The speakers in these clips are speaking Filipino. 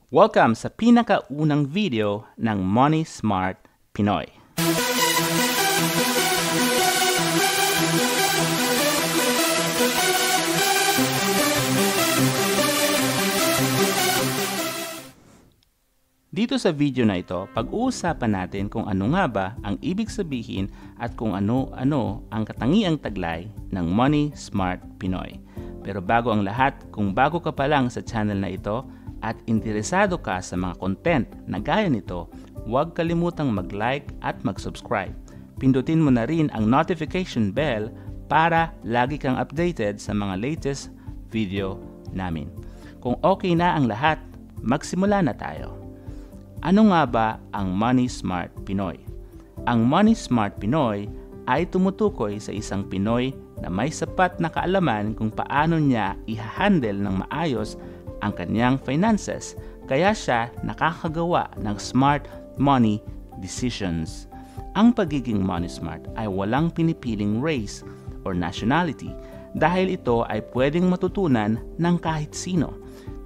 Welcome sa pinakaunang video ng Money Smart Pinoy. Dito sa video na ito, pag-uusapan natin kung ano nga ba ang ibig sabihin at kung ano-ano ang katangiang taglay ng Money Smart Pinoy. Pero bago ang lahat, kung bago ka pa lang sa channel na ito at interesado ka sa mga content na gaya nito, huwag kalimutang mag-like at mag-subscribe. Pindutin mo na rin ang notification bell para lagi kang updated sa mga latest video namin. Kung okay na ang lahat, magsimula na tayo. Ano nga ba ang Money Smart Pinoy? Ang Money Smart Pinoy ay tumutukoy sa isang Pinoy na may sapat na kaalaman kung paano niya i-handle ng maayos ang kanyang finances, kaya siya nakakagawa ng smart money decisions. Ang pagiging money smart ay walang pinipiling race or nationality dahil ito ay pwedeng matutunan ng kahit sino.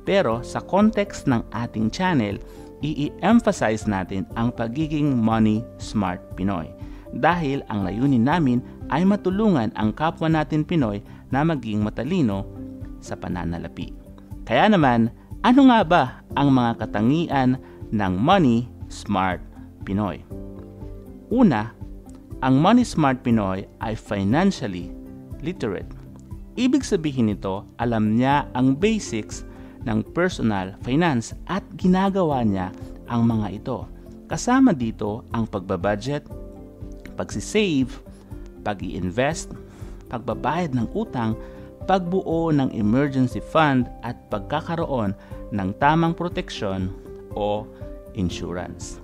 Pero sa context ng ating channel, i-emphasize natin ang pagiging money smart Pinoy dahil ang layunin namin ay matulungan ang kapwa natin Pinoy na maging matalino sa pananalapi. Kaya naman, ano nga ba ang mga katangian ng Money Smart Pinoy? Una, ang Money Smart Pinoy ay financially literate. Ibig sabihin nito, alam niya ang basics ng personal finance at ginagawa niya ang mga ito. Kasama dito ang pagbabudget, pagsisave, pag-i-invest, pagbabayad ng utang, pagbuo ng emergency fund at pagkakaroon ng tamang proteksyon o insurance.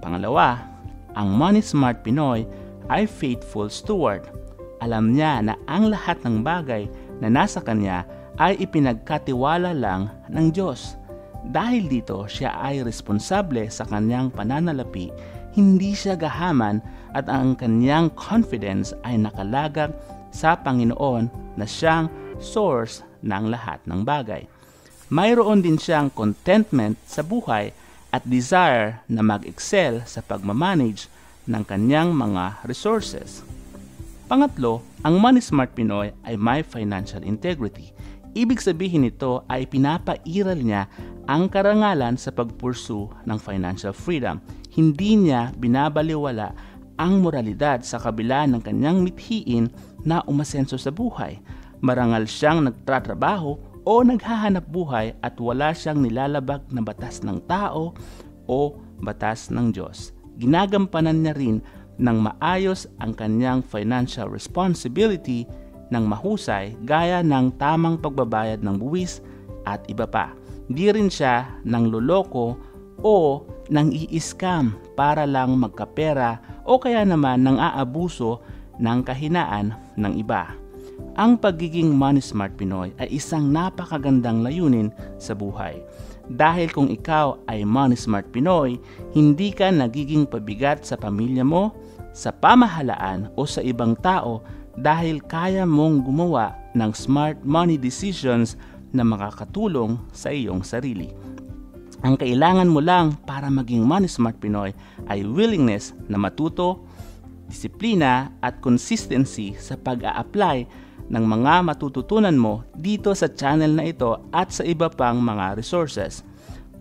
Pangalawa, ang Money Smart Pinoy ay faithful steward. Alam niya na ang lahat ng bagay na nasa kanya ay ipinagkatiwala lang ng Diyos. Dahil dito, siya ay responsable sa kanyang pananalapi, hindi siya gahaman at ang kanyang confidence ay nakalagak sa Panginoon na siyang source ng lahat ng bagay. Mayroon din siyang contentment sa buhay at desire na mag-excel sa pagmamanage ng kanyang mga resources. Pangatlo, ang Money Smart Pinoy ay may financial integrity. Ibig sabihin nito ay pinapairal niya ang karangalan sa pagpursu ng financial freedom. Hindi niya binabaliwala ang moralidad sa kabila ng kanyang mithiin na umasenso sa buhay. Marangal siyang nagtatrabaho o naghahanap buhay at wala siyang nilalabag na batas ng tao o batas ng Diyos. Ginagampanan niya rin ng maayos ang kanyang financial responsibility ng mahusay gaya ng tamang pagbabayad ng buwis at iba pa. Di rin siya nang loloko o nang i-scam para lang magkapera o kaya naman nang aabuso ng kahinaan ng iba. Ang pagiging Money Smart Pinoy ay isang napakagandang layunin sa buhay. Dahil kung ikaw ay Money Smart Pinoy, hindi ka nagiging pabigat sa pamilya mo, sa pamahalaan o sa ibang tao dahil kaya mong gumawa ng smart money decisions na makakatulong sa iyong sarili. Ang kailangan mo lang para maging Money Smart Pinoy ay willingness na matuto, disiplina at consistency sa pag-a-apply ng mga matututunan mo dito sa channel na ito at sa iba pang mga resources.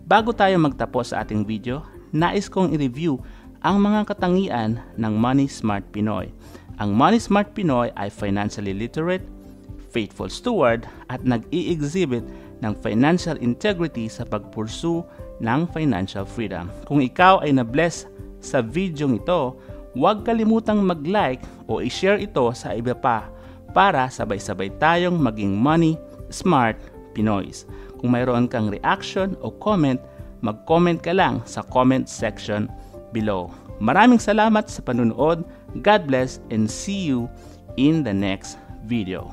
Bago tayo magtapos sa ating video, nais kong i-review ang mga katangian ng Money Smart Pinoy. Ang Money Smart Pinoy ay financially literate, faithful steward at nag-i-exhibit ng financial integrity sa pagpursu ng financial freedom. Kung ikaw ay na-bless sa video ito, huwag kalimutang mag-like o i-share ito sa iba pa para sabay-sabay tayong maging Money Smart Pinoys. Kung mayroon kang reaction o comment, mag-comment ka lang sa comment section below. Maraming salamat sa panunood. God bless and see you in the next video.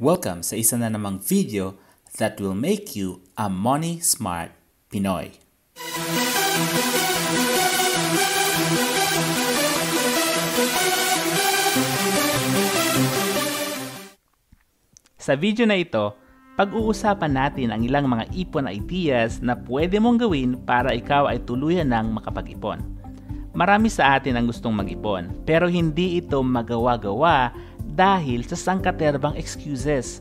Welcome sa isa na namang video that will make you a Money Smart Pinoy. Sa video na ito, pag-uusapan natin ang ilang mga ipon ideas na pwede mong gawin para ikaw ay tuluyan ng makapag-ipon. Marami sa atin ang gustong mag-ipon, pero hindi ito magawa-gawa dahil sa sangkaterbang excuses.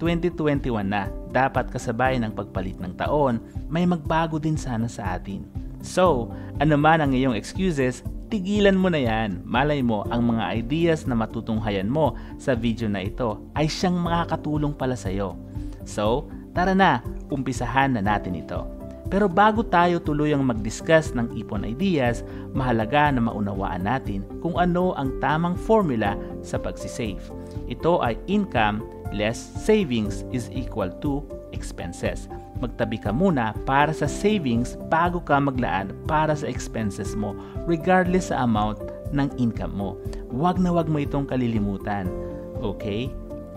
2021 na, dapat kasabay ng pagpalit ng taon, may magbago din sana sa atin. So, ano man ang iyong excuses, tigilan mo na yan. Malay mo, ang mga ideas na matutunghayan mo sa video na ito ay siyang makakatulong pala sa'yo. So, tara na, umpisahan na natin ito. Pero bago tayo tuluyang mag-discuss ng ipon ideas, mahalaga na maunawaan natin kung ano ang tamang formula sa pagsisave. Ito ay income less savings is equal to expenses. Magtabi ka muna para sa savings bago ka maglaan para sa expenses mo regardless sa amount ng income mo. Huwag na huwag mo itong kalilimutan. Okay?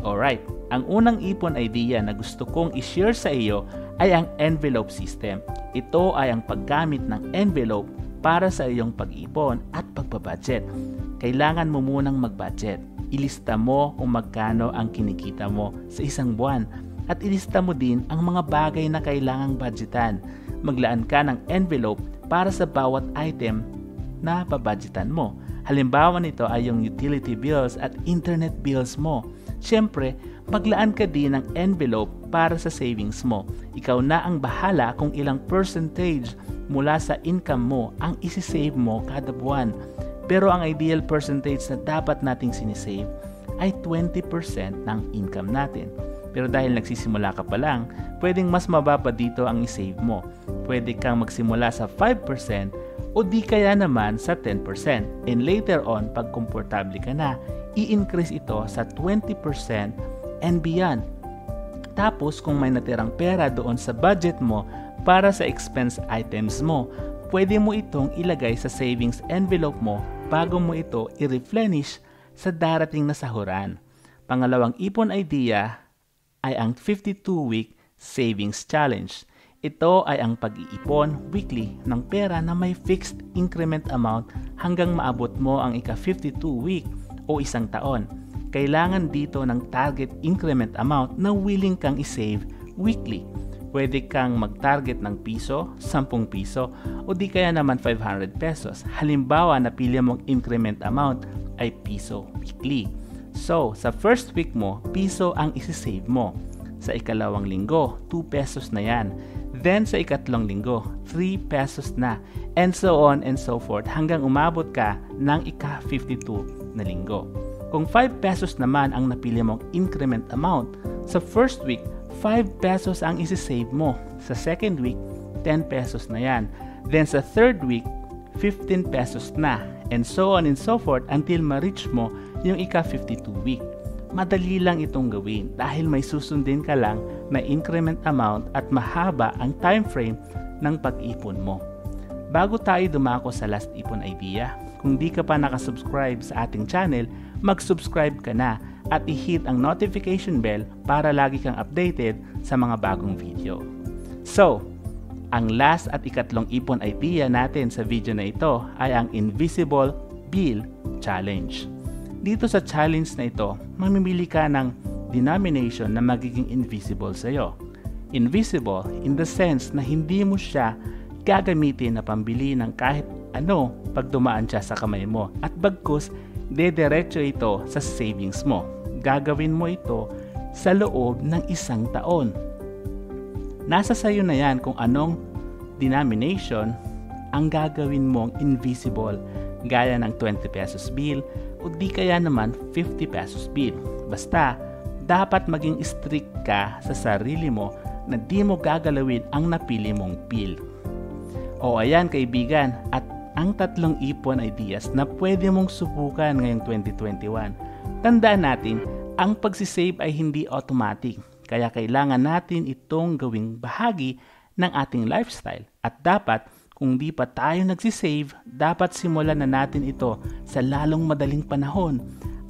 Alright. Ang unang ipon idea na gusto kong i-share sa iyo ay ang envelope system. Ito ay ang paggamit ng envelope para sa iyong pag-ipon at pagbabudget. Kailangan mo munang mag-budget. Ilista mo kung magkano ang kinikita mo sa isang buwan. At ilista mo din ang mga bagay na kailangang budgetan. Maglaan ka ng envelope para sa bawat item na babudgetan mo. Halimbawa nito ay yung utility bills at internet bills mo. Siyempre, maglaan ka din ng envelope para sa savings mo. Ikaw na ang bahala kung ilang percentage mula sa income mo ang isi-save mo kada buwan. Pero ang ideal percentage na dapat nating sinisave ay 20% ng income natin. Pero dahil nagsisimula ka pa lang, pwedeng mas mababa dito ang i-save mo. Pwede kang magsimula sa 5% o di kaya naman sa 10%. And later on, pag komportable ka na, i-increase ito sa 20% and beyond. Tapos kung may natirang pera doon sa budget mo para sa expense items mo, pwede mo itong ilagay sa savings envelope mo bago mo ito i-replenish sa darating na sahuran. Pangalawang ipon idea ay ang 52-week savings challenge. Ito ay ang pag-iipon weekly ng pera na may fixed increment amount hanggang maabot mo ang ika-52 week o isang taon. Kailangan dito ng target increment amount na willing kang i-save weekly. Pwede kang mag-target ng piso, 10 piso o di kaya naman 500 pesos. Halimbawa, napili mong increment amount ay piso weekly. So, sa first week mo, piso ang isi-save mo. Sa ikalawang linggo, 2 pesos na yan. Then sa ikatlong linggo, 3 pesos na. And so on and so forth hanggang umabot ka ng ika-52 na linggo. Kung 5 pesos naman ang napili mong increment amount, sa first week, 5 pesos ang isi-save mo. Sa second week, 10 pesos na yan. Then sa third week, 15 pesos na. And so on and so forth until ma-reach mo yung ika-52 week. Madali lang itong gawin dahil may susundin ka lang na increment amount at mahaba ang time frame ng pag-ipon mo. Bago tayo dumako sa last ipon idea, kung di ka pa nakasubscribe sa ating channel, mag-subscribe ka na at i-hit ang notification bell para lagi kang updated sa mga bagong video. So, ang last at ikatlong ipon idea natin sa video na ito ay ang Invisible Bill Challenge. Dito sa challenge na ito, mamimili ka ng denomination na magiging invisible sa iyo. Invisible in the sense na hindi mo siya gagamitin na pambili ng kahit ano pag dumaan siya sa kamay mo at bagkus dediretso ito sa savings mo. Gagawin mo ito sa loob ng isang taon. Nasa sayo na yan kung anong denomination ang gagawin mong invisible gaya ng 20 pesos bill o di kaya naman 50 pesos bill. Basta, dapat maging strict ka sa sarili mo na di mo gagalawin ang napili mong bill. O ayan kaibigan, at ang tatlong ipon ideas na pwede mong subukan ngayong 2021. Tandaan natin, ang pagsisave ay hindi automatic. Kaya kailangan natin itong gawing bahagi ng ating lifestyle. At dapat, kung di pa tayo nagsisave, dapat simulan na natin ito sa lalong madaling panahon.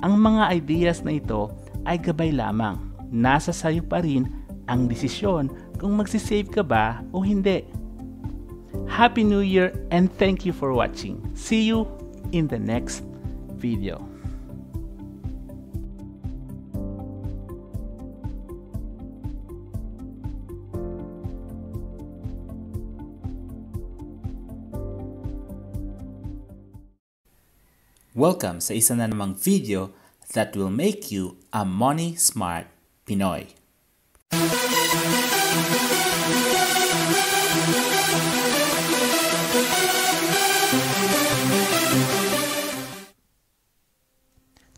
Ang mga ideas na ito ay gabay lamang. Nasa sayo pa rin ang desisyon kung magsisave ka ba o hindi. Happy New Year and thank you for watching. See you in the next video. Welcome sa isa na namang video that will make you a money smart Pinoy.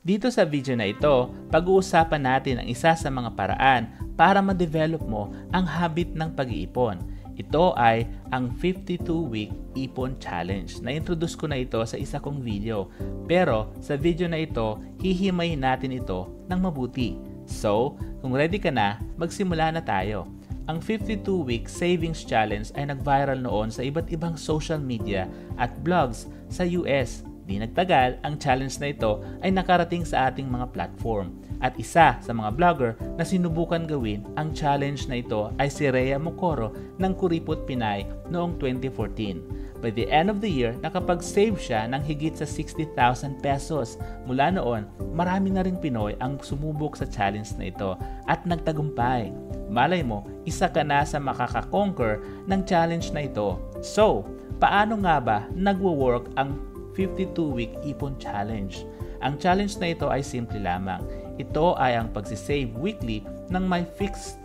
Dito sa video na ito, pag-uusapan natin ang isa sa mga paraan para ma-develop mo ang habit ng pag-iipon. Ito ay ang 52-week ipon challenge. Na-introduce ko na ito sa isa kong video. Pero sa video na ito, hihimayin natin ito ng mabuti. So, kung ready ka na, magsimula na tayo. Ang 52-week savings challenge ay nag-viral noon sa iba't ibang social media at blogs sa US. Di nagtagal, ang challenge na ito ay nakarating sa ating mga platform. At isa sa mga vlogger na sinubukan gawin ang challenge na ito ay si Rhea Mocoro ng Kuripot Pinay noong 2014. By the end of the year, nakapag-save siya ng higit sa 60,000 pesos. Mula noon, marami na ring Pinoy ang sumubok sa challenge na ito at nagtagumpay. Malay mo, isa ka na sa makaka-conquer ng challenge na ito. So, paano nga ba nagwo-work ang 52-week ipon challenge? Ang challenge na ito ay simple lamang. Ito ay ang pagsisave weekly ng may fixed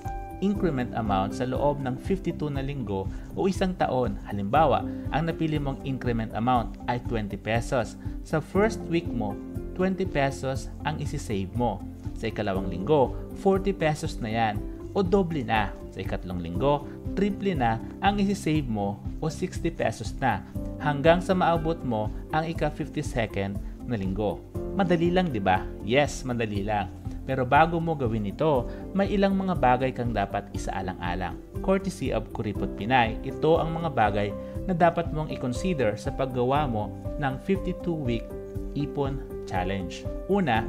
increment amount sa loob ng 52 na linggo o isang taon. Halimbawa, ang napili mong increment amount ay 20 pesos. Sa first week mo, 20 pesos ang isisave mo. Sa ikalawang linggo, 40 pesos na yan o doble na. Sa ikatlong linggo, triple na ang isisave mo o 60 pesos na hanggang sa maabot mo ang ika-52nd na linggo. Madali lang, di ba? Yes, madali lang. Pero bago mo gawin ito, may ilang mga bagay kang dapat isaalang-alang. Courtesy of Kuripot Pinay, ito ang mga bagay na dapat mong i-consider sa paggawa mo ng 52-week ipon challenge. Una,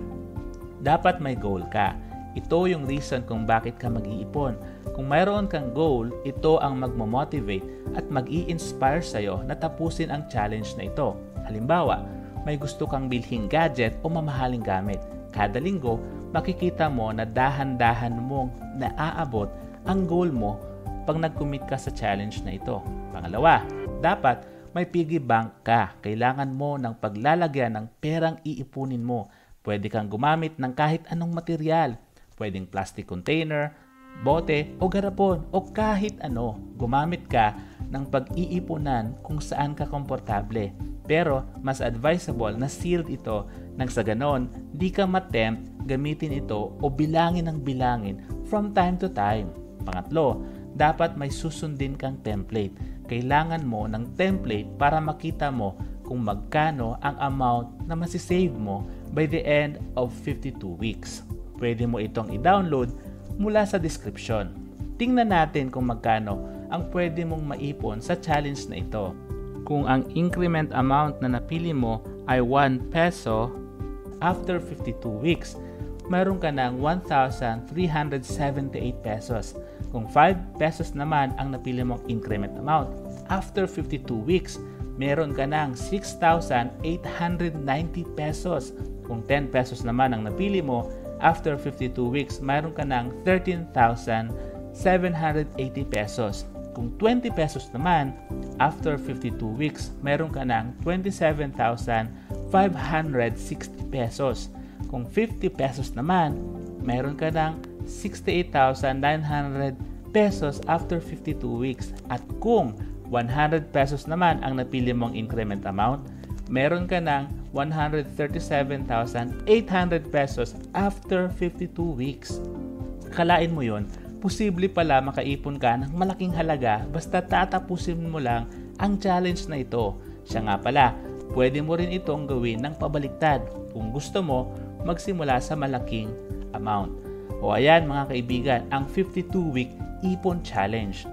dapat may goal ka. Ito yung reason kung bakit ka mag-iipon. Kung mayroon kang goal, ito ang magmo-motivate at mag-i-inspire sa'yo na tapusin ang challenge na ito. Halimbawa, may gusto kang bilhing gadget o mamahaling gamit. Kada linggo, makikita mo na dahan-dahan mong naaabot ang goal mo pag nag-commit ka sa challenge na ito. Pangalawa, dapat may piggy bank ka. Kailangan mo ng paglalagyan ng perang iipunin mo. Pwede kang gumamit ng kahit anong material. Pwedeng plastic container, bote o garapon o kahit ano. Gumamit ka ng pag-iipunan kung saan ka komportable. Pero mas advisable na sealed ito nang sa ganon, di ka matempt gamitin ito o bilangin ng bilangin from time to time. Pangatlo, dapat may susundin kang template. Kailangan mo ng template para makita mo kung magkano ang amount na masisave mo by the end of 52 weeks. Pwede mo itong i-download mula sa description. Tingnan natin kung magkano ang pwede mong maipon sa challenge na ito. Kung ang increment amount na napili mo ay 1 peso, after 52 weeks, mayroon ka ng 1,378 pesos. Kung 5 pesos naman ang napili mong increment amount, after 52 weeks, meron ka ng 6,890 pesos. Kung 10 pesos naman ang napili mo, after 52 weeks, mayroon ka ng 13,780 pesos. Kung 20 pesos naman, after 52 weeks, meron ka ng 27,560 pesos. Kung 50 pesos naman, meron ka ng 68,900 pesos after 52 weeks. At kung 100 pesos naman ang napili mong increment amount, meron ka ng 137,800 pesos after 52 weeks. Kalain mo yon, posible pala makaipon ka ng malaking halaga basta tatapusin mo lang ang challenge na ito. Siya nga pala, pwede mo rin itong gawin ng pabaliktad kung gusto mo magsimula sa malaking amount. O ayan mga kaibigan, ang 52-week ipon challenge.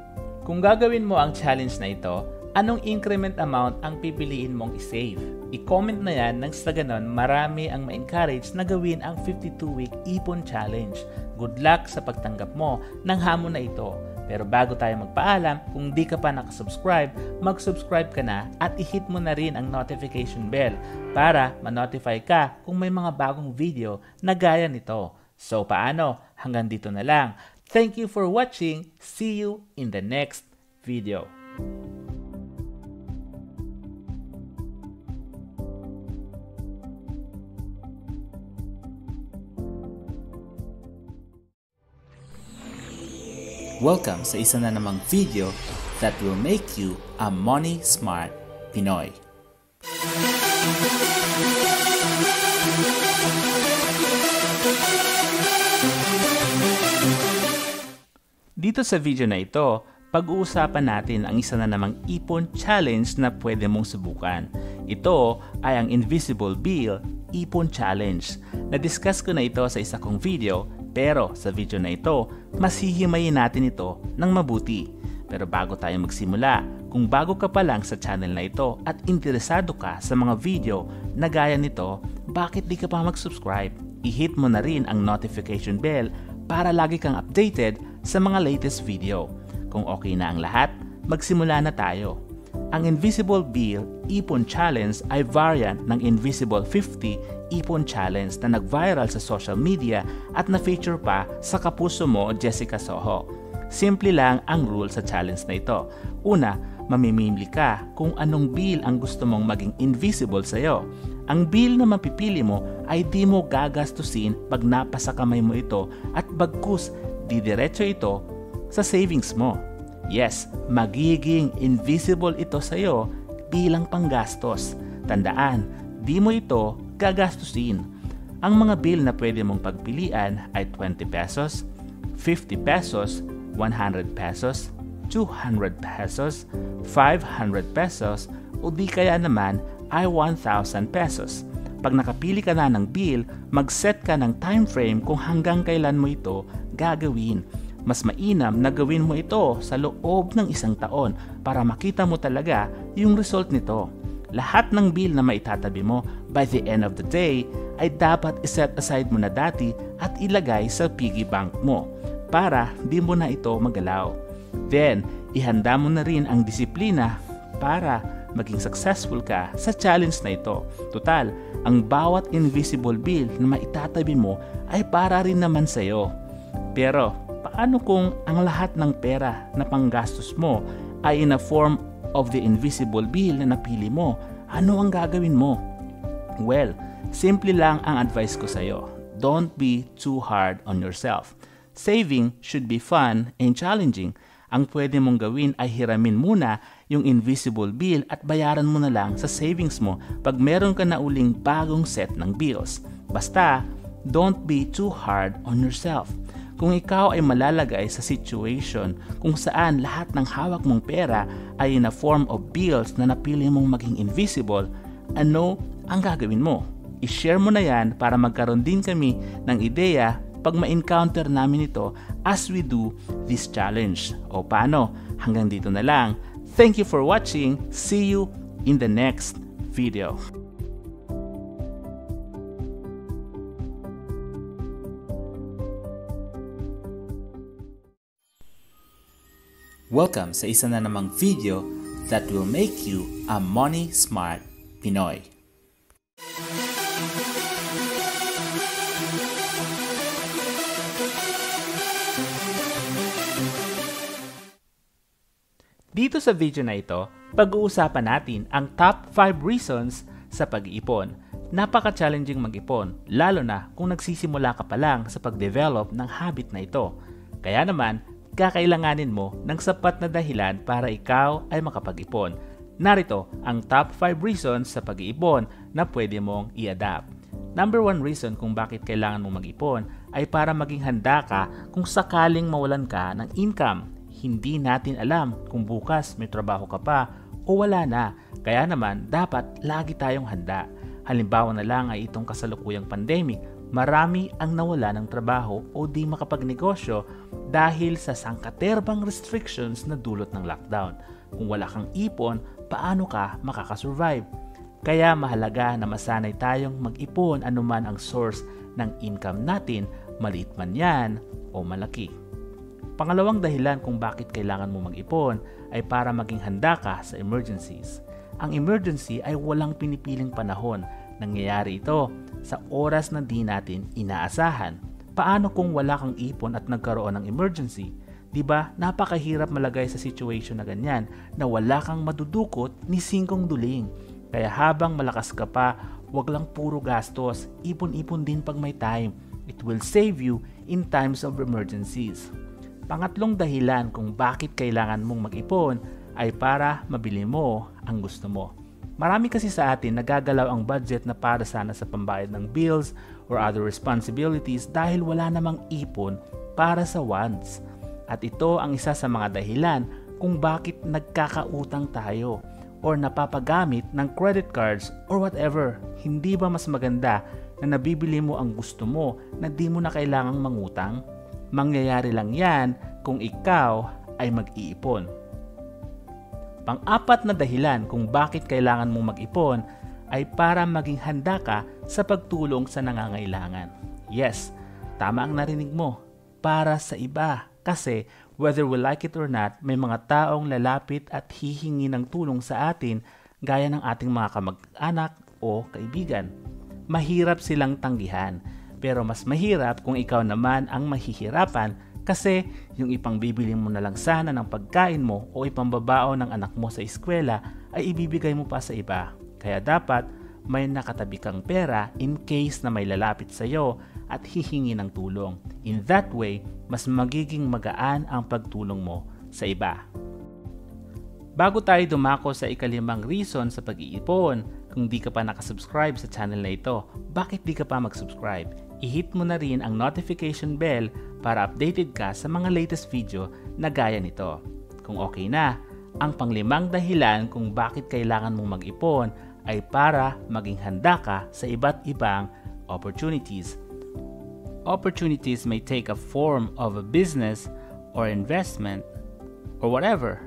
Kung gagawin mo ang challenge na ito, anong increment amount ang pipiliin mong i-save? I-comment na yan nang sa ganon marami ang ma-encourage na gawin ang 52-week ipon challenge. Good luck sa pagtanggap mo ng hamon na ito. Pero bago tayo magpaalam, kung di ka pa nakasubscribe, mag-subscribe ka na at i-hit mo na rin ang notification bell para ma-notify ka kung may mga bagong video na gaya nito. So paano? Hanggang dito na lang. Thank you for watching. See you in the next video. Welcome sa isa na namang video that will make you a money smart Pinoy. Dito sa video na ito, pag-uusapan natin ang isa na namang ipon challenge na pwede mong subukan. Ito ay ang Invisible Bill Ipon Challenge. Na-discuss ko na ito sa isa kong video, pero sa video na ito, mas hihimayin natin ito ng mabuti. Pero bago tayo magsimula, kung bago ka pa lang sa channel na ito at interesado ka sa mga video na gaya nito, bakit di ka pa mag-subscribe? I-hit mo na rin ang notification bell para lagi kang updated sa mga latest video. Kung okay na ang lahat, magsimula na tayo. Ang Invisible Bill Ipon Challenge ay variant ng Invisible 50 Ipon Challenge na nag-viral sa social media at na-feature pa sa Kapuso Mo Jessica Soho. Simple lang ang rule sa challenge na ito. Una, mamimili ka kung anong bill ang gusto mong maging invisible sa'yo. Ang bill na mapipili mo ay di mo gagastusin pag napasa kamay mo ito at bagkus didiretso ito sa savings mo. Yes, magiging invisible ito sa'yo bilang panggastos. Tandaan, di mo ito gagastusin. Ang mga bill na pwede mong pagpilian ay 20 pesos, 50 pesos, 100 pesos, 200 pesos, 500 pesos, o di kaya naman ay 1,000 pesos. Pag nakapili ka na ng bill, mag-set ka ng time frame kung hanggang kailan mo ito gagawin. Mas mainam na gawin mo ito sa loob ng 1 taon para makita mo talaga yung result nito. Lahat ng bill na maitatabi mo by the end of the day ay dapat iset aside mo na dati at ilagay sa piggy bank mo para di mo na ito magalaw. Then, ihanda mo na rin ang disiplina para maging successful ka sa challenge na ito. Total, ang bawat invisible bill na maitatabi mo ay para rin naman sa'yo. Pero, paano kung ang lahat ng pera na panggastos mo ay in a form of the invisible bill na napili mo? Ano ang gagawin mo? Well, simple lang ang advice ko sa'yo. Don't be too hard on yourself. Saving should be fun and challenging. Ang pwede mong gawin ay hiramin muna yung invisible bill at bayaran mo na lang sa savings mo pag meron ka na uling bagong set ng bills. Basta, don't be too hard on yourself. Kung ikaw ay malalagay sa situation kung saan lahat ng hawak mong pera ay in a form of bills na napili mong maging invisible, ano ang gagawin mo? I-share mo na yan para magkaroon din kami ng ideya pag ma-encounter namin ito as we do this challenge. O paano? Hanggang dito na lang. Thank you for watching. See you in the next video. Welcome sa isa na namang video that will make you a money smart Pinoy. Dito sa video na ito, pag-uusapan natin ang top 5 reasons sa pag-iipon. Napaka-challenging mag-ipon, lalo na kung nagsisimula ka pa lang sa pag-develop ng habit na ito. Kaya naman, kakailanganin mo ng sapat na dahilan para ikaw ay makapag-ipon. Narito ang top 5 reasons sa pag-iipon na pwede mong i-adapt. Number 1 reason kung bakit kailangan mong mag-ipon ay para maging handa ka kung sakaling mawalan ka ng income. Hindi natin alam kung bukas may trabaho ka pa o wala na. Kaya naman dapat lagi tayong handa. Halimbawa na lang ay itong kasalukuyang pandemic. Marami ang nawala ng trabaho o di makapagnegosyo dahil sa sangkaterbang restrictions na dulot ng lockdown. Kung wala kang ipon, paano ka makakasurvive? Kaya mahalaga na masanay tayong mag-ipon anuman ang source ng income natin, maliit man yan o malaki. Pangalawang dahilan kung bakit kailangan mo mag-ipon ay para maging handa ka sa emergencies. Ang emergency ay walang pinipiling panahon. Nangyayari ito sa oras na di natin inaasahan. Paano kung wala kang ipon at nagkaroon ng emergency? Diba, napakahirap malagay sa situation na ganyan na wala kang madudukot ni singkong duling. Kaya habang malakas ka pa, wag lang puro gastos. Ipon-ipon din pag may time. It will save you in times of emergencies. Pangatlong dahilan kung bakit kailangan mong mag-ipon ay para mabili mo ang gusto mo. Marami kasi sa atin nagagalaw ang budget na para sana sa pambayad ng bills or other responsibilities dahil wala namang ipon para sa wants. At ito ang isa sa mga dahilan kung bakit nagkakautang tayo or napapagamit ng credit cards or whatever. Hindi ba mas maganda na nabibili mo ang gusto mo na di mo na kailangang mangutang? Mangyayari lang yan kung ikaw ay mag-iipon. Pang-apat na dahilan kung bakit kailangan mong mag-ipon ay para maging handa ka sa pagtulong sa nangangailangan. Yes, tama ang narinig mo, para sa iba. Kasi whether we like it or not, may mga taong lalapit at hihingi ng tulong sa atin gaya ng ating mga kamag-anak o kaibigan. Mahirap silang tanggihan. Pero mas mahirap kung ikaw naman ang mahihirapan kasi yung ipangbibili mo na lang sana ng pagkain mo o ipambabao ng anak mo sa eskwela ay ibibigay mo pa sa iba. Kaya dapat may nakatabi kang pera in case na may lalapit sa iyo at hihingi ng tulong. In that way, mas magiging magaan ang pagtulong mo sa iba. Bago tayo dumako sa ikalimang reason sa pag-iipon, kung di ka pa nakasubscribe sa channel na ito, bakit di ka pa mag-subscribe? I-hit mo na rin ang notification bell para updated ka sa mga latest video na gaya nito. Kung okay na, ang panglimang dahilan kung bakit kailangan mong mag-ipon ay para maging handa ka sa iba't ibang opportunities. Opportunities may take a form of a business or investment or whatever.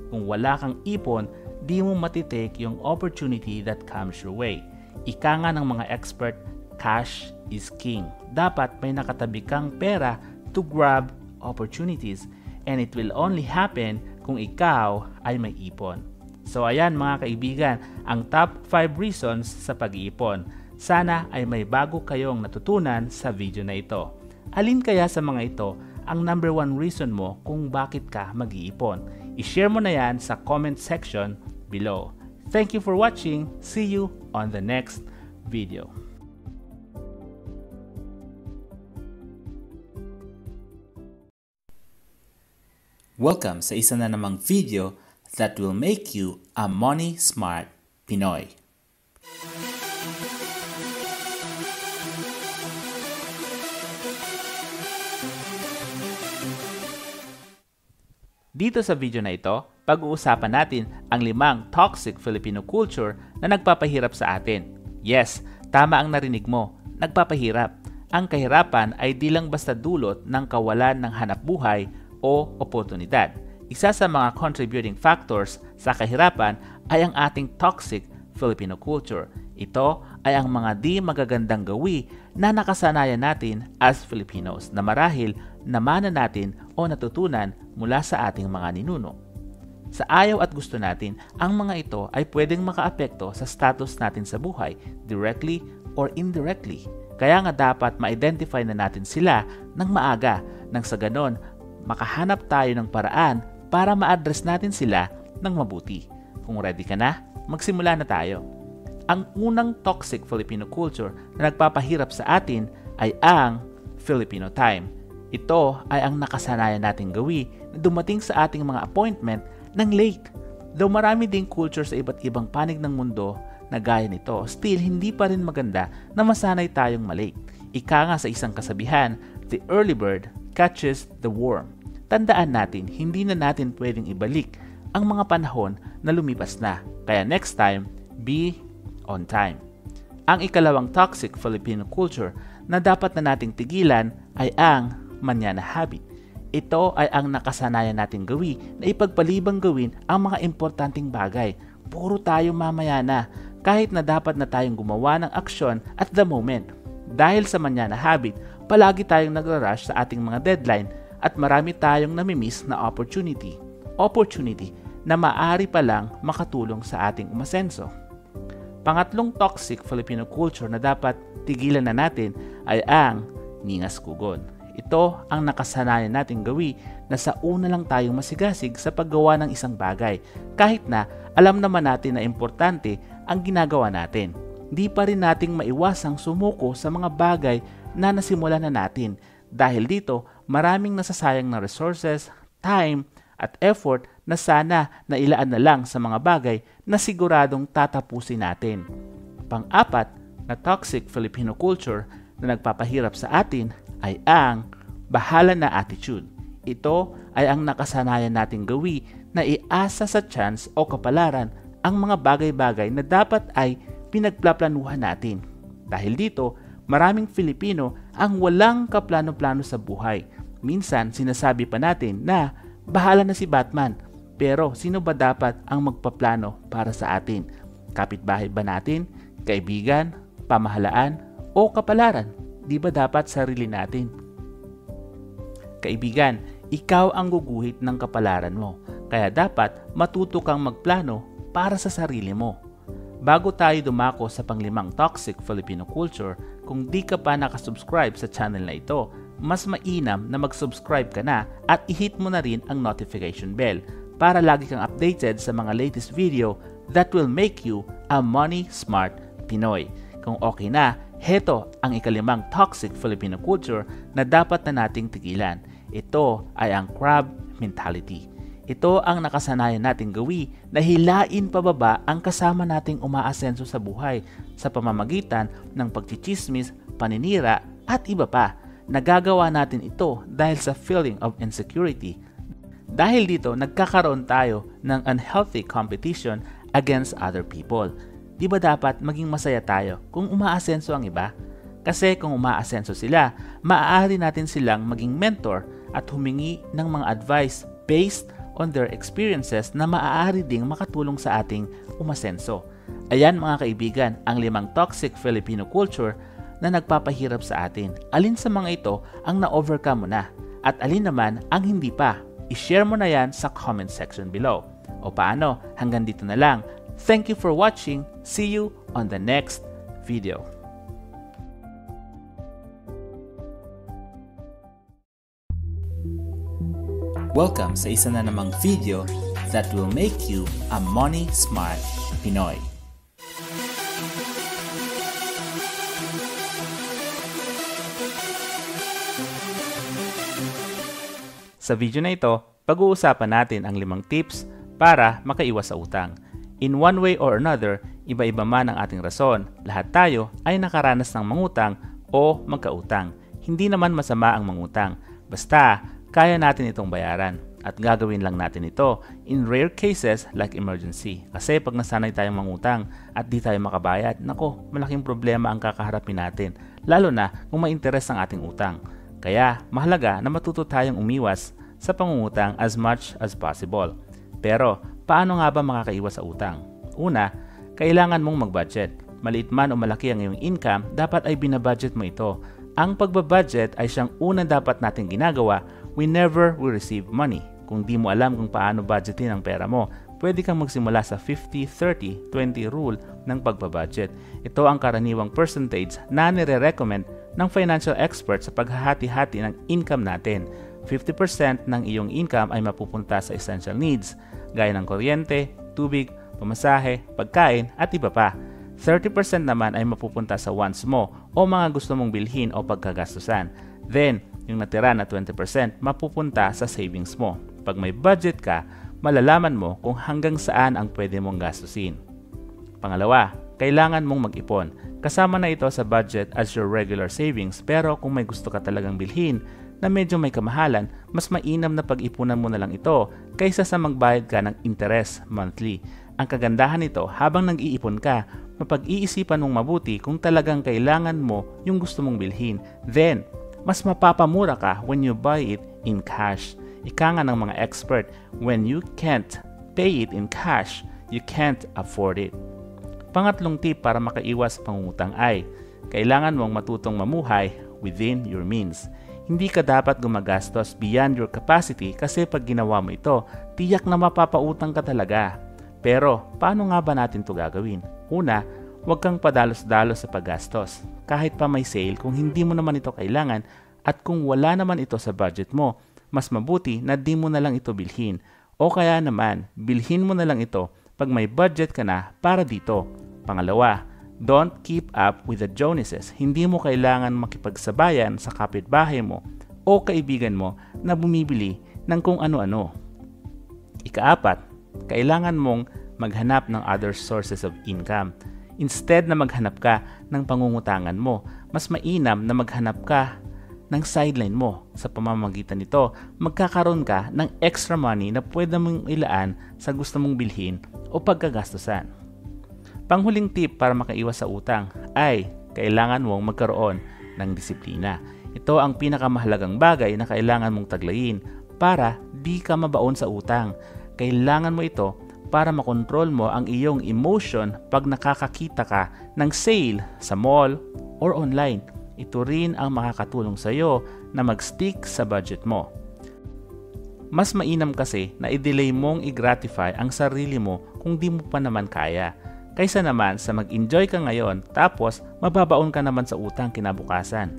Kung wala kang ipon, di mo matitake yung opportunity that comes your way. Ika nga ng mga expert, cash is king. Dapat may nakatabi kang pera to grab opportunities and it will only happen kung ikaw ay may ipon. So ayan mga kaibigan, ang top 5 reasons sa pag-iipon. Sana ay may bago kayong natutunan sa video na ito. Alin kaya sa mga ito ang number 1 reason mo kung bakit ka mag-iipon? I-share mo na yan sa comment section below. Thank you for watching. See you on the next video. Welcome sa isa na namang video that will make you a money smart Pinoy. Dito sa video na ito, pag-uusapan natin ang 5 toxic Filipino culture na nagpapahirap sa atin. Yes, tama ang narinig mo, nagpapahirap. Ang kahirapan ay di lang basta dulot ng kawalan ng hanapbuhay o oportunidad. Isa sa mga contributing factors sa kahirapan ay ang ating toxic Filipino culture. Ito ay ang mga di magagandang gawi na nakasanayan natin as Filipinos na marahil namana natin o natutunan mula sa ating mga ninuno. Sa ayaw at gusto natin, ang mga ito ay pwedeng makaapekto sa status natin sa buhay, directly or indirectly. Kaya nga dapat ma-identify na natin sila ng maaga nang sa ganon makahanap tayo ng paraan para ma-address natin sila ng mabuti. Kung ready ka na, magsimula na tayo. Ang unang toxic Filipino culture na nagpapahirap sa atin ay ang Filipino time. Ito ay ang nakasanayan nating gawi na dumating sa ating mga appointment ng late. Though marami ding culture sa iba't ibang panig ng mundo na gaya nito, still hindi pa rin maganda na masanay tayong malate. Ika nga sa isang kasabihan, the early bird catches the worm. Tandaan natin, hindi na natin pwedeng ibalik ang mga panahon na lumipas na. Kaya next time, be on time. Ang ikalawang toxic Filipino culture na dapat na nating tigilan ay ang manyana habit. Ito ay ang nakasanayan nating gawi na ipagpalibang gawin ang mga importanteng bagay. Puro tayo mamayana kahit na dapat na tayong gumawa ng aksyon at the moment. Dahil sa manyana habit, palagi tayong nagra-rush sa ating mga deadline at marami tayong namimiss na opportunity. Opportunity na maaari palang makatulong sa ating umasenso. Pangatlong toxic Filipino culture na dapat tigilan na natin ay ang ningas-kugon. Ito ang nakasanayan nating gawi na sa una lang tayong masigasig sa paggawa ng isang bagay kahit na alam naman natin na importante ang ginagawa natin. Di pa rin nating maiwasang sumuko sa mga bagay na nasimulan na natin. Dahil dito, maraming nasasayang na resources, time, at effort na sana nailaan na lang sa mga bagay na siguradong tatapusin natin. Pang-apat na toxic Filipino culture na nagpapahirap sa atin ay ang bahala na attitude. Ito ay ang nakasanayan nating gawi na iasa sa chance o kapalaran ang mga bagay-bagay na dapat ay pinagplaplanuhan natin. Dahil dito, maraming Filipino ang walang kaplano-plano sa buhay. Minsan, sinasabi pa natin na bahala na si Batman. Pero sino ba dapat ang magpaplano para sa atin? Kapitbahay ba natin? Kaibigan? Pamahalaan? O kapalaran? Di ba dapat sarili natin? Kaibigan, ikaw ang guguhit ng kapalaran mo. Kaya dapat matuto kang magplano para sa sarili mo. Bago tayo dumako sa panglimang toxic Filipino culture, kung di ka pa nakasubscribe sa channel na ito, mas mainam na mag-subscribe ka na at i-hit mo na rin ang notification bell para lagi kang updated sa mga latest video that will make you a money smart Pinoy. Kung okay na, heto ang ikalimang toxic Filipino culture na dapat na nating tigilan. Ito ay ang crab mentality. Ito ang nakasanayan nating gawi na hilain pababa ang kasama nating umaasenso sa buhay sa pamamagitan ng pagchichismis, paninira at iba pa. Nagagawa natin ito dahil sa feeling of insecurity. Dahil dito, nagkakaroon tayo ng unhealthy competition against other people. Di ba dapat maging masaya tayo kung umaasenso ang iba? Kasi kung umaasenso sila, maaari natin silang maging mentor at humingi ng mga advice based on their experiences na maaari ding makatulong sa ating umasenso. Ayan mga kaibigan, ang 5 toxic Filipino culture na nagpapahirap sa atin. Alin sa mga ito ang na-overcome mo na? At alin naman ang hindi pa? I-share mo na yan sa comment section below. O paano? Hanggang dito na lang. Thank you for watching. See you on the next video. Welcome sa isa na namang video that will make you a money smart Pinoy. Sa video na ito, pag-uusapan natin ang 5 tips para makaiwas sa utang. In one way or another, iba-iba man ang ating rason, lahat tayo ay nakaranas ng mangutang o magkautang. Hindi naman masama ang mangutang, basta kaya natin itong bayaran at gagawin lang natin ito in rare cases like emergency. Kasi pag nasanay tayong mangutang at di tayo makabayad, nako, malaking problema ang kakaharapin natin, lalo na kung may interes ang ating utang. Kaya mahalaga na matuto tayong umiwas sa pangungutang as much as possible. Pero paano nga ba makakaiwas sa utang? Una, kailangan mong mag-budget. Maliit man o malaki ang iyong income, dapat ay binabudget mo ito. Ang pagbabudget ay siyang unang dapat nating ginagawa whenever we receive money. Kung di mo alam kung paano budgetin ang pera mo, pwede kang magsimula sa 50-30-20 rule ng pagbabudget. Ito ang karaniwang percentage na nire-recommend ng financial expert sa paghahati-hati ng income natin. 50% ng iyong income ay mapupunta sa essential needs, gaya ng kuryente, tubig, pamasahe, pagkain at iba pa. 30% naman ay mapupunta sa wants mo o mga gusto mong bilhin o pagkagastusan. Then, yung natira na 20% mapupunta sa savings mo. Pag may budget ka, malalaman mo kung hanggang saan ang pwede mong gastusin. Pangalawa, kailangan mong mag-ipon. Kasama na ito sa budget as your regular savings, pero kung may gusto ka talagang bilhin na medyo may kamahalan, mas mainam na pag-ipunan mo na lang ito kaysa sa magbayad ka ng interest monthly. Ang kagandahan nito, habang nag-iipon ka, mapag-iisipan mong mabuti kung talagang kailangan mo yung gusto mong bilhin. Then, mas mapapamura ka when you buy it in cash. Ika nga ng mga expert, when you can't pay it in cash, you can't afford it. Pangatlong tip para makaiwas sa pangungutang ay, kailangan mong matutong mamuhay within your means. Hindi ka dapat gumagastos beyond your capacity kasi pag ginawa mo ito, tiyak na mapapautang ka talaga. Pero, paano nga ba natin ito gagawin? Una, huwag kang padalos-dalos sa paggastos. Kahit pa may sale kung hindi mo naman ito kailangan at kung wala naman ito sa budget mo, mas mabuti na di mo na lang ito bilhin. O kaya naman, bilhin mo na lang ito pag may budget ka na para dito. Pangalawa, don't keep up with the Joneses. Hindi mo kailangan makipagsabayan sa kapitbahay mo o kaibigan mo na bumibili ng kung ano-ano. Ikaapat, kailangan mong maghanap ng other sources of income. Instead na maghanap ka ng pangungutangan mo, mas mainam na maghanap ka ng sideline mo. Sa pamamagitan nito, magkakaroon ka ng extra money na pwede mong ilaan sa gusto mong bilhin o pagkagastusan. Panghuling tip para makaiwas sa utang ay kailangan mong magkaroon ng disiplina. Ito ang pinakamahalagang bagay na kailangan mong taglayin para di ka mabaon sa utang. Kailangan mo ito para makontrol mo ang iyong emotion pag nakakakita ka ng sale sa mall or online. Ito rin ang makakatulong sa iyo na mag-stick sa budget mo. Mas mainam kasi na i-delay mong i-gratify ang sarili mo kung di mo pa naman kaya. Kaysa naman sa mag-enjoy ka ngayon tapos mababaon ka naman sa utang kinabukasan.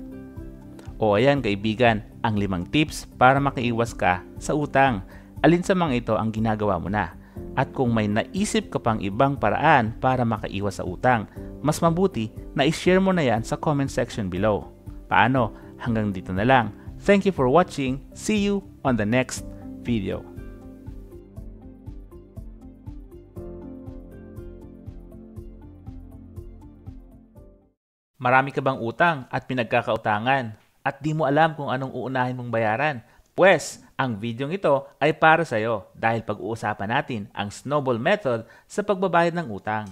O ayan kaibigan, ang 5 tips para makaiwas ka sa utang. Alin sa mga ito ang ginagawa mo na? At kung may naisip ka pang ibang paraan para makaiwas sa utang, mas mabuti na i-share mo na yan sa comment section below. Paano? Hanggang dito na lang. Thank you for watching. See you on the next video. Marami ka bang utang at pinagkakautangan at di mo alam kung anong uunahin mong bayaran? Pwes, ang videong ito ay para sa iyo dahil pag-uusapan natin ang snowball method sa pagbabayad ng utang.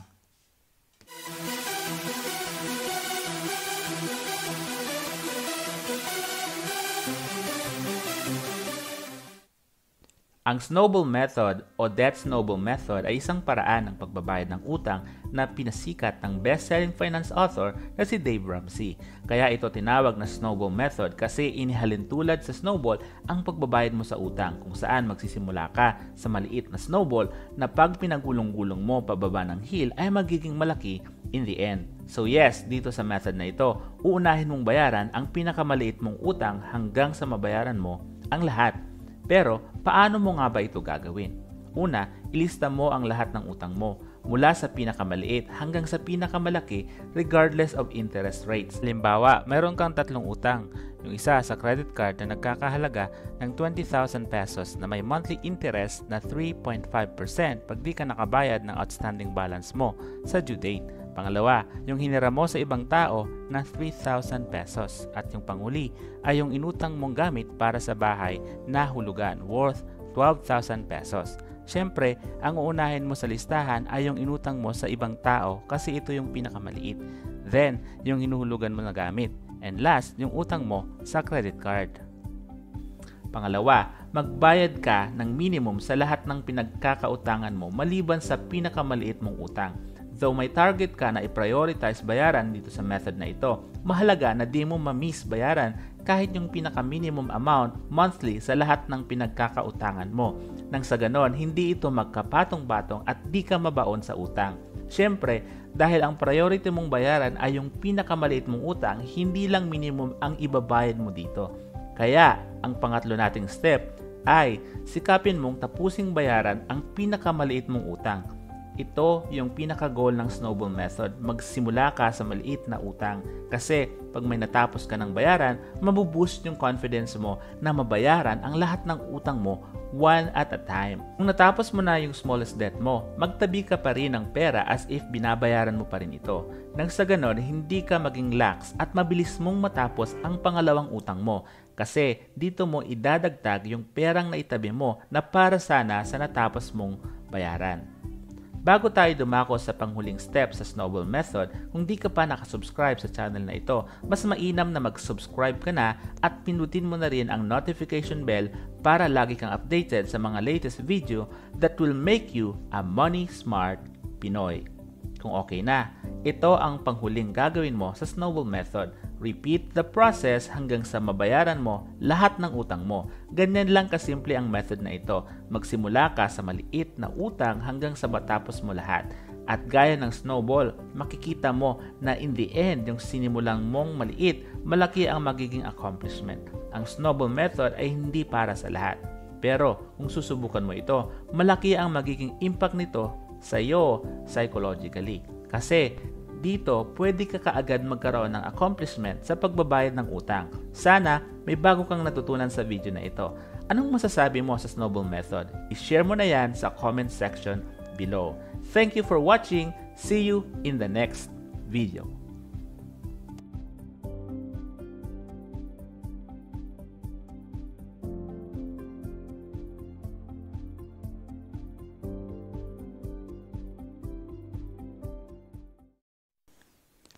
Ang snowball method o debt snowball method ay isang paraan ng pagbabayad ng utang na pinasikat ng best-selling finance author na si Dave Ramsey. Kaya ito tinawag na snowball method kasi inihalin tulad sa snowball ang pagbabayad mo sa utang kung saan magsisimula ka sa maliit na snowball na pag pinagulong-gulong mo pababa ng hill ay magiging malaki in the end. So yes, dito sa method na ito, uunahin mong bayaran ang pinakamaliit mong utang hanggang sa mabayaran mo ang lahat. Pero, paano mo nga ba ito gagawin? Una, ilista mo ang lahat ng utang mo mula sa pinakamaliit hanggang sa pinakamalaki regardless of interest rates. Halimbawa, mayroon kang 3 utang. Yung isa sa credit card na nagkakahalaga ng 20,000 pesos na may monthly interest na 3.5% pag di ka nakabayad ng outstanding balance mo sa due date. Pangalawa, yung hinira mo sa ibang tao na 3,000 pesos. At yung panghuli ay yung inutang mong gamit para sa bahay na hulugan worth 12,000 pesos. Siyempre, ang uunahin mo sa listahan ay yung inutang mo sa ibang tao kasi ito yung pinakamaliit. Then, yung hinuhulugan mo na gamit. And last, yung utang mo sa credit card. Pangalawa, magbayad ka ng minimum sa lahat ng pinagkakautangan mo maliban sa pinakamaliit mong utang. Though may target ka na i-prioritize bayaran dito sa method na ito, mahalaga na di mo ma-miss bayaran kahit yung pinaka-minimum amount monthly sa lahat ng pinagkakautangan mo. Nang sa ganon, hindi ito magkapatong-batong at di ka mabaon sa utang. Siyempre, dahil ang priority mong bayaran ay yung pinakamaliit mong utang, hindi lang minimum ang ibabayad mo dito. Kaya, ang pangatlo nating step ay sikapin mong tapusing bayaran ang pinakamaliit mong utang. Ito yung pinaka-goal ng snowball method. Magsimula ka sa maliit na utang kasi pag may natapos ka ng bayaran, mabuboost yung confidence mo na mabayaran ang lahat ng utang mo one at a time. Kung natapos mo na yung smallest debt mo, magtabi ka pa rin ng pera as if binabayaran mo pa rin ito. Nang sa ganon, hindi ka maging lax at mabilis mong matapos ang pangalawang utang mo kasi dito mo idadagdag yung perang naitabi mo na para sana sa natapos mong bayaran. Bago tayo dumako sa panghuling step sa snowball method, kung di ka pa nakasubscribe sa channel na ito, mas mainam na mag-subscribe ka na at pindutin mo na rin ang notification bell para lagi kang updated sa mga latest video that will make you a money smart Pinoy. Kung okay na, ito ang panghuling gagawin mo sa snowball method. Repeat the process hanggang sa mabayaran mo lahat ng utang mo. Ganyan lang kasimple ang method na ito. Magsimula ka sa maliit na utang hanggang sa matapos mo lahat. At gaya ng snowball, makikita mo na in the end, yung sinimulang mong maliit, malaki ang magiging accomplishment. Ang snowball method ay hindi para sa lahat. Pero kung susubukan mo ito, malaki ang magiging impact nito sa iyo psychologically. Kasi dito, pwede ka kaagad magkaroon ng accomplishment sa pagbabayad ng utang. Sana may bago kang natutunan sa video na ito. Anong masasabi mo sa snowball method? I-share mo na yan sa comment section below. Thank you for watching. See you in the next video.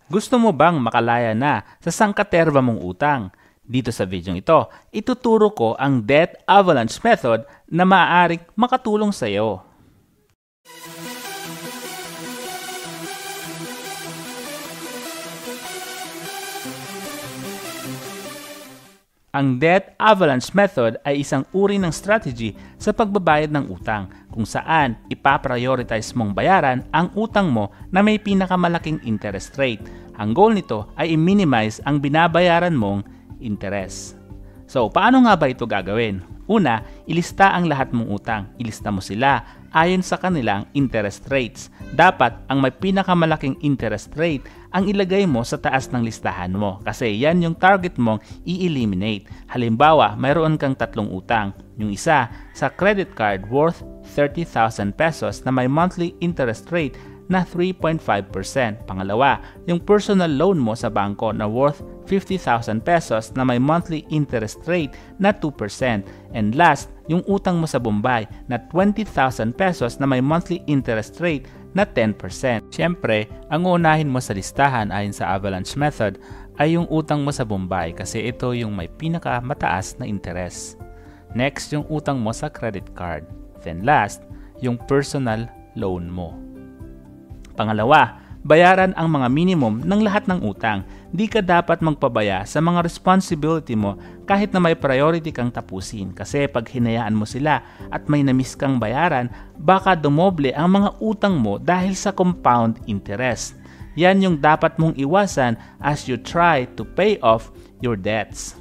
Gusto mo bang makalaya na sa sangkaterba mong utang? Dito sa video ito, ituturo ko ang debt avalanche method na maaaring makatulong sa iyo. Ang debt avalanche method ay isang uri ng strategy sa pagbabayad ng utang kung saan ipaprioritize mong bayaran ang utang mo na may pinakamalaking interest rate. Ang goal nito ay i-minimize ang binabayaran mong interest. So, paano nga ba ito gagawin? Una, ilista ang lahat mong utang. Ilista mo sila ayon sa kanilang interest rates. Dapat ang may pinakamalaking interest rate ang ilagay mo sa taas ng listahan mo kasi yan yung target mong i-eliminate. Halimbawa, mayroon kang 3 utang. Yung isa sa credit card worth 30,000 pesos na may monthly interest rate na 3.5%. Pangalawa, yung personal loan mo sa bangko na worth 50,000 pesos na may monthly interest rate na 2%. And last, yung utang mo sa Bombay na 20,000 pesos na may monthly interest rate na 10%. Siyempre, ang uunahin mo sa listahan ayon sa avalanche method ay yung utang mo sa Bombay kasi ito yung may pinakamataas na interest. Next, yung utang mo sa credit card. Then last, yung personal loan mo. Pangalawa, bayaran ang mga minimum ng lahat ng utang. Di ka dapat magpabaya sa mga responsibility mo kahit na may priority kang tapusin. Kasi pag hinayaan mo sila at may namiss kang bayaran, baka dumoble ang mga utang mo dahil sa compound interest. Yan yung dapat mong iwasan as you try to pay off your debts.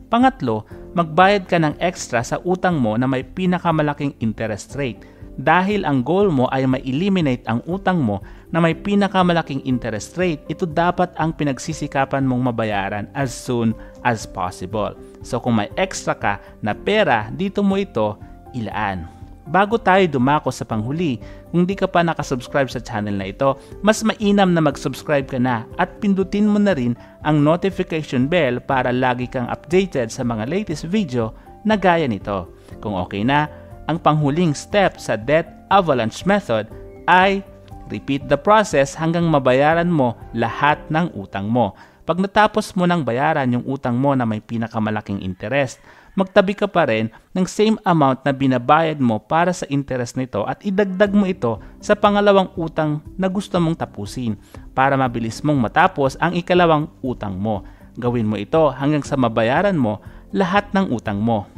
Pangatlo, magbayad ka ng extra sa utang mo na may pinakamalaking interest rate. Dahil ang goal mo ay ma-eliminate ang utang mo na may pinakamalaking interest rate, ito dapat ang pinagsisikapan mong mabayaran as soon as possible. So kung may extra ka na pera, dito mo ito ilaan. Bago tayo dumako sa panghuli, kung di ka pa nakasubscribe sa channel na ito, mas mainam na mag-subscribe ka na at pindutin mo na rin ang notification bell para lagi kang updated sa mga latest video na gaya nito. Kung okay na, ang panghuling step sa debt avalanche method ay repeat the process hanggang mabayaran mo lahat ng utang mo. Pag natapos mo ng bayaran yung utang mo na may pinakamalaking interest, magtabi ka pa rin ng same amount na binabayad mo para sa interest nito at idagdag mo ito sa pangalawang utang na gusto mong tapusin para mabilis mong matapos ang ikalawang utang mo. Gawin mo ito hanggang sa mabayaran mo lahat ng utang mo.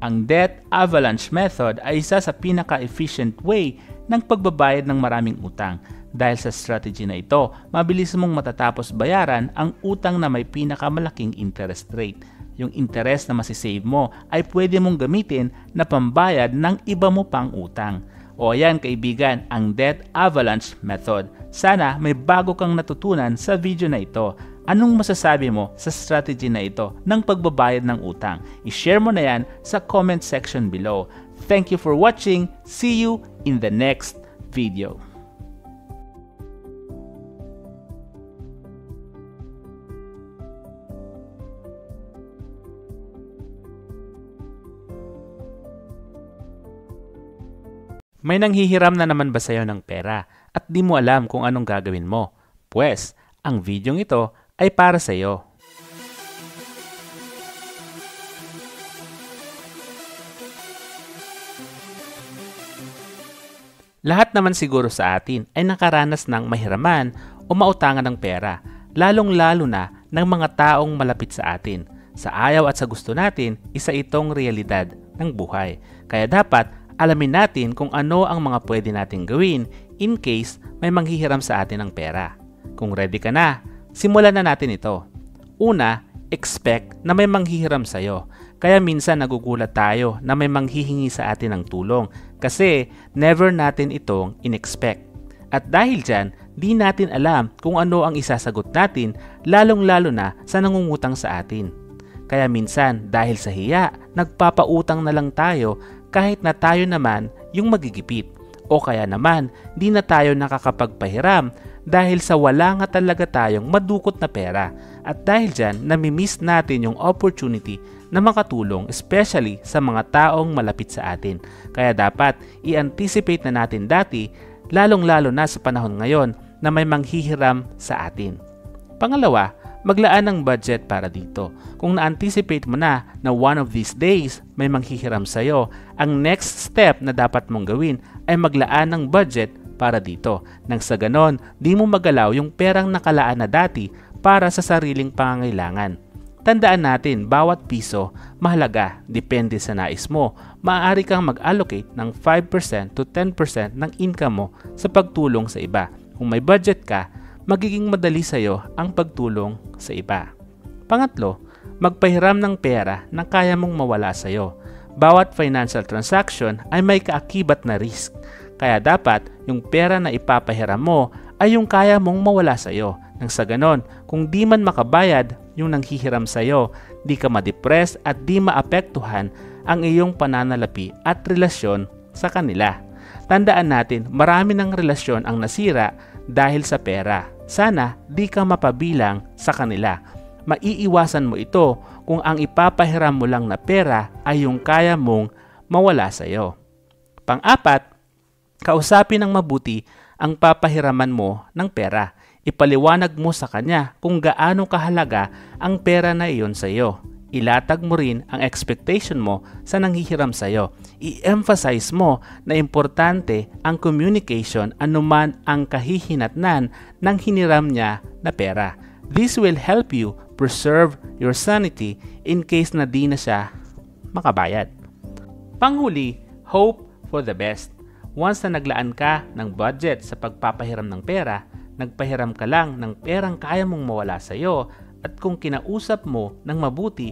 Ang debt avalanche method ay isa sa pinaka-efficient way ng pagbabayad ng maraming utang. Dahil sa strategy na ito, mabilis mong matatapos bayaran ang utang na may pinakamalaking interest rate. Yung interest na masisave mo ay pwede mong gamitin na pambayad ng iba mo pang utang. O ayan kaibigan, ang debt avalanche method. Sana may bago kang natutunan sa video na ito. Anong masasabi mo sa strategy na ito ng pagbabayad ng utang? I-share mo na yan sa comment section below. Thank you for watching. See you in the next video. May nanghihiram na naman ba sa'yo ng pera at di mo alam kung anong gagawin mo? Pwes, ang videong ito ay para sa iyo. Lahat naman siguro sa atin ay nakaranas ng mahiraman o mautangan ng pera, lalong-lalo na ng mga taong malapit sa atin. Sa ayaw at sa gusto natin, isa itong realidad ng buhay. Kaya dapat alamin natin kung ano ang mga pwede nating gawin in case may manghihiram sa atin ng pera. Kung ready ka na, simulan na natin ito. Una, expect na may manghihiram sa'yo. Kaya minsan nagugulat tayo na may manghihingi sa atin ng tulong kasi never natin itong in-expect. At dahil dyan, di natin alam kung ano ang isasagot natin lalong-lalo na sa nangungutang sa atin. Kaya minsan dahil sa hiya, nagpapautang na lang tayo kahit na tayo naman yung magigipit. O kaya naman, di na tayo nakakapagpahiram dahil sa wala nga talaga tayong madukot na pera. At dahil dyan, namimiss natin yung opportunity na makatulong especially sa mga taong malapit sa atin. Kaya dapat i-anticipate na natin dati, lalong-lalo na sa panahon ngayon na may manghihiram sa atin. Pangalawa, maglaan ng budget para dito. Kung na-anticipate mo na one of these days may manghihiram sa'yo, ang next step na dapat mong gawin ay maglaan ng budget para dito. Nang sa ganon, di mo magalaw yung perang nakalaan na dati para sa sariling pangangailangan. Tandaan natin, bawat piso mahalaga, depende sa nais mo. Maaari kang mag-allocate ng 5% to 10% ng income mo sa pagtulong sa iba. Kung may budget ka, magiging madali sa'yo ang pagtulong sa iba. Pangatlo, magpahiram ng pera na kaya mong mawala sa'yo. Bawat financial transaction ay may kaakibat na risk. Kaya dapat yung pera na ipapahiram mo ay yung kaya mong mawala sa'yo. Nang sa ganon, kung di man makabayad yung nanghihiram sa'yo, di ka ma-depress at di maapektuhan ang iyong pananalapi at relasyon sa kanila. Tandaan natin, marami ng relasyon ang nasira dahil sa pera. Sana di ka mapabilang sa kanila. Maiiwasan mo ito kung ang ipapahiram mo lang na pera ay yung kaya mong mawala sa iyo. Pang-apat, kausapin ng mabuti ang papahiraman mo ng pera. Ipaliwanag mo sa kanya kung gaano kahalaga ang pera na iyon sa iyo. Ilatag mo rin ang expectation mo sa nanghihiram sa iyo. I-emphasize mo na importante ang communication anuman ang kahihinatnan ng hiniram niya na pera. This will help you preserve your sanity in case na di na siya makabayad. Panghuli, hope for the best. Once na naglaan ka ng budget sa pagpapahiram ng pera, nagpahiram ka lang ng perang kaya mong mawala sa iyo. At kung kinausap mo ng mabuti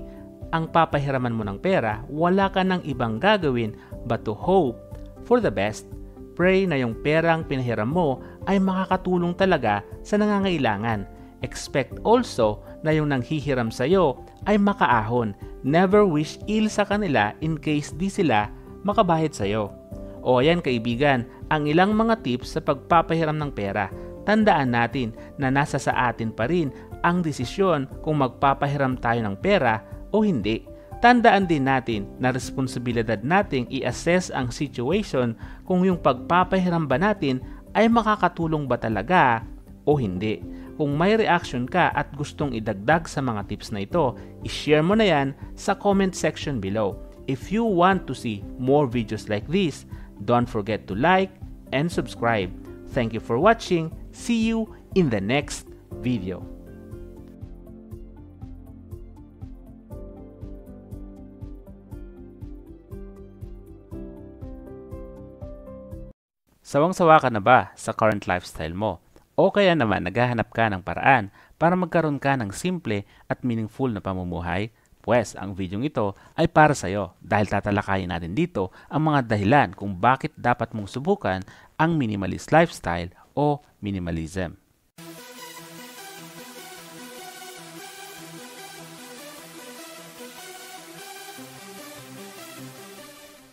ang papahiraman mo ng pera, wala ka ng ibang gagawin but to hope for the best. Pray na yung perang pinahiram mo ay makakatulong talaga sa nangangailangan. Expect also na yung nanghihiram sa iyo ay makaahon. Never wish ill sa kanila in case di sila makabahid sa iyo. O ayan kaibigan, ang ilang mga tips sa pagpapahiram ng pera. Tandaan natin na nasa sa atin pa rin ang desisyon kung magpapahiram tayo ng pera o hindi. Tandaan din natin na responsibilidad nating i-assess ang situation kung yung pagpapahiram ba natin ay makakatulong ba talaga o hindi. Kung may reaction ka at gustong idagdag sa mga tips na ito, i-share mo na yan sa comment section below. If you want to see more videos like this, don't forget to like and subscribe. Thank you for watching. See you in the next video. Sawang-sawa ka na ba sa current lifestyle mo? O kaya naman naghahanap ka ng paraan para magkaroon ka ng simple at meaningful na pamumuhay? Pwes, ang videong ito ay para sa iyo dahil tatalakayin natin dito ang mga dahilan kung bakit dapat mong subukan ang minimalist lifestyle o minimalism.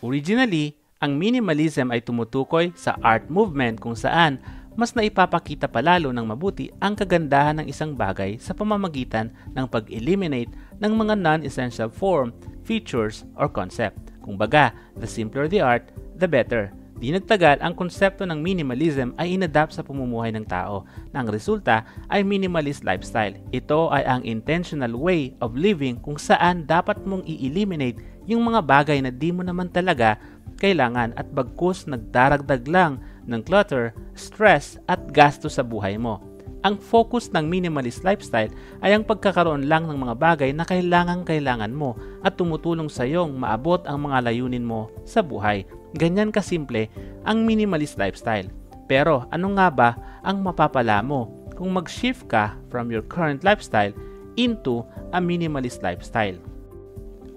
Originally, ang minimalism ay tumutukoy sa art movement kung saan mas naipapakita palalo ng mabuti ang kagandahan ng isang bagay sa pamamagitan ng pag-eliminate ng mga non-essential form, features, or concept. Kung baga, the simpler the art, the better. Di nagtagal, ang konsepto ng minimalism ay inadapt sa pamumuhay ng tao na ang resulta ay minimalist lifestyle. Ito ay ang intentional way of living kung saan dapat mong i-eliminate yung mga bagay na di mo naman talaga kailangan at bagkus nagdaragdag lang ng clutter, stress at gasto sa buhay mo. Ang focus ng minimalist lifestyle ay ang pagkakaroon lang ng mga bagay na kailangan mo at tumutulong sa iyong maabot ang mga layunin mo sa buhay. Ganyan kasimple ang minimalist lifestyle. Pero ano nga ba ang mapapala mo kung mag-shift ka from your current lifestyle into a minimalist lifestyle?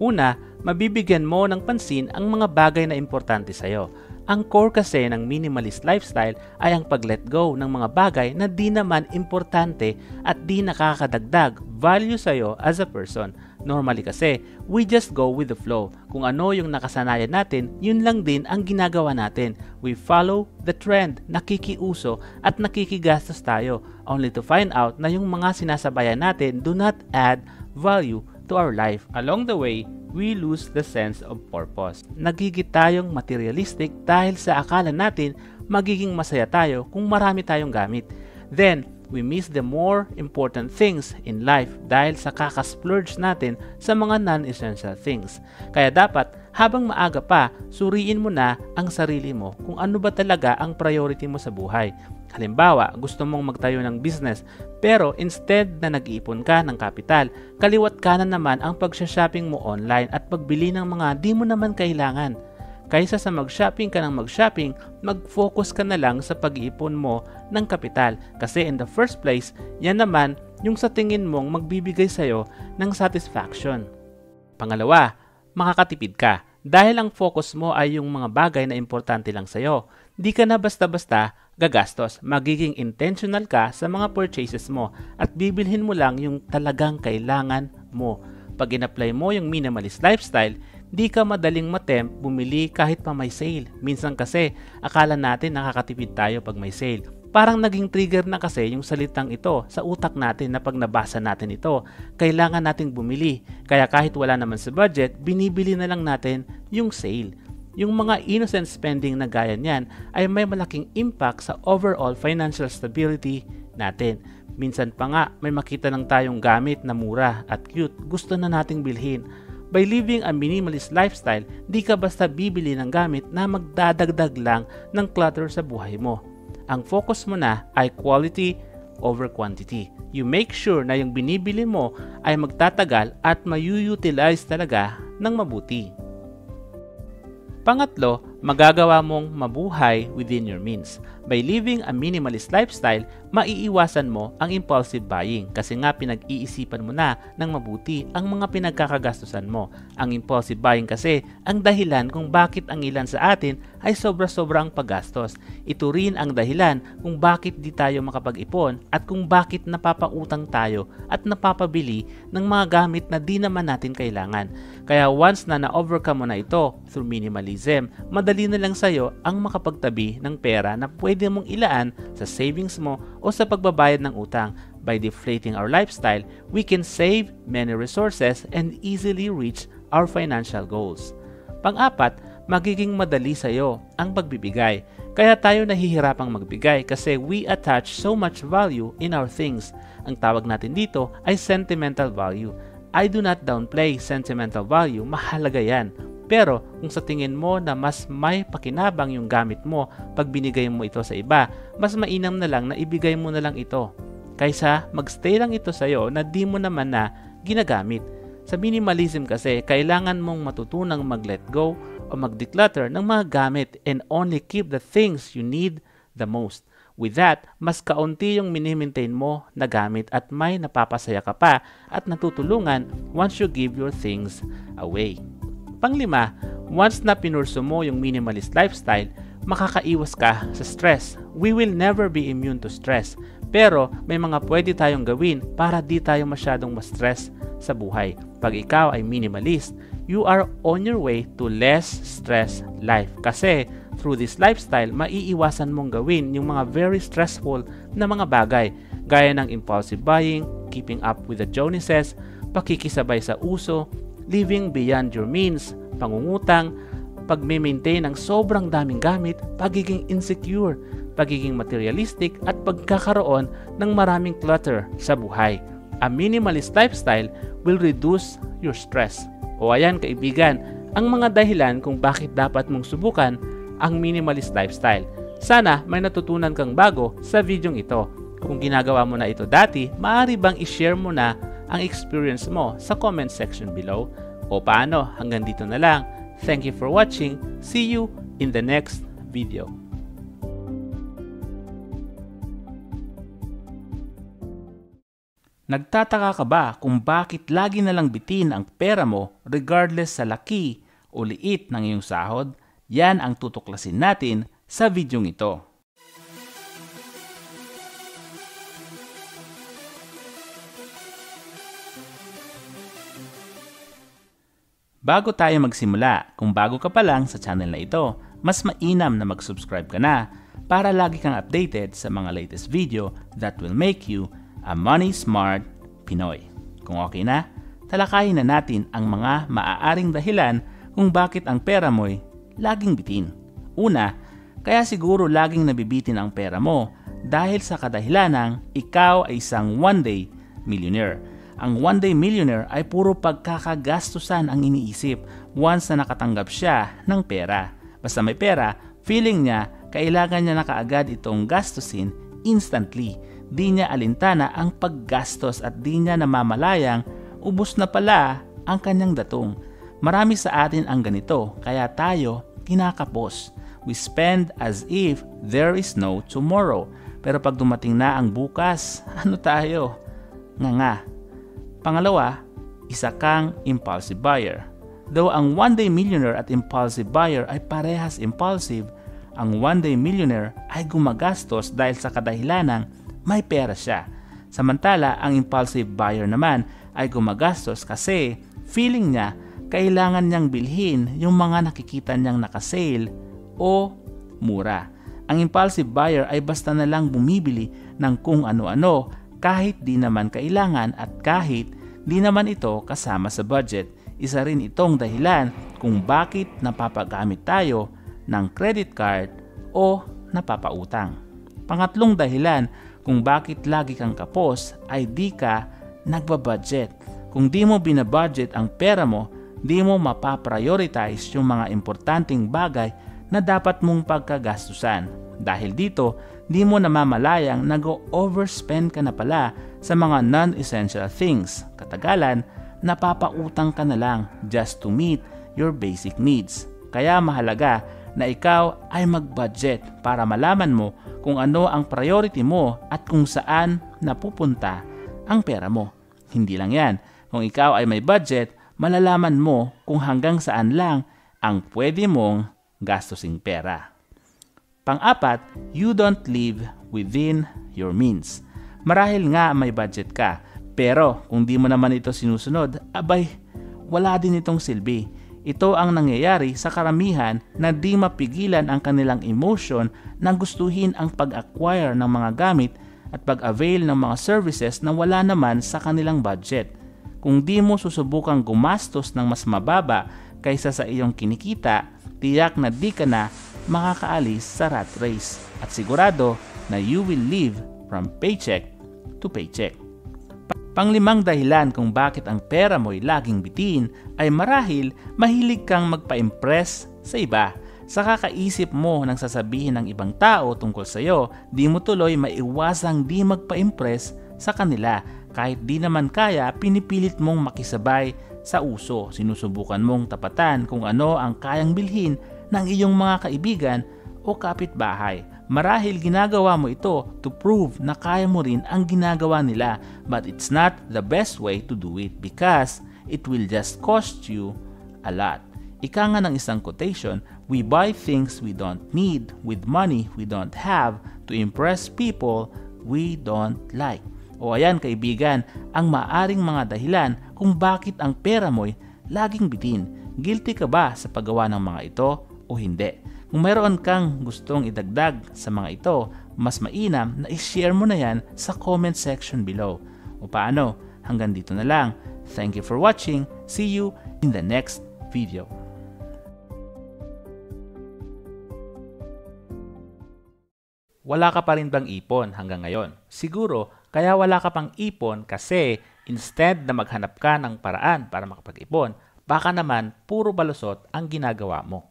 Una, mabibigyan mo ng pansin ang mga bagay na importante sa iyo. Ang core kasi ng minimalist lifestyle ay ang pag-let go ng mga bagay na di naman importante at di nakakadagdag value sa iyo as a person. Normally kasi, we just go with the flow. Kung ano yung nakasanayan natin, yun lang din ang ginagawa natin. We follow the trend, nakikiuso at nakikigastos tayo only to find out na yung mga sinasabayan natin do not add value to our life. Along the way, we lose the sense of purpose. Nagigit tayong materialistic dahil sa akala natin magiging masaya tayo kung marami tayong gamit. Then, we miss the more important things in life dahil sa kakasplurge natin sa mga non-essential things. Kaya dapat, habang maaga pa, suriin mo na ang sarili mo kung ano ba talaga ang priority mo sa buhay. Halimbawa, gusto mong magtayo ng business pero instead na nag-iipon ka ng kapital, kaliwat kanan naman ang pagsha-shopping mo online at pagbili ng mga di mo naman kailangan. Kaysa sa mag-shopping ka ng mag-shopping, mag-focus ka na lang sa pag-iipon mo ng kapital kasi in the first place, yan naman yung sa tingin mong magbibigay sa'yo ng satisfaction. Pangalawa, makakatipid ka. Dahil ang focus mo ay yung mga bagay na importante lang sa'yo, di ka na basta-basta gagastos. Magiging intentional ka sa mga purchases mo at bibilhin mo lang yung talagang kailangan mo. Pag in-apply mo yung minimalist lifestyle, di ka madaling matempt bumili kahit pa may sale. Minsan kasi, akala natin nakakatipid tayo pag may sale. Parang naging trigger na kasi yung salitang ito sa utak natin na pag nabasa natin ito, kailangan nating bumili. Kaya kahit wala naman sa budget, binibili na lang natin yung sale. Yung mga innocent spending na gaya niyan ay may malaking impact sa overall financial stability natin. Minsan pa nga may makita lang tayong gamit na mura at cute, gusto na nating bilhin. By living a minimalist lifestyle, di ka basta bibili ng gamit na magdadagdag lang ng clutter sa buhay mo. Ang focus mo na ay quality over quantity. You make sure na yung binibili mo ay magtatagal at mayu-utilize talaga ng mabuti. Pangatlo, magagawa mong mabuhay within your means. By living a minimalist lifestyle, maiiwasan mo ang impulsive buying kasi nga pinag-iisipan mo na ng mabuti ang mga pinagkakagastusan mo. Ang impulsive buying kasi ang dahilan kung bakit ang ilan sa atin ay sobra-sobra ang paggastos. Ito rin ang dahilan kung bakit di tayo makapag-ipon at kung bakit napapautang tayo at napapabili ng mga gamit na di naman natin kailangan. Kaya once na na-overcome mo na ito through minimalism, madali na lang sa'yo ang makapagtabi ng pera na pwede mong ilaan sa savings mo o sa pagbabayad ng utang. By deflating our lifestyle, we can save many resources and easily reach our financial goals. Pang-apat, magiging madali sa'yo ang pagbibigay. Kaya tayo nahihirapang magbigay kasi we attach so much value in our things. Ang tawag natin dito ay sentimental value. I do not downplay sentimental value, mahalaga yan. Pero kung sa tingin mo na mas may pakinabang yung gamit mo pag binigay mo ito sa iba, mas mainam na lang na ibigay mo na lang ito. Kaysa magstay lang ito sa'yo na di mo naman na ginagamit. Sa minimalism kasi, kailangan mong matutunang mag-let go o mag-declutter ng mga gamit and only keep the things you need the most. With that, mas kaunti yung mini-maintain mo na gamit at may napapasaya ka pa at natutulungan once you give your things away. Panglima, once na pinurso mo yung minimalist lifestyle, makakaiwas ka sa stress. We will never be immune to stress, pero may mga pwede tayong gawin para di tayo masyadong ma-stress sa buhay. Pag ikaw ay minimalist, you are on your way to less stress life. Kasi through this lifestyle, maiiwasan mong gawin yung mga very stressful na mga bagay gaya ng impulsive buying, keeping up with the Joneses, pakikisabay sa uso, living beyond your means, pangungutang, pag-maintain ng sobrang daming gamit, pagiging insecure, pagiging materialistic at pagkakaroon ng maraming clutter sa buhay. A minimalist lifestyle will reduce your stress. O ayan kaibigan, ang mga dahilan kung bakit dapat mong subukan ang minimalist lifestyle. Sana may natutunan kang bago sa videong ito. Kung ginagawa mo na ito dati, maaari bang i-share mo na ang experience mo sa comment section below? O paano, hanggang dito na lang. Thank you for watching. See you in the next video. Nagtataka ka ba kung bakit lagi na lang bitin ang pera mo regardless sa laki o liit ng iyong sahod? Yan ang tutuklasin natin sa videong ito. Bago tayo magsimula, kung bago ka pa lang sa channel na ito, mas mainam na mag-subscribe ka na para lagi kang updated sa mga latest video that will make you a money smart Pinoy. Kung okay na, talakayin na natin ang mga maaaring dahilan kung bakit ang pera mo'y laging bitin. Una, kaya siguro laging nabibitin ang pera mo dahil sa kadahilanang ikaw ay isang one-day millionaire. Ang one-day millionaire ay puro pagkakagastusan ang iniisip once na nakatanggap siya ng pera. Basta may pera, feeling niya kailangan niya na kaagad itong gastusin instantly. Di niya alintana ang paggastos at di niya namamalayang ubos na pala ang kanyang datong. Marami sa atin ang ganito, kaya tayo kinakapos. We spend as if there is no tomorrow. Pero pag dumating na ang bukas, ano tayo? Nga. Pangalawa, isa kang impulsive buyer. Though ang one-day millionaire at impulsive buyer ay parehas impulsive, ang one-day millionaire ay gumagastos dahil sa kadahilanang may pera siya. Samantala, ang impulsive buyer naman ay gumagastos kasi feeling niya kailangan niyang bilhin yung mga nakikita niyang nakasale o mura. Ang impulsive buyer ay basta na lang bumibili ng kung ano-ano kahit di naman kailangan at kahit di naman ito kasama sa budget. Isa rin itong dahilan kung bakit napapagamit tayo ng credit card o napapautang. Pangatlong dahilan kung bakit lagi kang kapos ay di ka nagbabudget. Kung di mo binabudget ang pera mo, di mo mapaprioritize yung mga importanteng bagay na dapat mong pagkagastusan. Dahil dito, di mo namamalayang nag-overspend ka na pala sa mga non-essential things. Katagalan, napapautang ka na lang just to meet your basic needs. Kaya mahalaga na ikaw ay mag-budget para malaman mo kung ano ang priority mo at kung saan napupunta ang pera mo. Hindi lang yan. Kung ikaw ay may budget, malalaman mo kung hanggang saan lang ang pwede mong gastusing pera. Pang-apat, you don't live within your means. Marahil nga may budget ka, pero kung di mo naman ito sinusunod, abay, wala din itong silbi. Ito ang nangyayari sa karamihan na di mapigilan ang kanilang emotion na gustuhin ang pag-acquire ng mga gamit at pag-avail ng mga services na wala naman sa kanilang budget. Kung di mo susubukang gumastos ng mas mababa kaysa sa iyong kinikita, tiyak na di ka na makakaalis sa rat race at sigurado na you will live from paycheck to paycheck. Panglimang dahilan kung bakit ang pera mo'y laging bitin ay marahil mahilig kang magpa-impress sa iba. Sa kakaisip mo ng sasabihin ng ibang tao tungkol sa iyo, di mo tuloy maiwasang di magpa-impress sa kanila. Kahit di naman kaya, pinipilit mong makisabay sa uso. Sinusubukan mong tapatan kung ano ang kayang bilhin ng iyong mga kaibigan o kapitbahay. Marahil ginagawa mo ito to prove na kaya mo rin ang ginagawa nila, but it's not the best way to do it because it will just cost you a lot. Ika nga ng isang quotation, we buy things we don't need with money we don't have to impress people we don't like. O ayan kaibigan, ang maaring mga dahilan kung bakit ang pera mo'y laging bitin. Guilty ka ba sa paggawa ng mga ito o hindi? Kung mayroon kang gustong idagdag sa mga ito, mas mainam na i-share mo na yan sa comment section below. O paano? Hanggang dito na lang. Thank you for watching. See you in the next video. Wala ka pa rin bang ipon hanggang ngayon? Siguro, kaya wala ka pang ipon kasi instead na maghanap ka ng paraan para makapag-ipon, baka naman puro balusot ang ginagawa mo.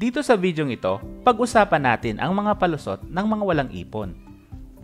Dito sa video ito, pag-usapan natin ang mga palusot ng mga walang ipon.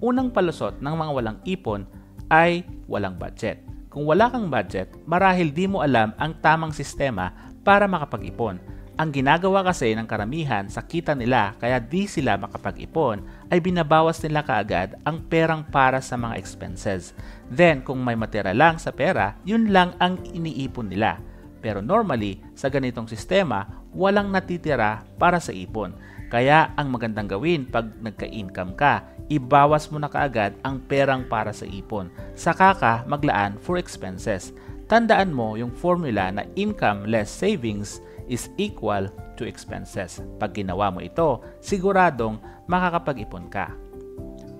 Unang palusot ng mga walang ipon ay walang budget. Kung wala kang budget, marahil di mo alam ang tamang sistema para makapag-ipon. Ang ginagawa kasi ng karamihan sa kita nila kaya di sila makapag-ipon ay binabawas nila kaagad ang perang para sa mga expenses. Then kung may matira lang sa pera, yun lang ang iniipon nila. Pero normally, sa ganitong sistema, walang natitira para sa ipon. Kaya ang magandang gawin pag nagka-income ka, ibawas mo na kaagad ang perang para sa ipon. Saka ka maglaan for expenses. Tandaan mo yung formula na income less savings is equal to expenses. Pag ginawa mo ito, siguradong makakapag-ipon ka.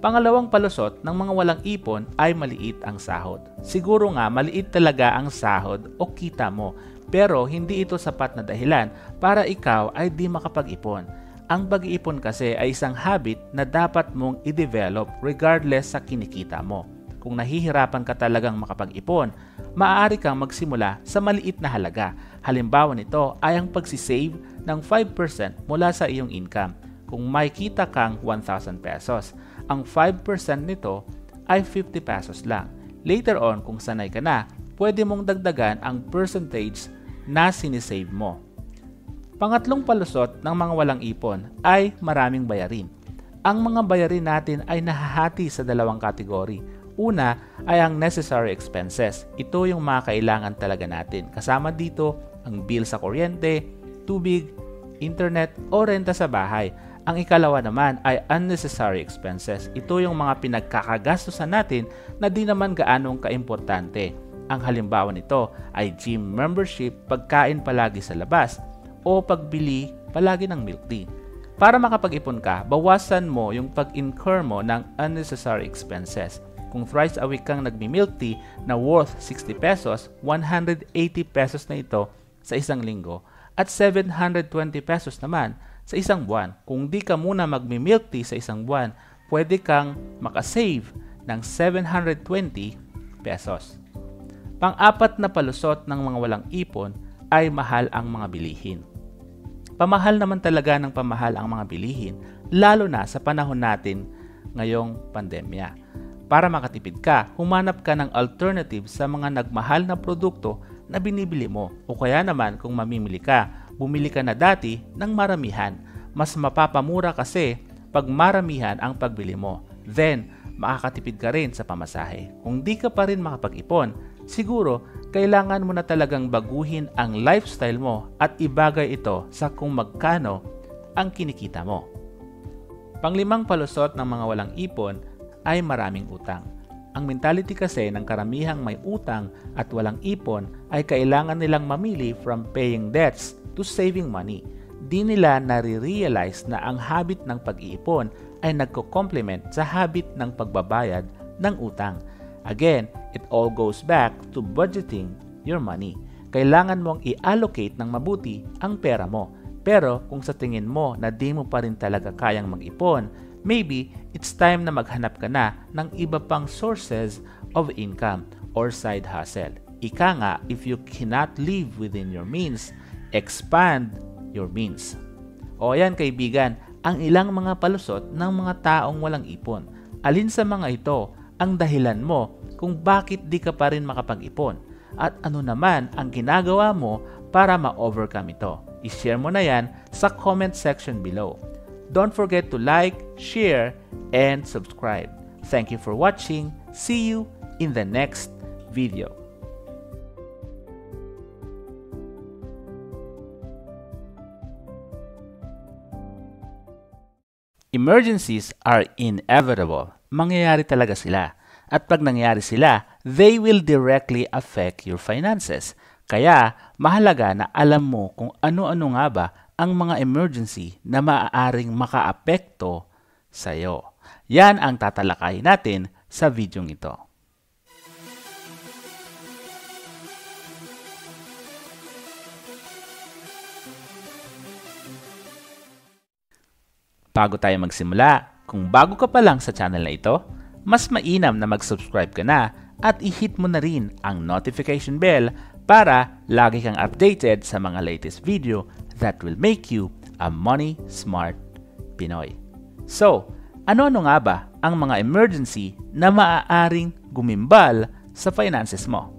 Pangalawang palusot ng mga walang ipon ay maliit ang sahod. Siguro nga maliit talaga ang sahod o kita mo, pero hindi ito sapat na dahilan para ikaw ay di makapag-ipon. Ang pag-iipon kasi ay isang habit na dapat mong i-develop regardless sa kinikita mo. Kung nahihirapan ka talagang makapag-ipon, maaari kang magsimula sa maliit na halaga. Halimbawa nito ay ang pagsisave ng 5% mula sa iyong income. Kung may kita kang 1,000 pesos, ang 5% nito ay 50 pesos lang. Later on, kung sanay ka na, pwede mong dagdagan ang percentage na sinisave mo. Pangatlong palusot ng mga walang ipon ay maraming bayarin. Ang mga bayarin natin ay nahahati sa dalawang kategory. Una ay ang necessary expenses. Ito yung mga kailangan talaga natin. Kasama dito ang bill sa kuryente, tubig, internet o renta sa bahay. Ang ikalawa naman ay unnecessary expenses. Ito yung mga pinagkakagastusan natin na di naman gaanong kaimportante. Ang halimbawa nito ay gym membership, pagkain palagi sa labas, o pagbili palagi ng milk tea. Para makapag-ipon ka, bawasan mo yung pag-incur mo ng unnecessary expenses. Kung thrice a week kang nagmi-milk tea na worth 60 pesos, 180 pesos na ito sa isang linggo at 720 pesos naman sa isang buwan. Kung di ka muna magmi-milk tea sa isang buwan, pwede kang makasave ng 720 pesos. Pang-apat na palusot ng mga walang ipon ay mahal ang mga bilihin. Pamahal naman talaga ng pamahal ang mga bilihin, lalo na sa panahon natin ngayong pandemya. Para makatipid ka, humanap ka ng alternative sa mga nagmahal na produkto na binibili mo. O kaya naman kung mamimili ka, bumili ka na dati ng maramihan. Mas mapapamura kasi pag maramihan ang pagbili mo. Then, makakatipid ka rin sa pamasahe. Kung di ka pa rin makapag-ipon, siguro kailangan mo na talagang baguhin ang lifestyle mo at ibagay ito sa kung magkano ang kinikita mo. Panglimang palusot ng mga walang ipon ay maraming utang. Ang mentality kasi ng karamihang may utang at walang ipon ay kailangan nilang mamili from paying debts to saving money. Di nila nare-realize na ang habit ng pag-iipon ay nagko-complement sa habit ng pagbabayad ng utang. Again, it all goes back to budgeting your money. Kailangan mong i-allocate ng mabuti ang pera mo. Pero kung sa tingin mo na di mo pa rin talaga kayang mag-ipon, maybe it's time na maghanap ka na ng iba pang sources of income or side hustle. Ika nga, if you cannot live within your means, expand your means. O yan kaibigan, ang ilang mga palusot ng mga taong walang ipon. Alin sa mga ito ang dahilan mo kung bakit di ka pa rin makapag-ipon? At ano naman ang ginagawa mo para ma-overcome ito? I-share mo na yan sa comment section below. Don't forget to like, share, and subscribe. Thank you for watching. See you in the next video. Emergencies are inevitable. Mangyayari talaga sila. At pag nangyari sila, they will directly affect your finances. Kaya, mahalaga na alam mo kung ano-ano nga ba ang mga emergency na maaaring makaapekto sa iyo. Yan ang tatalakayin natin sa video ito. Bago tayo magsimula, kung bago ka pa lang sa channel na ito, mas mainam na mag-subscribe ka na at i-hit mo na rin ang notification bell para lagi kang updated sa mga latest video that will make you a money smart Pinoy. So, ano-ano nga ba ang mga emergency na maaaring gumimbal sa finances mo?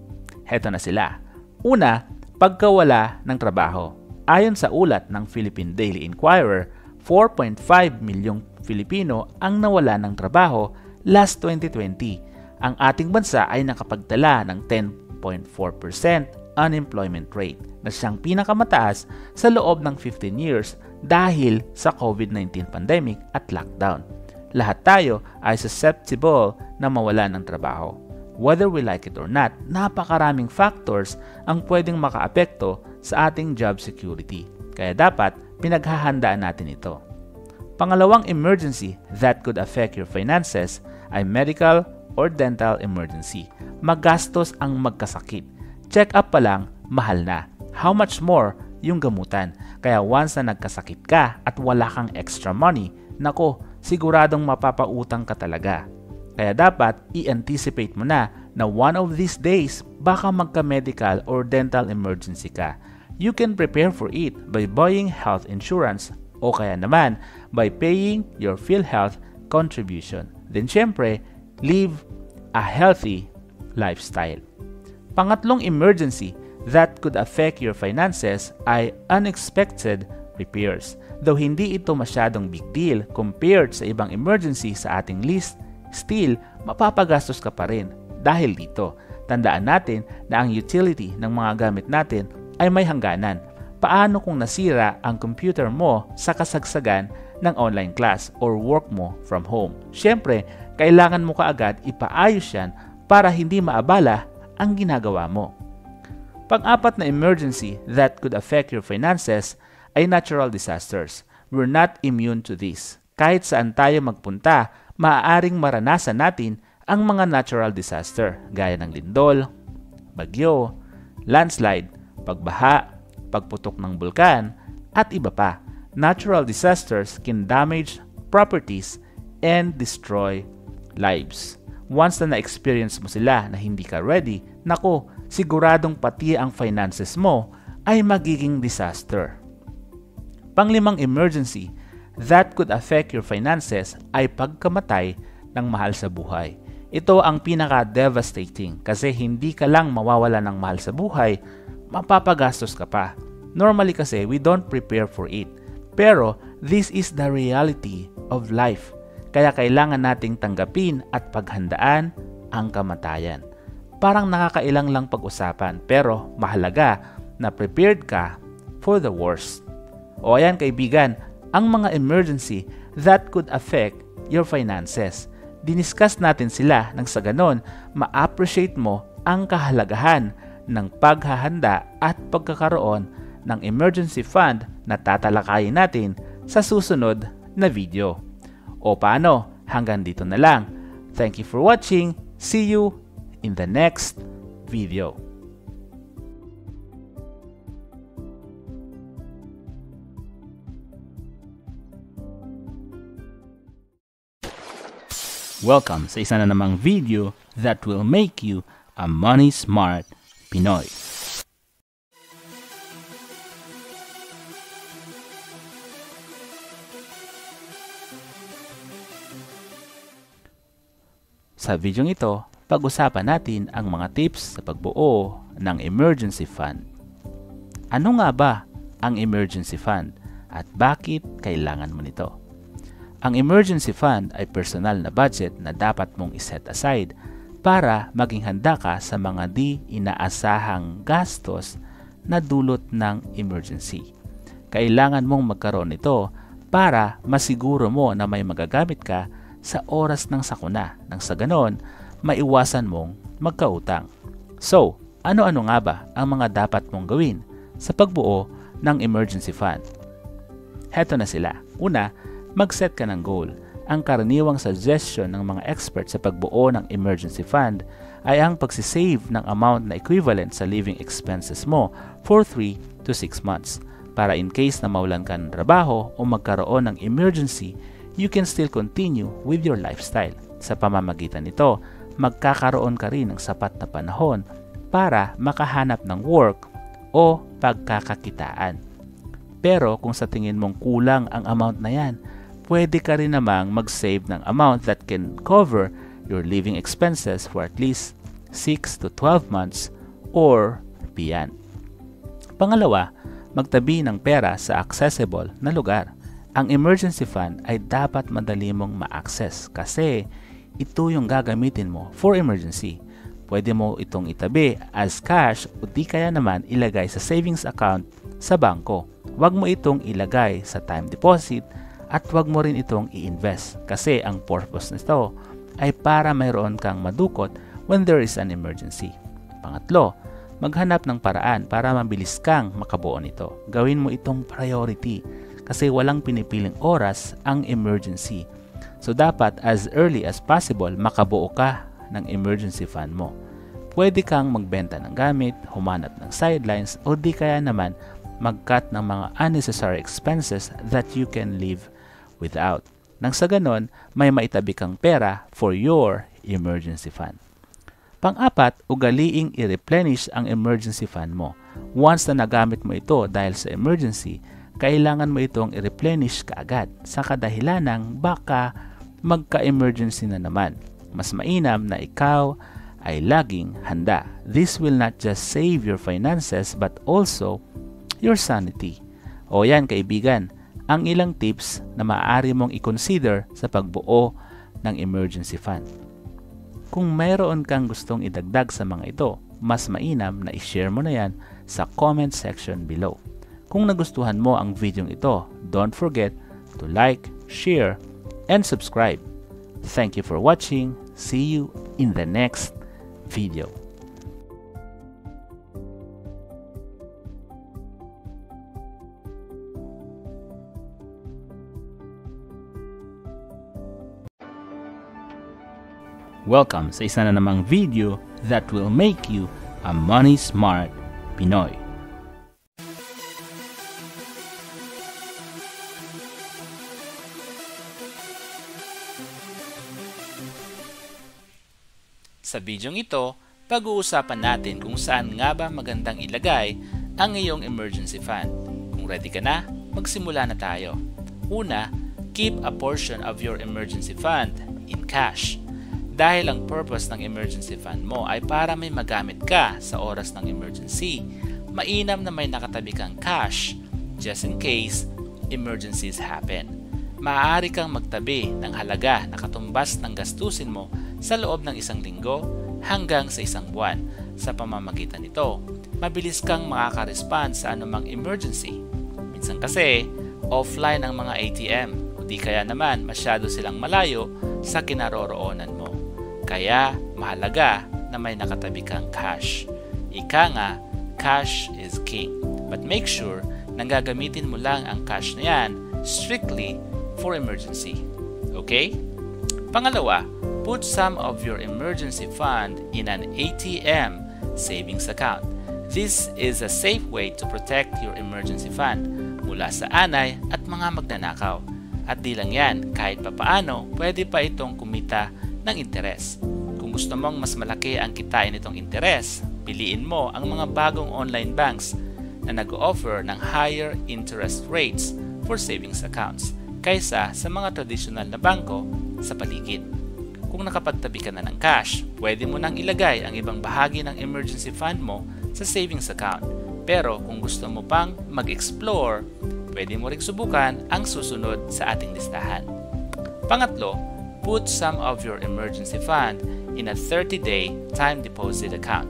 Heto na sila. Una, pagkawala ng trabaho. Ayon sa ulat ng Philippine Daily Inquirer, 4.5 milyong Filipino ang nawala ng trabaho last 2020. Ang ating bansa ay nakapagtala ng 10.4% unemployment rate na siyang pinakamataas sa loob ng 15 years dahil sa COVID-19 pandemic at lockdown. Lahat tayo ay susceptible na mawala ng trabaho. Whether we like it or not, napakaraming factors ang pwedeng makaapekto sa ating job security. Kaya dapat pinaghahandaan natin ito. Pangalawang emergency that could affect your finances ay medical or dental emergency. Magastos ang magkasakit. Check up pa lang, mahal na. How much more yung gamutan? Kaya once na nagkasakit ka at wala kang extra money, nako, siguradong mapapautang ka talaga. Kaya dapat i-anticipate mo na one of these days baka magka-medical or dental emergency ka. You can prepare for it by buying health insurance o kaya naman by paying your PhilHealth contribution. Then syempre, live a healthy lifestyle. Pangatlong emergency that could affect your finances ay unexpected repairs. Though hindi ito masyadong big deal compared sa ibang emergency sa ating list, still, mapapagastos ka pa rin dahil dito. Tandaan natin na ang utility ng mga gamit natin ay may hangganan. Paano kung nasira ang computer mo sa kasagsagan ng online class or work mo from home? Siyempre, kailangan mo kaagad ipaayos yan para hindi maabala ang ginagawa mo. Pang-apat na emergency that could affect your finances ay natural disasters. We're not immune to this. Kahit saan tayo magpunta, maaaring maranasan natin ang mga natural disaster gaya ng lindol, bagyo, landslide, pagbaha, pagputok ng bulkan, at iba pa. Natural disasters can damage properties and destroy lives. Once na na-experience mo sila na hindi ka ready, nako, siguradong pati ang finances mo ay magiging disaster. Panglimang emergency that could affect your finances ay pagkamatay ng mahal sa buhay. Ito ang pinaka-devastating kasi hindi ka lang mawawala ng mahal sa buhay, mapapagastos ka pa. Normally kasi we don't prepare for it. Pero this is the reality of life. Kaya kailangan nating tanggapin at paghandaan ang kamatayan. Parang nakakailang lang pag-usapan pero mahalaga na prepared ka for the worst. O ayan kaibigan, ang mga emergency that could affect your finances. Diniscuss natin sila nang sa ganon ma-appreciate mo ang kahalagahan ng paghahanda at pagkakaroon ng emergency fund na tatalakayin natin sa susunod na video. O paano? Hanggang dito na lang. Thank you for watching. See you in the next video. Welcome sa isa na namang video that will make you a money smart Pinoy. Sa video ito, pag-usapan natin ang mga tips sa pagbuo ng emergency fund. Ano nga ba ang emergency fund at bakit kailangan mo nito? Ang emergency fund ay personal na budget na dapat mong iset aside para maging handa ka sa mga di inaasahang gastos na dulot ng emergency. Kailangan mong magkaroon nito para masiguro mo na may magagamit ka sa oras ng sakuna nang sa ganon maiwasan mong magkautang. So, ano-ano nga ba ang mga dapat mong gawin sa pagbuo ng emergency fund? Heto na sila. Una, mag-set ka ng goal. Ang karaniwang suggestion ng mga experts sa pagbuo ng emergency fund ay ang pagsisave ng amount na equivalent sa living expenses mo for 3 to 6 months. Para in case na mawalan ka ng trabaho o magkaroon ng emergency, you can still continue with your lifestyle. Sa pamamagitan nito, magkakaroon ka rin ng sapat na panahon para makahanap ng work o pagkakakitaan. Pero kung sa tingin mong kulang ang amount na yan, pwede ka rin namang mag-save ng amount that can cover your living expenses for at least 6 to 12 months or beyond. Pangalawa, magtabi ng pera sa accessible na lugar. Ang emergency fund ay dapat madali mong ma-access kasi ito yung gagamitin mo for emergency. Pwede mo itong itabi as cash o di kaya naman ilagay sa savings account sa bangko. Huwag mo itong ilagay sa time deposit at huwag mo rin itong i-invest kasi ang purpose nito ay para mayroon kang madukot when there is an emergency. Pangatlo, maghanap ng paraan para mabilis kang makabuo nito. Gawin mo itong priority kasi walang pinipiling oras ang emergency. So dapat as early as possible makabuo ka ng emergency fund mo. Pwede kang magbenta ng gamit, humanap ng sidelines o di kaya naman mag-cut ng mga unnecessary expenses that you can live without. Nang sa ganon, may maitabi kang pera for your emergency fund. Pang-apat, ugaliing i-replenish ang emergency fund mo. Once na nagamit mo ito dahil sa emergency, kailangan mo itong i-replenish kaagad sa kadahilanang baka magka-emergency na naman. Mas mainam na ikaw ay laging handa. This will not just save your finances but also your sanity. O yan kaibigan, ang ilang tips na maaari mong i-consider sa pagbuo ng emergency fund. Kung mayroon kang gustong idagdag sa mga ito, mas mainam na i-share mo na yan sa comment section below. Kung nagustuhan mo ang video ito, don't forget to like, share, and subscribe. Thank you for watching. See you in the next video. Welcome sa isa na namang video that will make you a money smart Pinoy. Sa bidyong ito, pag-uusapan natin kung saan nga ba magandang ilagay ang iyong emergency fund. Kung ready ka na, magsimula na tayo. Una, keep a portion of your emergency fund in cash. Dahil ang purpose ng emergency fund mo ay para may magamit ka sa oras ng emergency, mainam na may nakatabi kang cash just in case emergencies happen. Maaari kang magtabi ng halaga na katumbas ng gastusin mo sa loob ng 1 linggo hanggang sa 1 buwan. Sa pamamagitan nito, mabilis kang makaka-respond sa anumang emergency. Minsan kasi, offline ang mga ATM o di kaya naman masyado silang malayo sa kinaroroonan mo. Kaya mahalaga na may nakatabi kang cash. Ika nga, cash is king. But make sure na gagamitin mo lang ang cash na yan strictly for emergency. Okay? Pangalawa, put some of your emergency fund in an ATM savings account. This is a safe way to protect your emergency fund mula sa anay at mga magnanakaw. At di lang yan, kahit papaano, pwede pa itong kumita ng interes. Kung gusto mong mas malaki ang kitain nitong interes, piliin mo ang mga bagong online banks na nag-offer ng higher interest rates for savings accounts kaysa sa mga traditional na bangko sa paligid. Kung nakapagtabi ka na ng cash, pwede mo nang ilagay ang ibang bahagi ng emergency fund mo sa savings account. Pero kung gusto mo pang mag-explore, pwede mo ring subukan ang susunod sa ating listahan. Pangatlo, put some of your emergency fund in a 30-day time deposit account.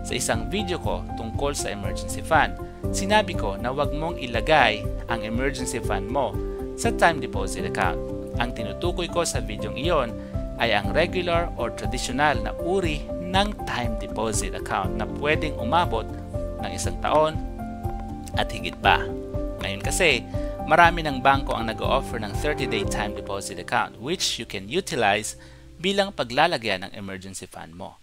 Sa isang video ko tungkol sa emergency fund, sinabi ko na huwag mong ilagay ang emergency fund mo sa time deposit account. Ang tinutukoy ko sa videong iyon ay ang regular or traditional na uri ng time deposit account na pwedeng umabot ng 1 taon at higit pa. Ngayon kasi, marami ng bangko ang nag-o-offer ng 30-day time deposit account which you can utilize bilang paglalagyan ng emergency fund mo.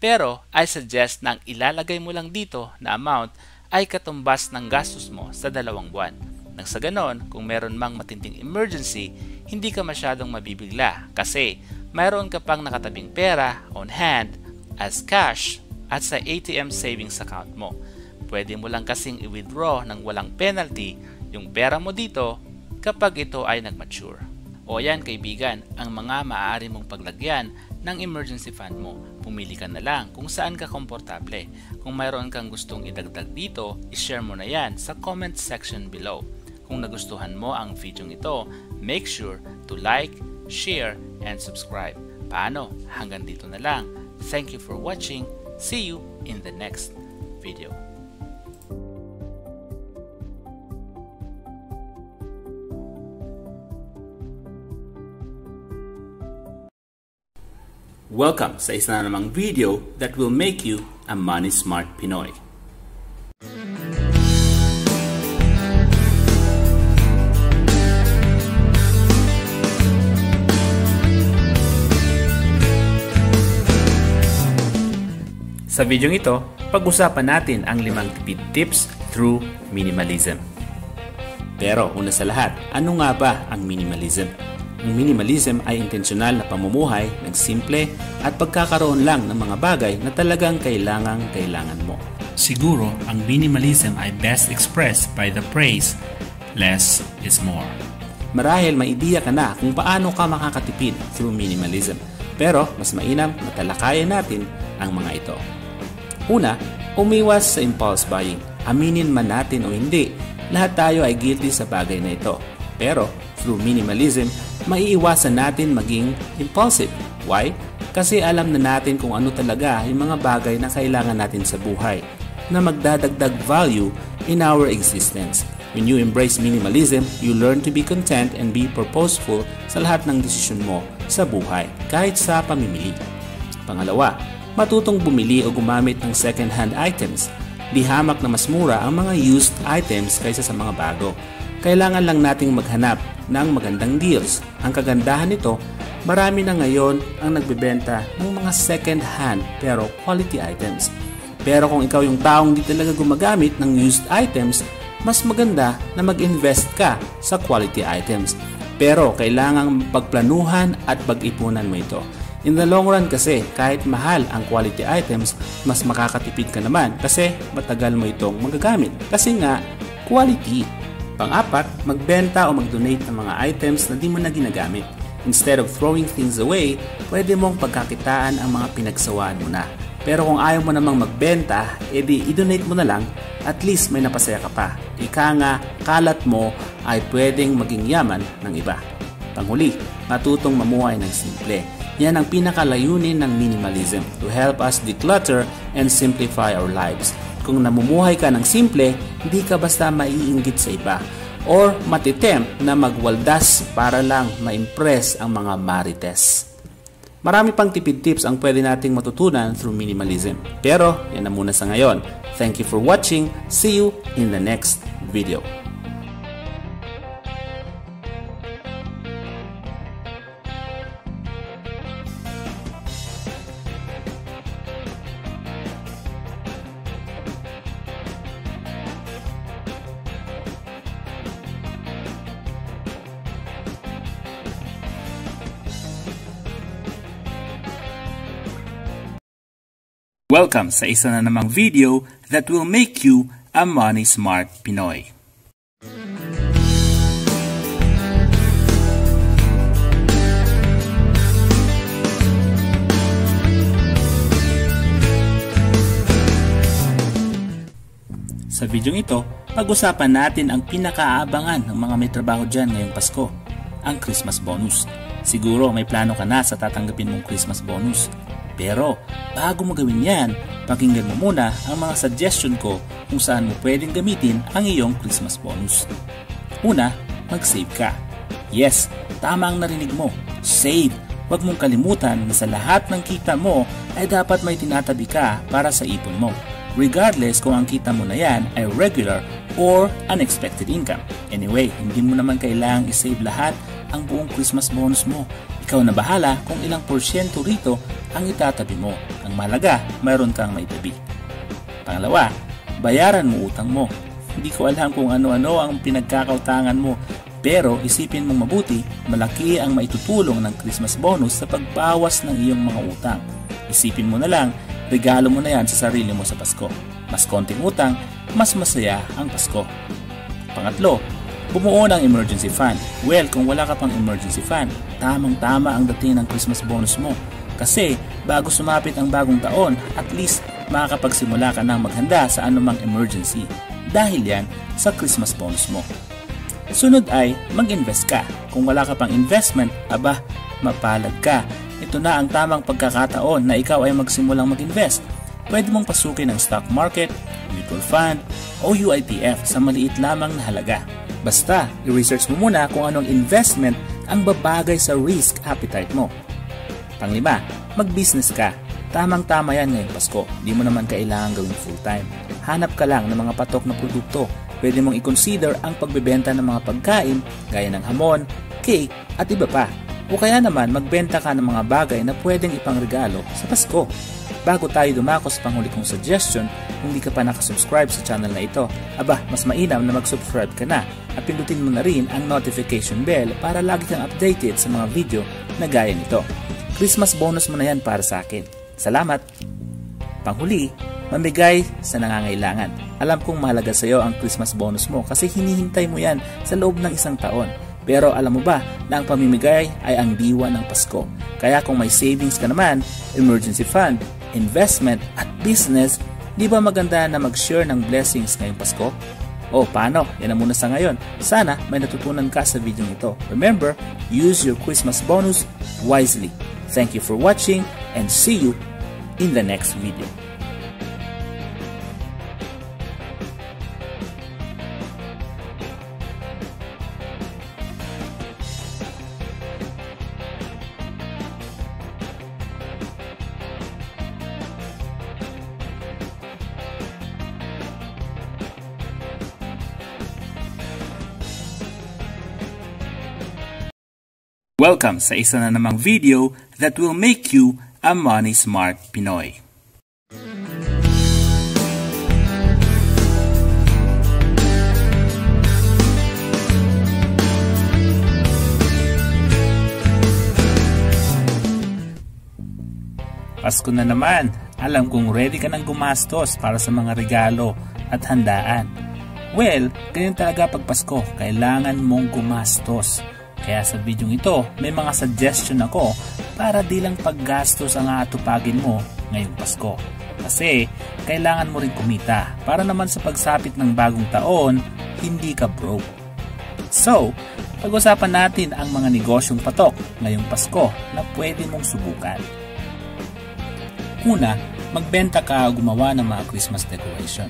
Pero, I suggest na ang ilalagay mo lang dito na amount ay katumbas ng gastos mo sa 2 buwan. Nang sa ganon, kung meron mang matinding emergency, hindi ka masyadong mabibigla kasi mayroon ka pang nakatabing pera on hand as cash at sa ATM savings account mo. Pwede mo lang kasing i-withdraw ng walang penalty yung pera mo dito kapag ito ay nag-mature. O yan kaibigan, ang mga maaari mong paglagyan ng emergency fund mo. Pumili ka na lang kung saan ka komportable. Kung mayroon kang gustong idagdag dito, ishare mo na yan sa comment section below. Kung nagustuhan mo ang video ito, make sure to like, share, and subscribe. Paano? Hanggang dito na lang. Thank you for watching. See you in the next video. Welcome sa isa na namang video that will make you a money smart Pinoy. Sa video ito, pag-usapan natin ang 5 tipid tips through minimalism. Pero una sa lahat, ano nga ba ang minimalism? Ang minimalism ay intensyonal na pamumuhay ng simple at pagkakaroon lang ng mga bagay na talagang kailangan mo. Siguro, ang minimalism ay best expressed by the phrase, less is more. Marahil may ideya ka na kung paano ka makakatipid through minimalism. Pero mas mainam na talakayan natin ang mga ito. Una, umiwas sa impulse buying. Aminin man natin o hindi, lahat tayo ay guilty sa bagay na ito. Pero through minimalism, maiiwasan natin maging impulsive. Why? Kasi alam na natin kung ano talaga yung mga bagay na kailangan natin sa buhay na magdadagdag value in our existence. When you embrace minimalism, you learn to be content and be purposeful sa lahat ng desisyon mo sa buhay, kahit sa pamimili. Pangalawa, matutong bumili o gumamit ng second-hand items. Di hamak na mas mura ang mga used items kaysa sa mga bago. Kailangan lang nating maghanap ng magandang deals. Ang kagandahan nito, marami na ngayon ang nagbebenta ng mga second-hand pero quality items. Pero kung ikaw yung taong di talaga gumagamit ng used items, mas maganda na mag-invest ka sa quality items. Pero kailangang pagplanuhan at pag-ipunan mo ito. In the long run kasi, kahit mahal ang quality items, mas makakatipid ka naman kasi matagal mo itong magagamit. Kasi nga, quality. Pang-apat, magbenta o mag-donate ng mga items na di mo na ginagamit. Instead of throwing things away, pwede mong pagkakitaan ang mga pinagsawaan mo na. Pero kung ayaw mo namang magbenta, edi i-donate mo na lang, at least may napasaya ka pa. Ika nga, kalat mo ay pwedeng maging yaman ng iba. Panghuli, matutong mamuhay ng simple. Yan ang pinakalayunin ng minimalism, to help us declutter and simplify our lives. Kung namumuhay ka ng simple, hindi ka basta maiinggit sa iba or matitempt na magwaldas para lang ma-impress ang mga marites. Marami pang tipid tips ang pwede nating matutunan through minimalism. Pero yan na muna sa ngayon. Thank you for watching. See you in the next video. Welcome sa isa na namang video that will make you a money smart Pinoy. Sa video ito, pag-usapan natin ang pinakaabangan ng mga may trabaho dyan ngayong Pasko, ang Christmas bonus. Siguro may plano ka na sa tatanggapin mong Christmas bonus. Pero bago mo gawin yan, pakinggan mo muna ang mga suggestion ko kung saan mo pwedeng gamitin ang iyong Christmas bonus. Una, mag-save ka. Yes, tama ang narinig mo. Save. Huwag mong kalimutan na sa lahat ng kita mo ay dapat may tinatabi ka para sa ipon mo. Regardless kung ang kita mo na yan ay regular or unexpected income. Anyway, hindi mo naman kailangang isave lahat ang buong Christmas bonus mo. Ikaw na bahala kung ilang porsyento rito ang itatabi mo. Ang malaga, mayroon kang maitabi. Pangalawa, bayaran mo utang mo. Hindi ko alam kung ano-ano ang pinagkakautangan mo, pero isipin mong mabuti, malaki ang maitutulong ng Christmas bonus sa pagbawas ng iyong mga utang. Isipin mo na lang, regalo mo na yan sa sarili mo sa Pasko. Mas konting utang, mas masaya ang Pasko. Pangatlo, Bumuo ng emergency fund. Well, kung wala ka pang emergency fund, tamang-tama ang dating ng Christmas bonus mo. Kasi bago sumapit ang bagong taon, at least makakapagsimula ka ng maghanda sa anumang emergency. Dahil yan sa Christmas bonus mo. Sunod ay mag-invest ka. Kung wala ka pang investment, aba, mapalad ka. Ito na ang tamang pagkakataon na ikaw ay magsimulang mag-invest. Pwede mong pasukin ang stock market, mutual fund, o UITF sa maliit lamang na halaga. Basta, i-research mo muna kung anong investment ang babagay sa risk appetite mo. Panglima, mag-business ka. Tamang-tama yan ngayong Pasko. Di mo naman kailangan gawing full-time. Hanap ka lang ng mga patok na produkto. Pwede mong i-consider ang pagbebenta ng mga pagkain gaya ng hamon, cake, at iba pa. O kaya naman magbenta ka ng mga bagay na pwedeng ipangregalo sa Pasko. Bago tayo dumako sa panghuli kong suggestion, kung di ka pa nakasubscribe sa channel na ito, aba, mas mainam na mag-subscribe ka na at pindutin mo na rin ang notification bell para lagi kang updated sa mga video na gaya nito. Christmas bonus mo na yan para sa akin. Salamat! Panghuli, mamigay sa nangangailangan. Alam kong mahalaga sa iyo ang Christmas bonus mo kasi hinihintay mo yan sa loob ng isang taon. Pero alam mo ba na ang pamimigay ay ang diwa ng Pasko? Kaya kung may savings ka naman, emergency fund, investment at business, di ba maganda na mag-share ng blessings ngayong Pasko? O paano? Yan na muna sa ngayon. Sana may natutunan ka sa video ito. Remember, use your Christmas bonus wisely. Thank you for watching and see you in the next video. Welcome sa isa na namang video that will make you a money smart Pinoy. Pasko na naman. Alam kong ready ka nang gumastos para sa mga regalo at handaan. Well, ganyan talaga pag Pasko. Kailangan mong gumastos. Kaya sa video ito, may mga suggestion ako para di lang paggastos ang aatupagin mo ngayong Pasko. Kasi kailangan mo rin kumita para naman sa pagsapit ng bagong taon, hindi ka broke. So, pag-usapan natin ang mga negosyong patok ngayong Pasko na pwede mong subukan. Una, magbenta ka o gumawa ng mga Christmas decoration.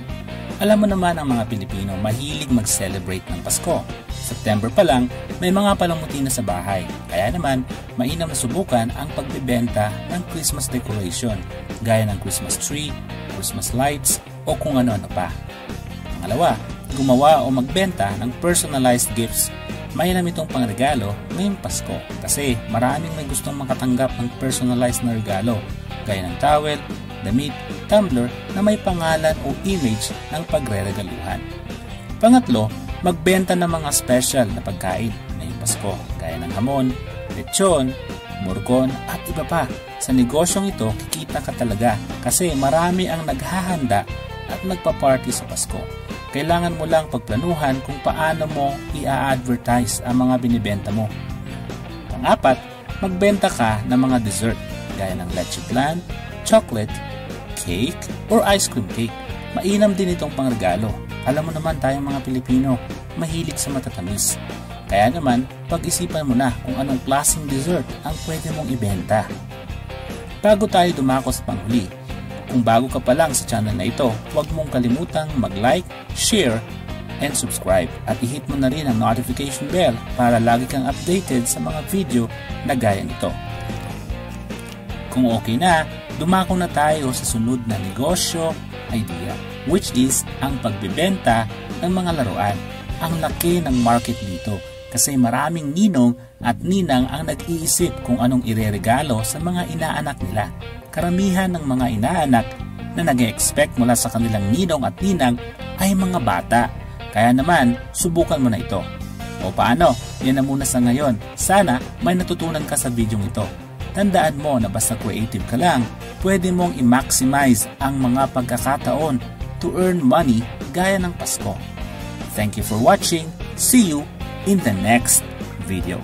Alam mo naman ang mga Pilipino mahilig mag-celebrate ng Pasko. September pa lang, may mga palamuti na sa bahay. Kaya naman, mainam na subukan ang pagbebenta ng Christmas decoration, gaya ng Christmas tree, Christmas lights, o kung ano-ano pa. Pangalawa, gumawa o magbenta ng personalized gifts. Mainam itong pangregalo ngayong Pasko kasi maraming may gustong makatanggap ng personalized na regalo, gaya ng towel, damit, tumbler na may pangalan o image ng pagre-regaluhan. Pangatlo, magbenta ng mga special na pagkain ngayong Pasko gaya ng hamon, lechon, murkon at iba pa. Sa negosyong ito, kikita ka talaga kasi marami ang naghahanda at nagpa-party sa Pasko. Kailangan mo lang pagplanuhan kung paano mo i-advertise ang mga binibenta mo. Pang-apat, magbenta ka ng mga dessert gaya ng leche flan, chocolate, cake, or ice cream cake. Mainam din itong pangregalo. Alam mo naman tayong mga Pilipino, mahilig sa matatamis. Kaya naman, pag-isipan mo na kung anong klaseng dessert ang pwede mong ibenta. Bago tayo dumako sa panghuli, kung bago ka pa lang sa channel na ito, huwag mong kalimutang mag-like, share, and subscribe. At i-hit mo na rin ang notification bell para lagi kang updated sa mga video na gaya nito. Kung okay na, dumako na tayo sa sunod na negosyo idea, which is ang pagbebenta ng mga laruan. Ang laki ng market dito kasi maraming ninong at ninang ang nag-iisip kung anong ireregalo sa mga inaanak nila. Karamihan ng mga inaanak na nag-expect mula sa kanilang ninong at ninang ay mga bata. Kaya naman, subukan mo na ito. O paano? Yan na muna sa ngayon. Sana may natutunan ka sa video ito. Tandaan mo na basta creative ka lang, pwede mong i-maximize ang mga pagkakataon to earn money gaya ng Pasko. Thank you for watching See you in the next video.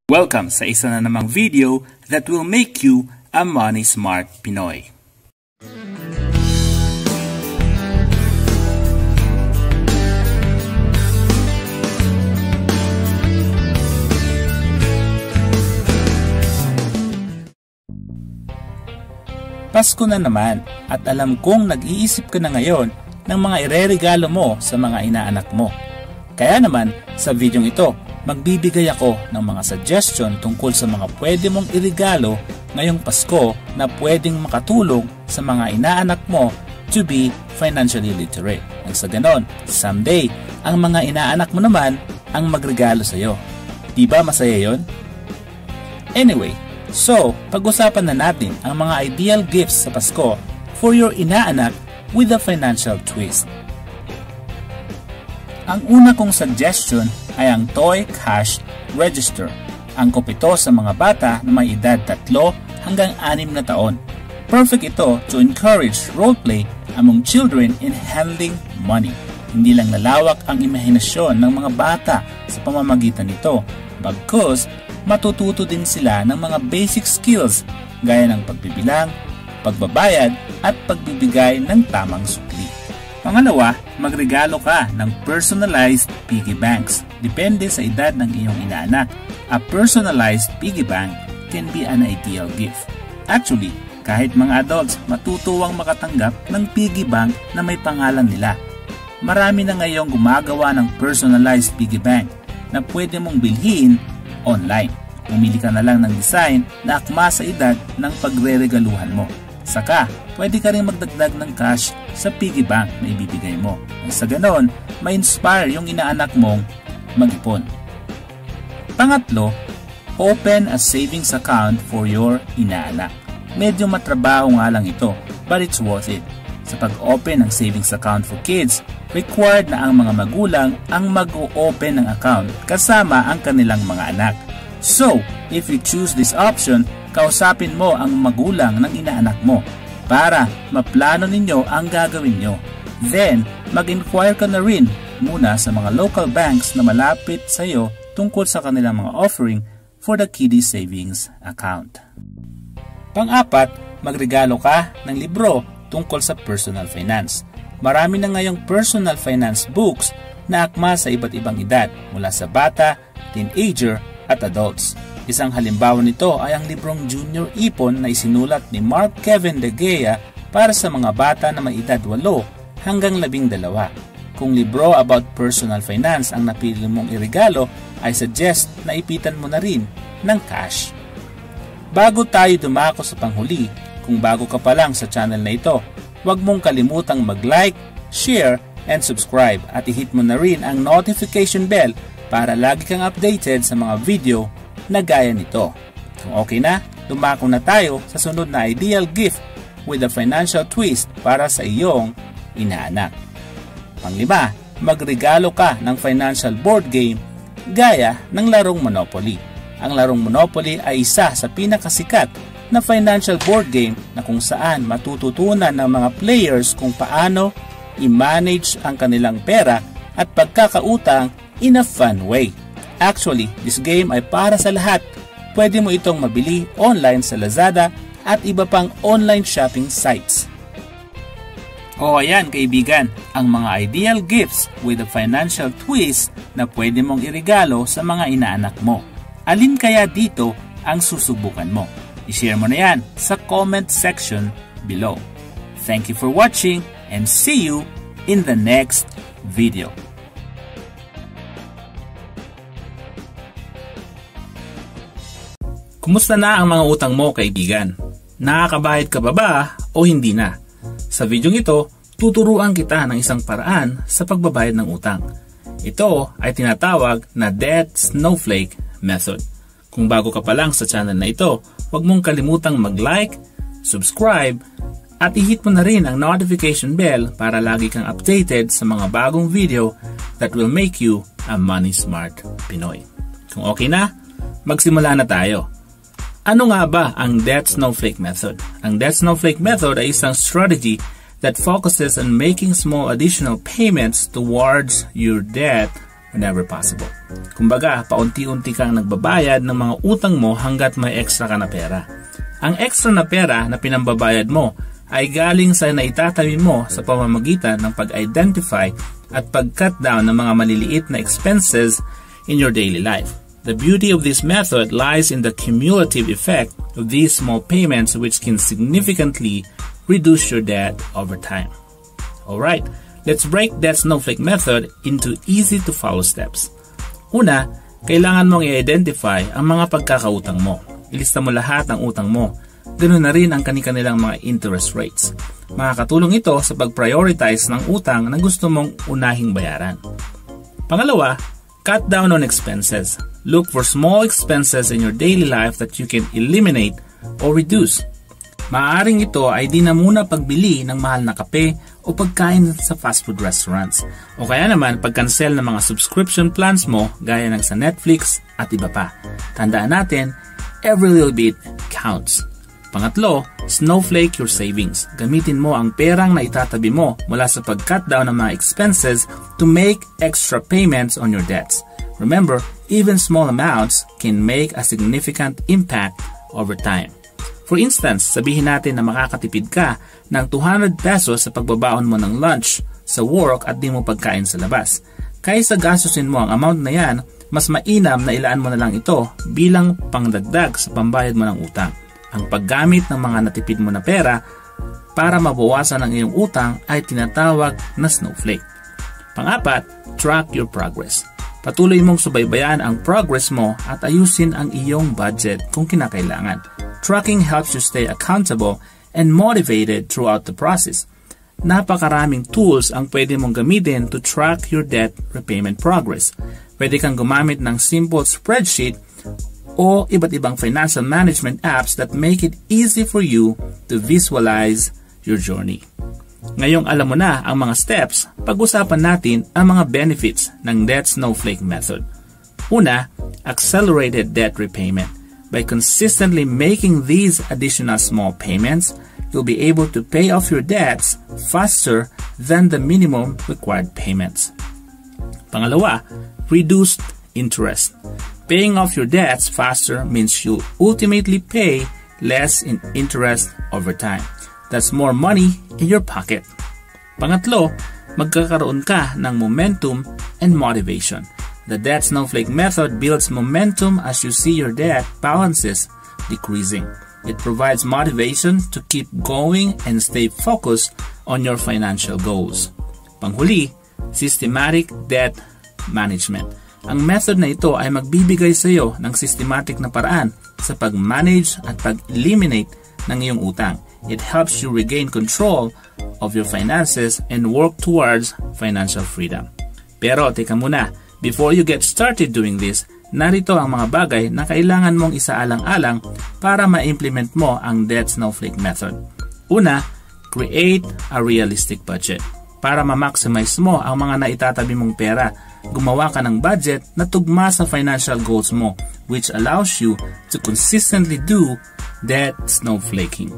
Welcome sa isa na namang video that will make you a money smart Pinoy. Pasko na naman at alam kong nag-iisip ka na ngayon ng mga ireregalo mo sa mga inaanak mo. Kaya naman sa video ito, magbibigay ako ng mga suggestion tungkol sa mga pwede mong iregalo ngayong Pasko na pwedeng makatulong sa mga inaanak mo to be financially literate. At sa ganon, someday, ang mga inaanak mo naman ang magregalo sa iyo. Di ba masaya yon? Anyway, so pag-usapan na natin ang mga ideal gifts sa Pasko for your inaanak with a financial twist. Ang una kong suggestion ay ang Toy Cash Register. Angkop ito sa mga bata na may edad 3 hanggang 6 na taon. Perfect ito to encourage roleplay among children in handling money. Hindi lang lalawak ang imahinasyon ng mga bata sa pamamagitan nito, bagkus matututo din sila ng mga basic skills gaya ng pagbibilang, pagbabayad at pagbibigay ng tamang sukli. Pangalawa, magregalo ka ng personalized piggy banks. Depende sa edad ng iyong inaanak. A personalized piggy bank can be an ideal gift. Actually, kahit mga adults matutuwang makatanggap ng piggy bank na may pangalan nila. Marami na ngayong gumagawa ng personalized piggy bank na pwede mong bilhin online. Pumili ka na lang ng design na akma sa edad ng pagre-regaluhan mo. Saka, pwede ka rin magdagdag ng cash sa piggy bank na ibibigay mo. At sa ganon, ma-inspire yung inaanak mong mag-ipon. Pangatlo, open a savings account for your inaanak. Medyo matrabaho nga lang ito, but it's worth it. Sa pag-open ng savings account for kids, required na ang mga magulang ang mag-o-open ng account kasama ang kanilang mga anak. So, if you choose this option, kausapin mo ang magulang ng inaanak mo para maplano ninyo ang gagawin nyo. Then, mag-inquire ka na rin muna sa mga local banks na malapit sa iyo tungkol sa kanilang mga offering for the kiddie savings account. Pang-apat, magregalo ka ng libro tungkol sa personal finance. Marami na ngayong personal finance books na akma sa iba't ibang edad mula sa bata, teenager at adults. Isang halimbawa nito ay ang librong Junior Ipon na isinulat ni Mark Kevin De Gea para sa mga bata na may edad 8 hanggang 12. Kung libro about personal finance ang napili mong iregalo, ay suggest na ipitan mo na rin ng cash. Bago tayo dumako sa panghuli, kung bago ka pa lang sa channel na ito, huwag mong kalimutang mag-like, share, and subscribe at i-hit mo na rin ang notification bell para lagi kang updated sa mga video na gaya nito. Kung okay na, dumako na tayo sa sunod na ideal gift with a financial twist para sa iyong inaanak. Panglima, magregalo ka ng financial board game gaya ng larong Monopoly. Ang larong Monopoly ay isa sa pinakasikat na financial board game na kung saan matututunan ng mga players kung paano i-manage ang kanilang pera at pagkakautang in a fun way. Actually, this game ay para sa lahat. Pwede mo itong mabili online sa Lazada at iba pang online shopping sites. O ayan kaibigan, ang mga ideal gifts with a financial twist na pwede mong iregalo sa mga inaanak mo. Alin kaya dito ang susubukan mo? I-share mo na yan sa comment section below. Thank you for watching and see you in the next video. Kumusta na ang mga utang mo kaibigan? Nakakabayad ka ba o hindi na? Sa video ito, tuturuan kita ng isang paraan sa pagbabayad ng utang. Ito ay tinatawag na Debt Snowflake Method. Kung bago ka pa lang sa channel na ito, huwag mong kalimutang mag-like, subscribe, At i-hit mo na rin ang notification bell para lagi kang updated sa mga bagong video that will make you a money smart Pinoy. Kung okay na, magsimula na tayo. Ano nga ba ang debt snowflake method? Ang debt snowflake method ay isang strategy that focuses on making small additional payments towards your debt whenever possible. Kumbaga, paunti-unti kang nagbabayad ng mga utang mo hanggat may extra ka na pera. Ang extra na pera na pinambabayad mo ay galing sa naitatabi mo sa pamamagitan ng pag-identify at pag-cut down ng mga maliliit na expenses in your daily life. The beauty of this method lies in the cumulative effect of these small payments which can significantly reduce your debt over time. Alright, let's break that snowflake method into easy-to-follow steps. Una, kailangan mong i-identify ang mga pagkakautang mo. Ilista mo lahat ng utang mo. Ganoon na rin ang kanilang mga interest rates. Makakatulong ito sa pag-prioritize ng utang na gusto mong unahing bayaran. Pangalawa, cut down on expenses. Look for small expenses in your daily life that you can eliminate or reduce. Maaaring ito ay di na muna pagbili ng mahal na kape o pagkain sa fast food restaurants. O kaya naman pag-cancel ng mga subscription plans mo gaya ng sa Netflix at iba pa. Tandaan natin, every little bit counts. Pangatlo, snowflake your savings. Gamitin mo ang perang na itatabi mo mula sa pag-cut down ng mga expenses to make extra payments on your debts. Remember, even small amounts can make a significant impact over time. For instance, sabihin natin na makakatipid ka ng 200 pesos sa pagbabaon mo ng lunch sa work at di mo pagkain sa labas. Kaysa gastusin mo ang amount na yan, mas mainam na ilaan mo na lang ito bilang pangdagdag sa pambayad mo ng utang. Ang paggamit ng mga natipid mo na pera para mabawasan ang iyong utang ay tinatawag na snowflake. Pang-apat, track your progress. Patuloy mong subaybayan ang progress mo at ayusin ang iyong budget kung kinakailangan. Tracking helps you stay accountable and motivated throughout the process. Napakaraming tools ang pwede mong gamitin to track your debt repayment progress. Pwede kang gumamit ng simple spreadsheet o iba't ibang financial management apps that make it easy for you to visualize your journey. Ngayong alam mo na ang mga steps, pag-usapan natin ang mga benefits ng debt snowflake method. Una, accelerated debt repayment. By consistently making these additional small payments, you'll be able to pay off your debts faster than the minimum required payments. Pangalawa, reduced interest. Paying off your debts faster means you'll ultimately pay less in interest over time. That's more money in your pocket. Pangatlo, magkakaroon ka ng momentum and motivation. The debt snowflake method builds momentum as you see your debt balances decreasing. It provides motivation to keep going and stay focused on your financial goals. Panghuli, systematic debt management. Ang method na ito ay magbibigay sa iyo ng systematic na paraan sa pag-manage at pag-eliminate ng iyong utang. It helps you regain control of your finances and work towards financial freedom. Pero teka muna, before you get started doing this, narito ang mga bagay na kailangan mong isaalang-alang para ma-implement mo ang debt snowflake method. Una, create a realistic budget. Para ma-maximize mo ang mga naitatabi mong pera, gumawa ka ng budget na tugma sa financial goals mo, which allows you to consistently do debt snowflaking.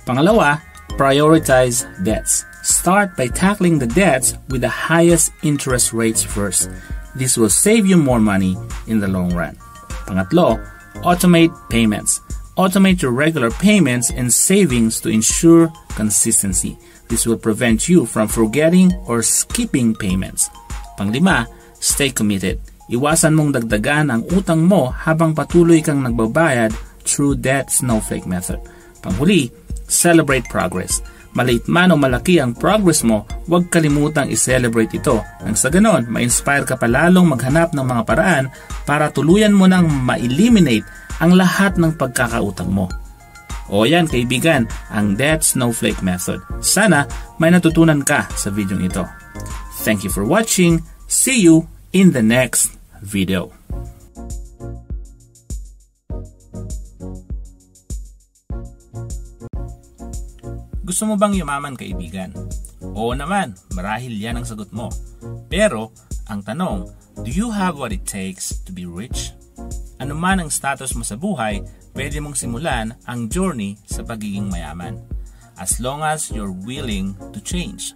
Pangalawa, prioritize debts. Start by tackling the debts with the highest interest rates first. This will save you more money in the long run. Pangatlo, automate payments. Automate your regular payments and savings to ensure consistency. This will prevent you from forgetting or skipping payments. Panglima, stay committed. Iwasan mong dagdagan ang utang mo habang patuloy kang nagbabayad through debt snowflake method. Panghuli, celebrate progress. Maliit man o malaki ang progress mo, huwag kalimutang i-celebrate ito. Nang sa ganon, ma-inspire ka pa lalong maghanap ng mga paraan para tuluyan mo nang ma-eliminate ang lahat ng pagkakautang mo. O yan kaibigan, ang debt snowflake method. Sana may natutunan ka sa video ito. Thank you for watching. See you in the next video. Gusto mo bang yumaman, kaibigan? Oo naman, marahil yan ang sagot mo. Pero, ang tanong, do you have what it takes to be rich? Ano man ang status mo sa buhay, pwede mong simulan ang journey sa pagiging mayaman. As long as you're willing to change.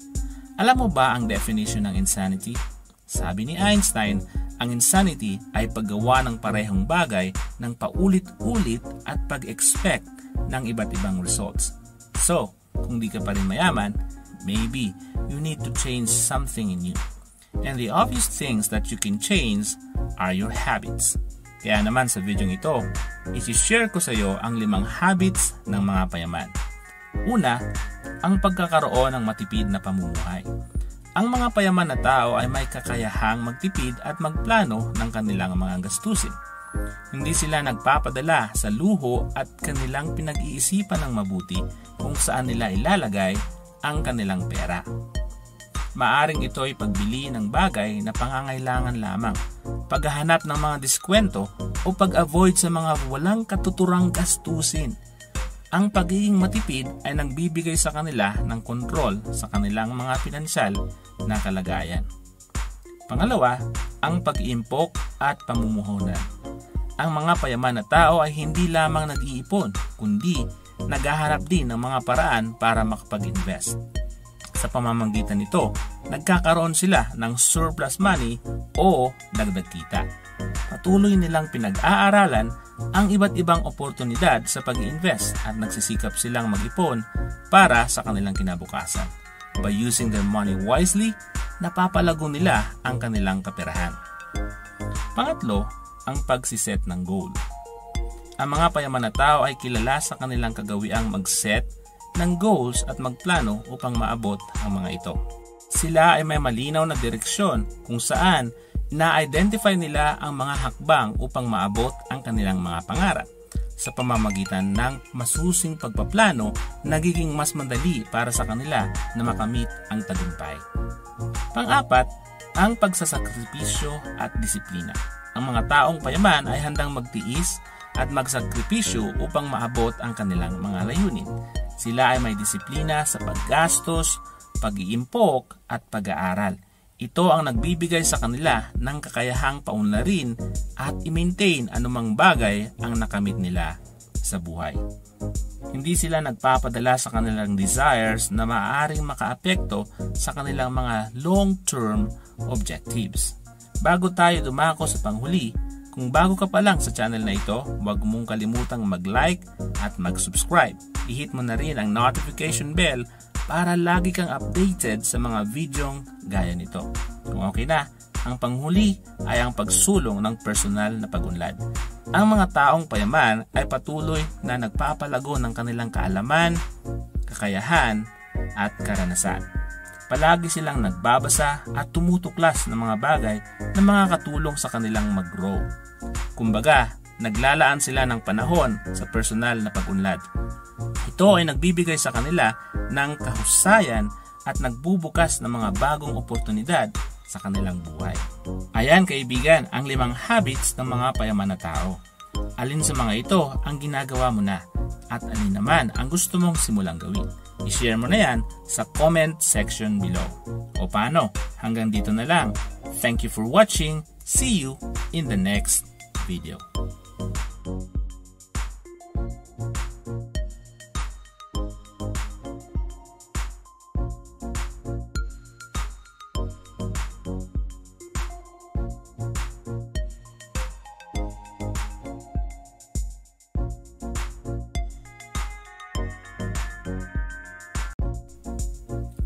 Alam mo ba ang definition ng insanity? Sabi ni Einstein, ang insanity ay paggawa ng parehong bagay ng paulit-ulit at pag-expect ng iba't ibang results. So, kung di ka pa rin mayaman, maybe you need to change something in you. And the obvious things that you can change are your habits. Kaya naman sa video ito, isi-share ko sa iyo ang 5 habits ng mga payaman. Una, ang pagkakaroon ng matipid na pamumuhay. Ang mga payaman na tao ay may kakayahang magtipid at magplano ng kanilang mga gastusin. Hindi sila nagpapadala sa luho at kanilang pinag-iisipan ng mabuti kung saan nila ilalagay ang kanilang pera. Maaring ito ay pagbili ng bagay na pangangailangan lamang, paghahanap ng mga diskwento o pag-avoid sa mga walang katuturang gastusin. Ang pagiging matipid ay nagbibigay sa kanila ng kontrol sa kanilang mga pinansyal na kalagayan. Pangalawa, ang pag-iimpok at pamumuhunan. Ang mga payaman na tao ay hindi lamang nag-iipon, kundi naghahanap din ng mga paraan para makapag-invest. Sa pamamagitan nito, nagkakaroon sila ng surplus money o dagdag kita. Patuloy nilang pinag-aaralan ang iba't ibang oportunidad sa pag-invest at nagsisikap silang mag-ipon para sa kanilang kinabukasan. By using their money wisely, napapalago nila ang kanilang kaperahan. Pangatlo, ang pagsiset ng goal. Ang mga payaman na tao ay kilala sa kanilang kagawiang mag-set ng goals at magplano upang maabot ang mga ito. Sila ay may malinaw na direksyon kung saan na-identify nila ang mga hakbang upang maabot ang kanilang mga pangarap. Sa pamamagitan ng masusing pagpaplano, nagiging mas madali para sa kanila na makamit ang tagumpay. Pang-apat, ang pagsasakripisyo at disiplina. Ang mga taong payaman ay handang magtiis at magsakripisyo upang maabot ang kanilang mga layunin. Sila ay may disiplina sa paggastos, pag-iimpok at pag-aaral. Ito ang nagbibigay sa kanila ng kakayahang paunlarin at i-maintain anumang bagay ang nakamit nila sa buhay. Hindi sila nagpapadala sa kanilang desires na maaaring makaapekto sa kanilang mga long-term objectives. Bago tayo dumako sa panghuli, kung bago ka pa lang sa channel na ito, huwag mong kalimutang mag-like at mag-subscribe. I-hit mo na rin ang notification bell para lagi kang updated sa mga videong gaya nito. Kung okay na, ang panghuli ay ang pagsulong ng personal na pag-unlad. Ang mga taong payaman ay patuloy na nagpapalago ng kanilang kaalaman, kakayahan at karanasan. Palagi silang nagbabasa at tumutuklas ng mga bagay na makakatulong sa kanilang mag-grow. Kumbaga, naglalaan sila ng panahon sa personal na pag-unlad. Ito ay nagbibigay sa kanila ng kahusayan at nagbubukas ng mga bagong oportunidad sa kanilang buhay. Ayan kaibigan, ang 5 habits ng mga payaman na tao. Alin sa mga ito ang ginagawa mo na at alin naman ang gusto mong simulang gawin? I-share mo na yan sa comment section below. O paano? Hanggang dito na lang. Thank you for watching. See you in the next video.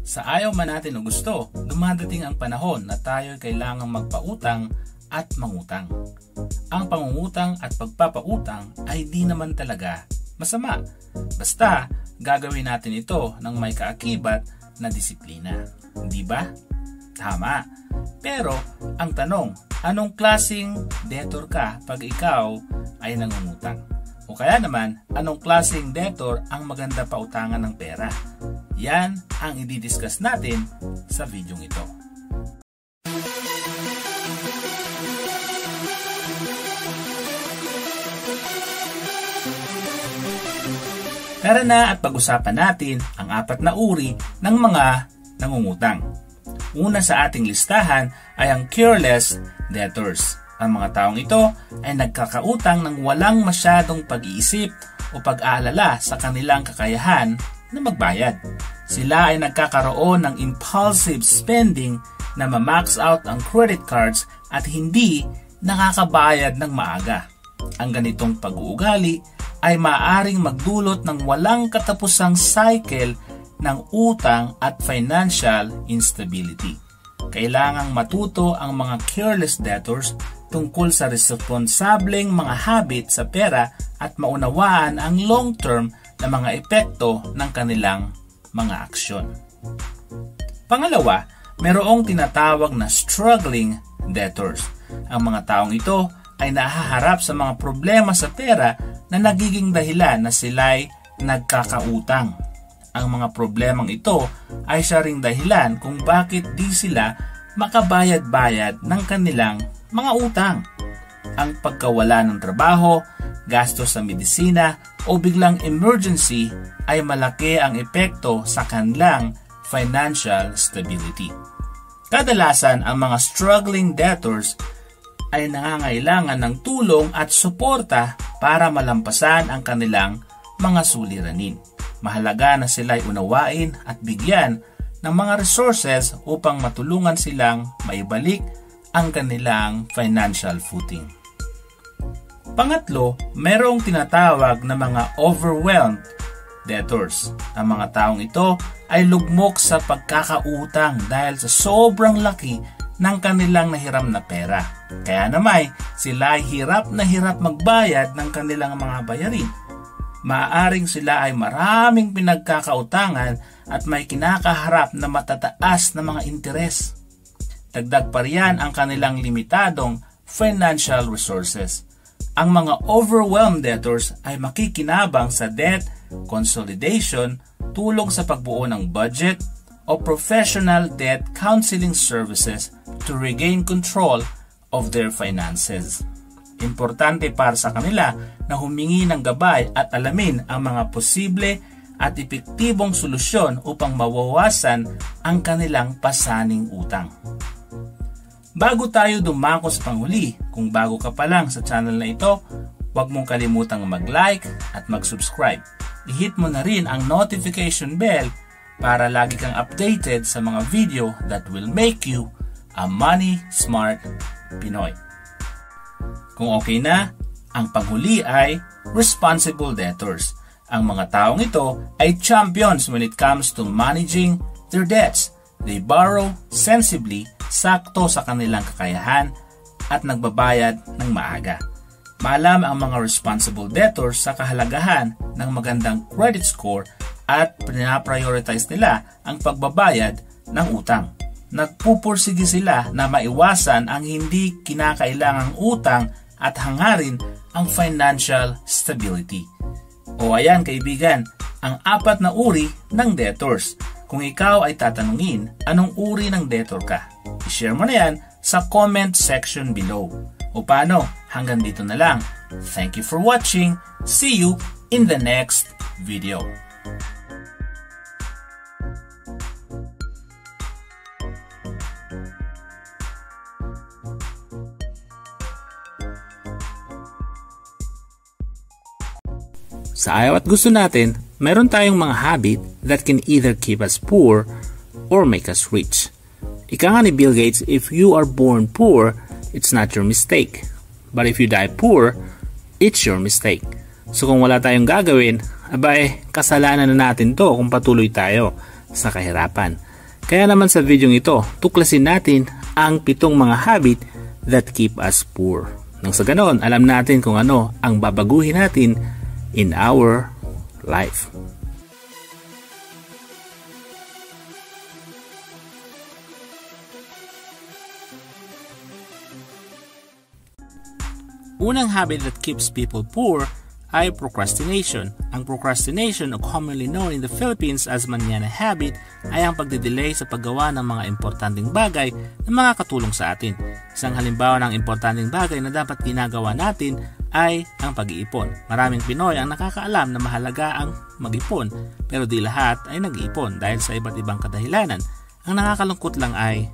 Sa ayaw man natin o gusto, dumadating ang panahon na tayo kailangang magpautang at mangutang. Ang pangungutang at pagpapautang ay di naman talaga masama. Basta gagawin natin ito ng may kaakibat na disiplina. Di ba? Tama. Pero ang tanong, anong klaseng debtor ka pag ikaw ay nangungutang? O kaya naman, anong klaseng debtor ang maganda pautangan ng pera? Yan ang i-discuss natin sa videong ito. Tara na at pag-usapan natin ang 4 na uri ng mga nangungutang. Una sa ating listahan ay ang careless debtors. Ang mga taong ito ay nagkakautang ng walang masyadong pag-iisip o pag-aalala sa kanilang kakayahan na magbayad. Sila ay nagkakaroon ng impulsive spending na ma-max out ang credit cards at hindi nakakabayad ng maaga. Ang ganitong pag-uugali ay maaaring magdulot ng walang katapusang cycle ng utang at financial instability. Kailangang matuto ang mga careless debtors tungkol sa responsableng mga habit sa pera at maunawaan ang long-term na mga epekto ng kanilang mga aksyon. Pangalawa, mayroong tinatawag na struggling debtors. Ang mga taong ito ay nahaharap sa mga problema sa pera na nagiging dahilan na sila'y nagkakautang. Ang mga problemang ito ay siya ring dahilan kung bakit di sila makabayad-bayad ng kanilang mga utang. Ang pagkawala ng trabaho, gastos sa medisina o biglang emergency ay malaki ang epekto sa kanilang financial stability. Kadalasan ang mga struggling debtors ay nangangailangan ng tulong at suporta para malampasan ang kanilang mga suliranin. Mahalaga na sila'y unawain at bigyan ng mga resources upang matulungan silang maibalik ang kanilang financial footing. Pangatlo, mayroong tinatawag na mga overwhelmed debtors. Ang mga taong ito ay lugmok sa pagkakautang dahil sa sobrang laki ng kanilang nahiram na pera. Kaya naman, sila ay hirap na hirap magbayad ng kanilang mga bayarin. Maaaring sila ay maraming pinagkakautangan at may kinakaharap na matataas na mga interes. Dagdag pa riyan ang kanilang limitadong financial resources. Ang mga overwhelmed debtors ay makikinabang sa debt consolidation, tulong sa pagbuo ng budget, o professional debt counseling services to regain control of their finances. Importante para sa kanila na humingi ng gabay at alamin ang mga posible at epektibong solusyon upang mawawasan ang kanilang pasaning utang. Bago tayo dumako sa panghuli, kung bago ka pa lang sa channel na ito, huwag mong kalimutang mag-like at mag-subscribe. I-hit mo na rin ang notification bell para lagi kang updated sa mga video that will make you a money smart Pinoy. Kung okay na, ang panghuli ay responsible debtors. Ang mga taong ito ay champions when it comes to managing their debts. They borrow sensibly, sakto sa kanilang kakayahan at nagbabayad ng maaga. Maalam ang mga responsible debtors sa kahalagahan ng magandang credit score at pinaprioritize nila ang pagbabayad ng utang. Nagpupursige sila na maiwasan ang hindi kinakailangang utang at hangarin ang financial stability. O ayan kaibigan, ang 4 na uri ng debtors. Kung ikaw ay tatanungin, anong uri ng debtor ka? I-share mo na yan sa comment section below. O paano, hanggang dito na lang. Thank you for watching. See you in the next video. Sa ayaw at gusto natin, meron tayong mga habit that can either keep us poor or make us rich. Ika nga ni Bill Gates, if you are born poor, it's not your mistake. But if you die poor, it's your mistake. So kung wala tayong gagawin, abay, kasalanan na natin to kung patuloy tayo sa kahirapan. Kaya naman sa video ito, tuklasin natin ang 7 mga habit that keep us poor. Nang sa ganon, alam natin kung ano ang babaguhin natin in our life. Unang habit that keeps people poor ay procrastination. Ang procrastination, o commonly known in the Philippines as manana habit, ay ang pagdidelay sa paggawa ng mga importanteng bagay na makakatulong sa atin. Isang halimbawa ng importanteng bagay na dapat ginagawa natin ay ang pag-iipon. Maraming Pinoy ang nakakaalam na mahalaga ang mag-ipon, pero di lahat ay nag-iipon dahil sa iba't ibang kadahilanan. Ang nakakalungkot lang ay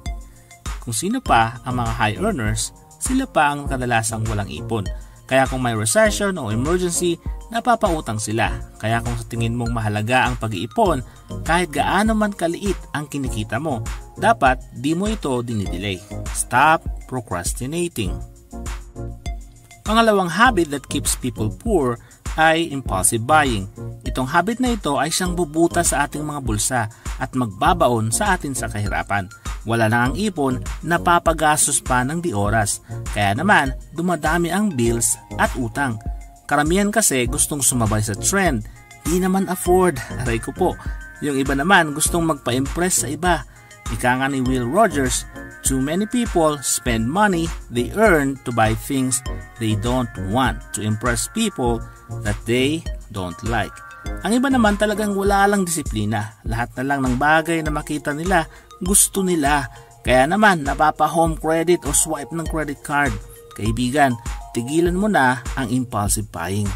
kung sino pa ang mga high earners, sila pa ang kadalasang walang ipon. Kaya kung may recession o emergency, napapautang sila. Kaya kung sa tingin mong mahalaga ang pag-iipon, kahit gaano man kaliit ang kinikita mo, dapat di mo ito dinidelay. Stop procrastinating. Pangalawang habit that keeps people poor ay impulsive buying. Itong habit na ito ay siyang bubuta sa ating mga bulsa at magbabaon sa atin sa kahirapan. Wala na ang ipon, napapagastos pa ng di oras. Kaya naman, dumadami ang bills at utang. Karamihan kasi gustong sumabay sa trend. Di naman afford, aray ko po. Yung iba naman gustong magpa-impress sa iba. Ika nga ni Will Rogers, too many people spend money they earn to buy things they don't want to impress people that they don't like. Ang iba naman talagang wala lang disiplina. Lahat na lang ng bagay na makita nila, gusto nila. Kaya naman napapa-home credit o swipe ng credit card. Kaibigan, tigilan mo na ang impulsive buying.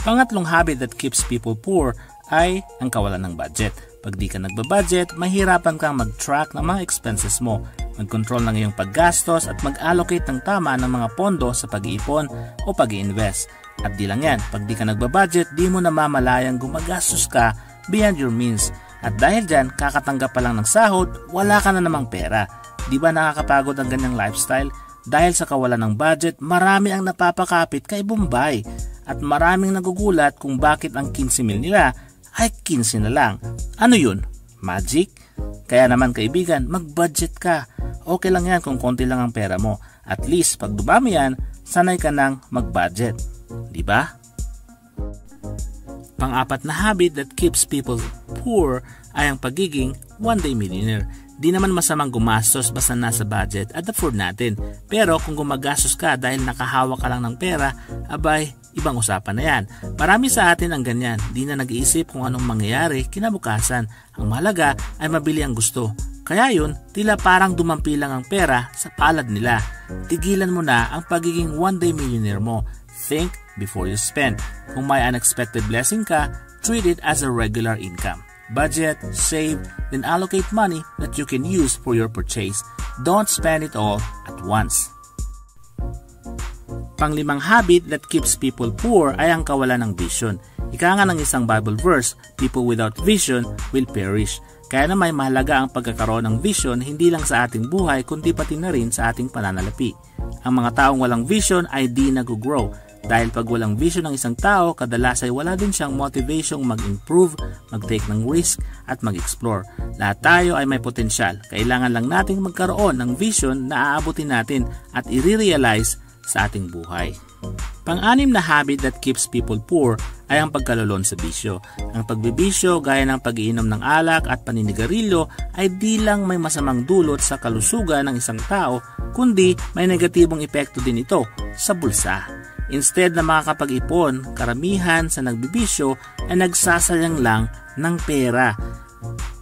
Pangatlong habit that keeps people poor ay ang kawalan ng budget. Pag di ka nagbabudget, mahirapan kang mag-track ng mga expenses mo, mag-control ng iyong paggastos at mag-allocate ng tama ng mga pondo sa pag-iipon o pag-i-invest. At di lang yan, pag di ka nagbabudget, di mo namamalayang gumagastos ka beyond your means. At dahil dyan, kakatanggap pa lang ng sahod, wala ka na namang pera. Di ba nakakapagod ang ganyang lifestyle? Dahil sa kawalan ng budget, marami ang napapakapit kay Bombay. At maraming nagugulat kung bakit ang 15,000 nila ay 15 na lang. Ano yun? Magic? Kaya naman kaibigan, mag-budget ka. Okay lang yan kung konti lang ang pera mo. At least pag dumami yan, sanay ka nang mag-budget. Diba? Pang-apat na habit that keeps people poor ay ang pagiging one-day millionaire. Di naman masamang gumastos basta nasa budget at afford natin. Pero kung gumagastos ka dahil nakahawak ka lang ng pera, abay, ibang usapan na yan. Marami sa atin ang ganyan, di na nag-iisip kung anong mangyayari kinabukasan. Ang mahalaga ay mabili ang gusto. Kaya yun, tila parang dumampi lang ang pera sa palad nila. Tigilan mo na ang pagiging one-day millionaire mo. Think before you spend. Kung may unexpected blessing ka, treat it as a regular income. Budget, save, then allocate money that you can use for your purchase. Don't spend it all at once. Panglimang habit that keeps people poor ay ang kawalan ng vision. Ika nga ng isang Bible verse, people without vision will perish. Kaya naman mahalaga ang pagkakaroon ng vision hindi lang sa ating buhay kundi pati na rin sa ating pananalapi. Ang mga taong walang vision ay di nag-grow. Dahil pag walang vision ng isang tao, kadalas ay wala din siyang motivasyong mag-improve, mag-take ng risk at mag-explore. Lahat tayo ay may potensyal. Kailangan lang nating magkaroon ng vision na aabutin natin at i-realize sa ating buhay. Pang-anim na habit that keeps people poor ay ang pagkalulon sa bisyo. Ang pagbibisyo gaya ng pag-iinom ng alak at paninigarilyo ay di lang may masamang dulot sa kalusugan ng isang tao, kundi may negatibong epekto din ito sa bulsa. Instead na makakapag-ipon, karamihan sa nagbibisyo ay nagsasayang lang ng pera.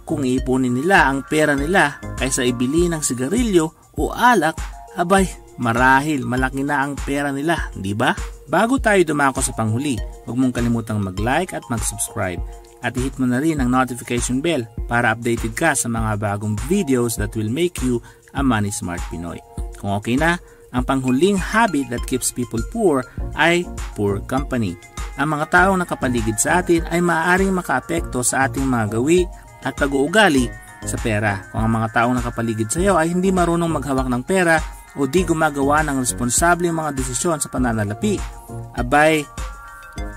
Kung iipunin nila ang pera nila kaysa ibili ng sigarilyo o alak, abay, marahil malaki na ang pera nila, di ba? Bago tayo dumako sa panghuli, huwag mong kalimutang mag-like at mag-subscribe. At i-hit mo na rin ang notification bell para updated ka sa mga bagong videos that will make you a Money Smart Pinoy. Kung okay na, ang panghuling habit that keeps people poor ay poor company. Ang mga taong nakapaligid sa atin ay maaaring makaapekto sa ating mga gawi at pag-uugali sa pera. Kung ang mga taong nakapaligid sa iyo ay hindi marunong maghawak ng pera o di gumagawa ng responsableng mga desisyon sa pananalapi, abay,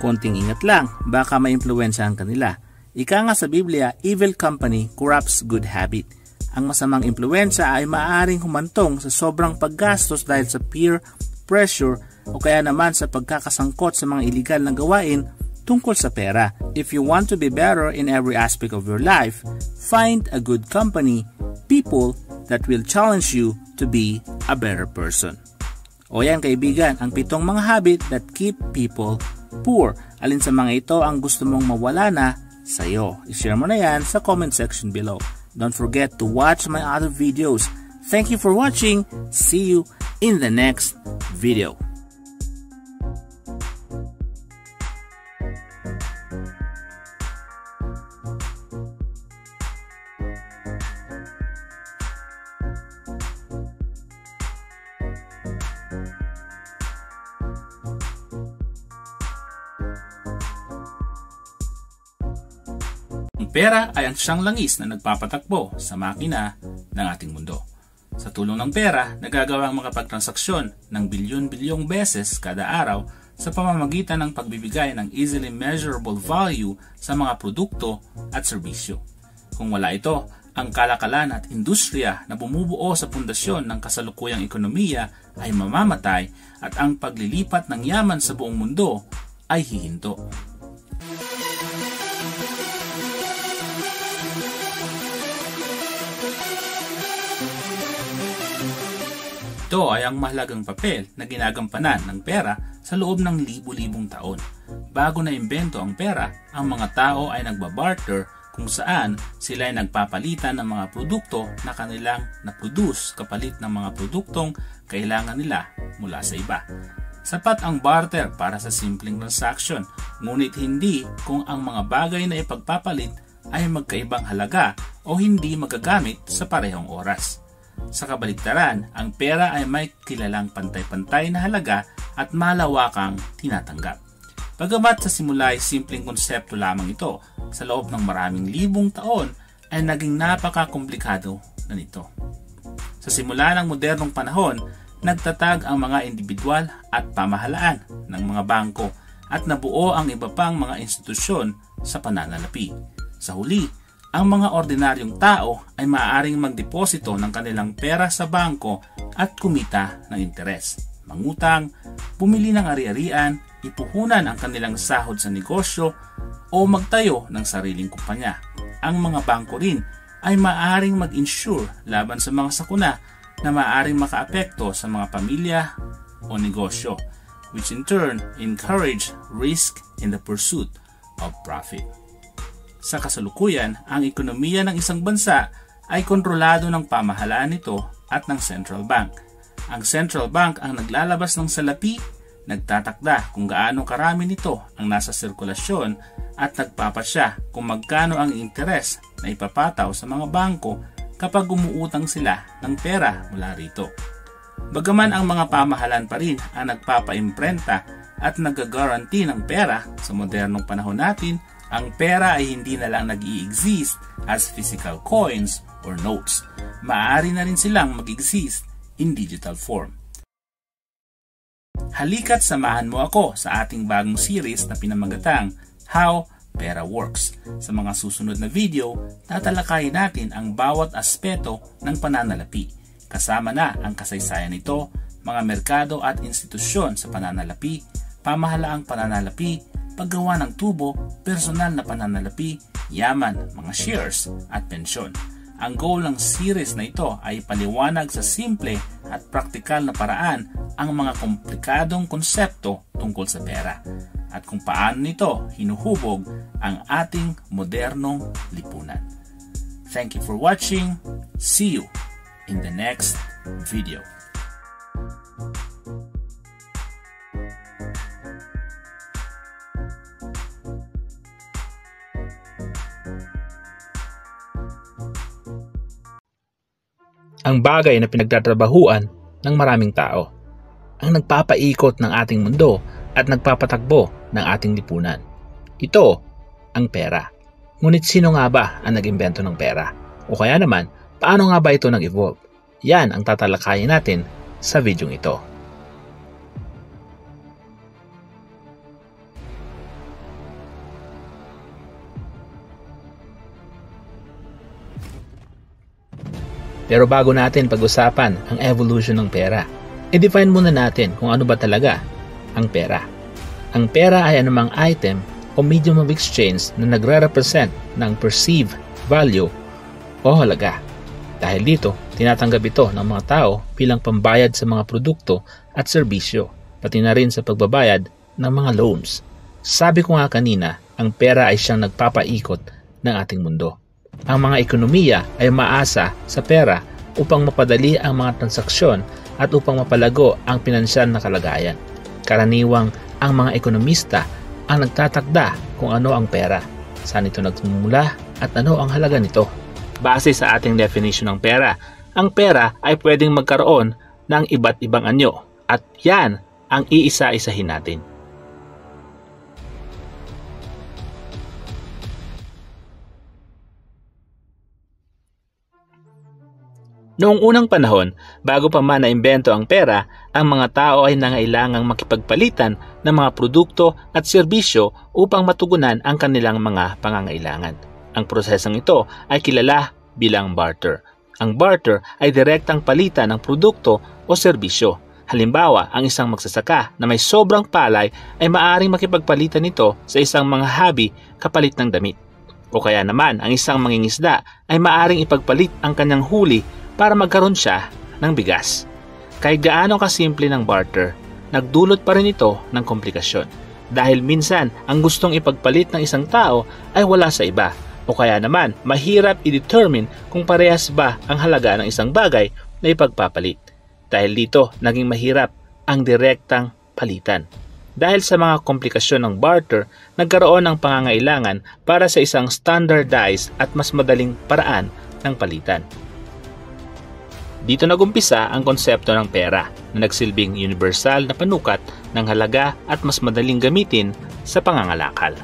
konting ingat lang, baka maimpluwensyahan kanila. Ika nga sa Biblia, evil company corrupts good habit. Ang masamang impluwensya ay maaaring humantong sa sobrang paggastos dahil sa peer pressure o kaya naman sa pagkakasangkot sa mga iligal na gawain tungkol sa pera. If you want to be better in every aspect of your life, find a good company, people that will challenge you to be a better person. O yan kaibigan, ang 7 mga habit that keep people poor. Alin sa mga ito ang gusto mong mawala na sa'yo? I-share mo na yan sa comment section below. Don't forget to watch my other videos. Thank you for watching. See you in the next video. Ang pera ay ang siyang langis na nagpapatakbo sa makina ng ating mundo. Sa tulong ng pera, nagagawa ang makapagtransaksyon ng bilyon-bilyong beses kada araw sa pamamagitan ng pagbibigay ng easily measurable value sa mga produkto at serbisyo. Kung wala ito, ang kalakalan at industriya na bumubuo sa pundasyon ng kasalukuyang ekonomiya ay mamamatay at ang paglilipat ng yaman sa buong mundo ay hihinto. Ito ay ang mahalagang papel na ginagampanan ng pera sa loob ng libu-libong taon. Bago na imbento ang pera, ang mga tao ay nagbabarter kung saan sila ay nagpapalitan ng mga produkto na kanilang na-produce kapalit ng mga produktong kailangan nila mula sa iba. Sapat ang barter para sa simpleng transaction, ngunit hindi kung ang mga bagay na ipagpapalit ay magkaibang halaga o hindi magagamit sa parehong oras. Sa kabaligtaran, ang pera ay may kilalang pantay-pantay na halaga at malawakang tinatanggap. Bagamat sa simula ay simpleng konsepto lamang ito, sa loob ng maraming libong taon ay naging napaka-komplikado na nito. Sa simula ng modernong panahon, nagtatag ang mga individual at pamahalaan ng mga bangko at nabuo ang iba pang mga institusyon sa pananalapi. Sa huli, ang mga ordinaryong tao ay maaaring magdeposito ng kanilang pera sa bangko at kumita ng interes, mangutang, bumili ng ari-arian, ipuhunan ang kanilang sahod sa negosyo o magtayo ng sariling kumpanya. Ang mga bangko rin ay maaaring mag-insure laban sa mga sakuna na maaaring makaapekto sa mga pamilya o negosyo, which in turn encourage risk in the pursuit of profit. Sa kasalukuyan, ang ekonomiya ng isang bansa ay kontrolado ng pamahalaan nito at ng central bank. Ang central bank ang naglalabas ng salapi, nagtatakda kung gaano karami nito ang nasa sirkulasyon at nagpapasya kung magkano ang interes na ipapataw sa mga bangko kapag umuutang sila ng pera mula rito. Bagaman ang mga pamahalaan pa rin ang nagpapaimprenta at nag-guarantee ng pera sa modernong panahon natin, ang pera ay hindi na lang nag-i-exist as physical coins or notes. Maaari na rin silang mag-exist in digital form. Halika't samahan mo ako sa ating bagong series na pinamagatang How Pera Works. Sa mga susunod na video, tatalakayin natin ang bawat aspeto ng pananalapi. Kasama na ang kasaysayan nito, mga merkado at institusyon sa pananalapi, pamahalaang pananalapi, paggawa ng tubo, personal na pananalapi, yaman, mga shares at pensyon. Ang goal ng series na ito ay paliwanag sa simple at praktikal na paraan ang mga komplikadong konsepto tungkol sa pera at kung paano nito hinuhubog ang ating modernong lipunan. Thank you for watching. See you in the next video. Ang bagay na pinagtatrabahuan ng maraming tao, ang nagpapaikot ng ating mundo at nagpapatakbo ng ating lipunan. Ito ang pera. Ngunit sino nga ba ang nag-imbento ng pera? O kaya naman, paano nga ba ito nag-evolve? Yan ang tatalakayin natin sa video ito. Pero bago natin pag-usapan ang evolution ng pera, i-define muna natin kung ano ba talaga ang pera. Ang pera ay anumang item o medium of exchange na nagre-represent ng perceived value o halaga. Dahil dito, tinatanggap ito ng mga tao bilang pambayad sa mga produkto at serbisyo, pati na rin sa pagbabayad ng mga loans. Sabi ko nga kanina, ang pera ay siyang nagpapaikot ng ating mundo. Ang mga ekonomiya ay maasa sa pera upang mapadali ang mga transaksyon at upang mapalago ang pinansyal na kalagayan. Karaniwang ang mga ekonomista ang nagtatakda kung ano ang pera, saan ito nagmumula at ano ang halaga nito. Base sa ating definition ng pera, ang pera ay pwedeng magkaroon ng iba't ibang anyo at yan ang iisa-isahin natin. Noong unang panahon, bago pa man naimbento ang pera, ang mga tao ay nangailangang makipagpalitan ng mga produkto at serbisyo upang matugunan ang kanilang mga pangangailangan. Ang prosesong ito ay kilala bilang barter. Ang barter ay direktang palitan ng produkto o serbisyo. Halimbawa, ang isang magsasaka na may sobrang palay ay maaaring makipagpalitan nito sa isang manghahabi kapalit ng damit. O kaya naman, ang isang mangingisda ay maaaring ipagpalit ang kanyang huli para magkaroon siya ng bigas. Kahit gaano kasimple ng barter, nagdulot pa rin ito ng komplikasyon. Dahil minsan, ang gustong ipagpalit ng isang tao ay wala sa iba. O kaya naman, mahirap i-determine kung parehas ba ang halaga ng isang bagay na ipagpapalit. Dahil dito, naging mahirap ang direktang palitan. Dahil sa mga komplikasyon ng barter, nagkaroon ng pangangailangan para sa isang standardized at mas madaling paraan ng palitan. Dito nagumpisa ang konsepto ng pera na nagsilbing universal na panukat ng halaga at mas madaling gamitin sa pangangalakal.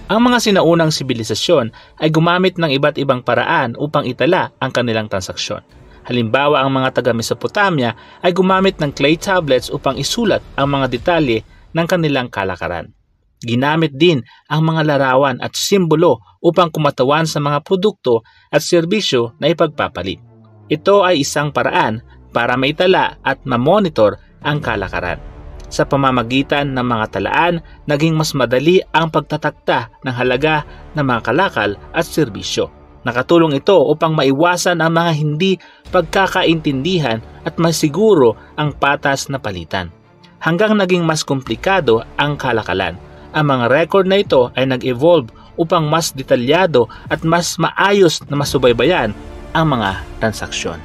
Ang mga sinaunang sibilisasyon ay gumamit ng iba't ibang paraan upang itala ang kanilang transaksyon. Halimbawa, ang mga taga-Mesopotamia ay gumamit ng clay tablets upang isulat ang mga detalye ng kanilang kalakaran. Ginamit din ang mga larawan at simbolo upang kumatawan sa mga produkto at serbisyo na ipagpapalit. Ito ay isang paraan para maitala at ma-monitor ang kalakaran. Sa pamamagitan ng mga talaan, naging mas madali ang pagtatakda ng halaga ng mga kalakal at serbisyo. Nakatulong ito upang maiwasan ang mga hindi pagkakaintindihan at masiguro ang patas na palitan. Hanggang naging mas komplikado ang kalakalan. Ang mga record na ito ay nag-evolve upang mas detalyado at mas maayos na masubaybayan ang mga transaksyon.